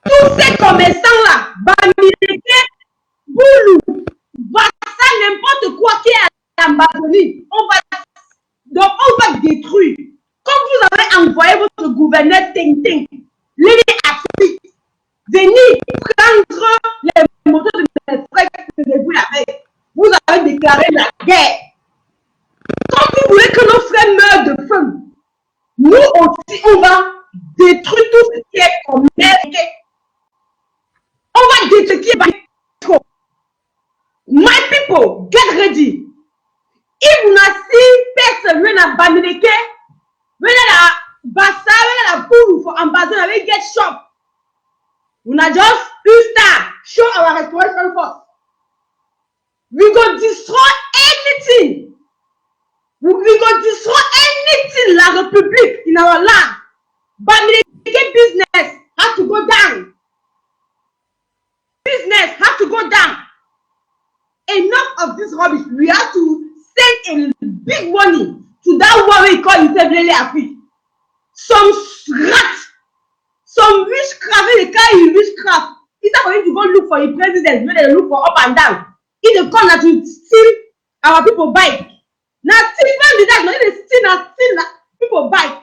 Tous ces commerçants-là, Bamileke Boulou, va ça n'importe quoi qui est à l'Amazonie. On va détruire. Comme vous avez envoyé votre gouverneur Ting Ting, l'Afrique, venir prendre les motos de mes frères que vous avec, vous avez déclaré la guerre. Quand vous voulez que nos frères meurent de faim, nous aussi, on va détruire tout ce qui est commerce. On va détruire ce qui est My people, get ready. If you not see person when a Bamileke, when a Bassa, when a Boulou for ambassador, we get shocked. We not just show our restoration force. We go destroy anything. We go destroy anything La Republique in our land. But business has to go down. Business has to go down. Enough of this rubbish. We have to send a big money to that one we call himself Lele Afi. Some rat, some witchcraft, they carry witchcraft. Instead for him to go look for the president, where they look for up and down. If they come to steal our people bike. Now steal from that money, they steal people bike.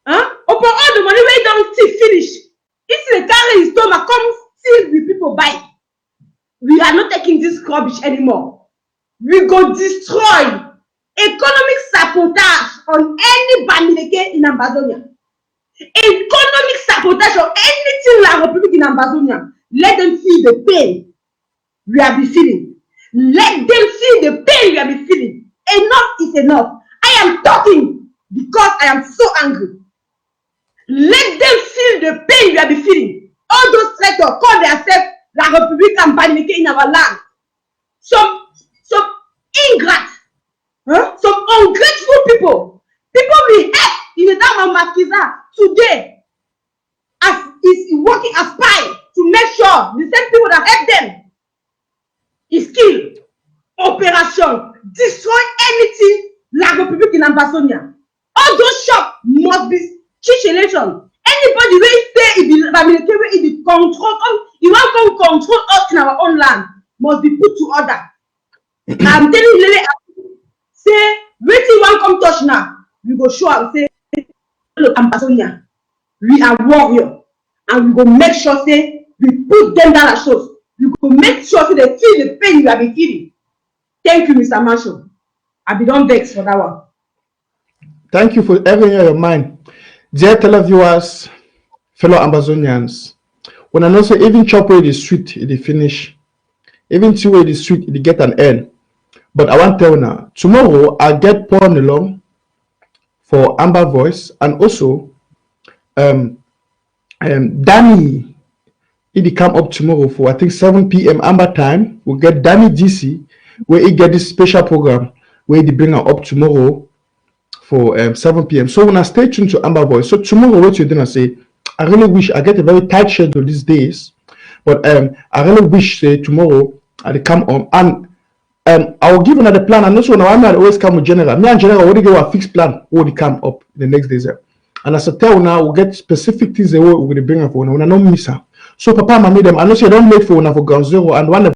Huh? Upon all the money we don't steal finish. If they carry his stomach, come steal the people bike. We are not taking this rubbish anymore. We go destroy economic sabotage on any Bamileke in Ambazonia. Economic sabotage on anything like Republic in Ambazonia. Let them feel the pain we have been feeling. Let them feel the pain we have been feeling. Enough is enough. I am talking because I am so angry. Let them feel the pain we have been feeling. All those traitors call themselves La République and Bamileke in our land. Some ingrate, some ungrateful people. People we help in the town of Makiza today as is working as spy to make sure the same people that help them is killed. Operation destroy anything La République in Ambazonia. All those shops must be change election. Anybody will stay in the Bamileke will in the control. You want to control us in our own land must be put to order. I'm telling you, say, wait till one come touch now. We go show and say, look, Ambazonia, we are warrior, and we go make sure say we put them down at shows. We go make sure say they feel the pain you have been feeling. Thank you, Mr. Marshall. I be done vex for that one. Thank you for everything in your mind. Dear televiewers, fellow Ambazonians, when I know say even chop away the sweet, it finish. Even two way the sweet, it get an end. But I want to tell you now, tomorrow I'll get Paul along for Amba Voice, and also Danny, he come up tomorrow for I think 7 p.m. Amba time. We'll get Danny DC where he get this special program where he bring her up tomorrow for 7 p.m. So when I stay tuned to Amba Voice, so tomorrow what you're gonna say, I really wish I get a very tight schedule these days, but I really wish say tomorrow I come on and I will give another plan. And also now I'm not always come with general. Me and general already give a fixed plan when come up in the next days. And as I tell now, we'll get specific things that we're going to bring up for now. We're not miss her. So Papa, Mommy, them, I know say don't wait for now for ground zero and one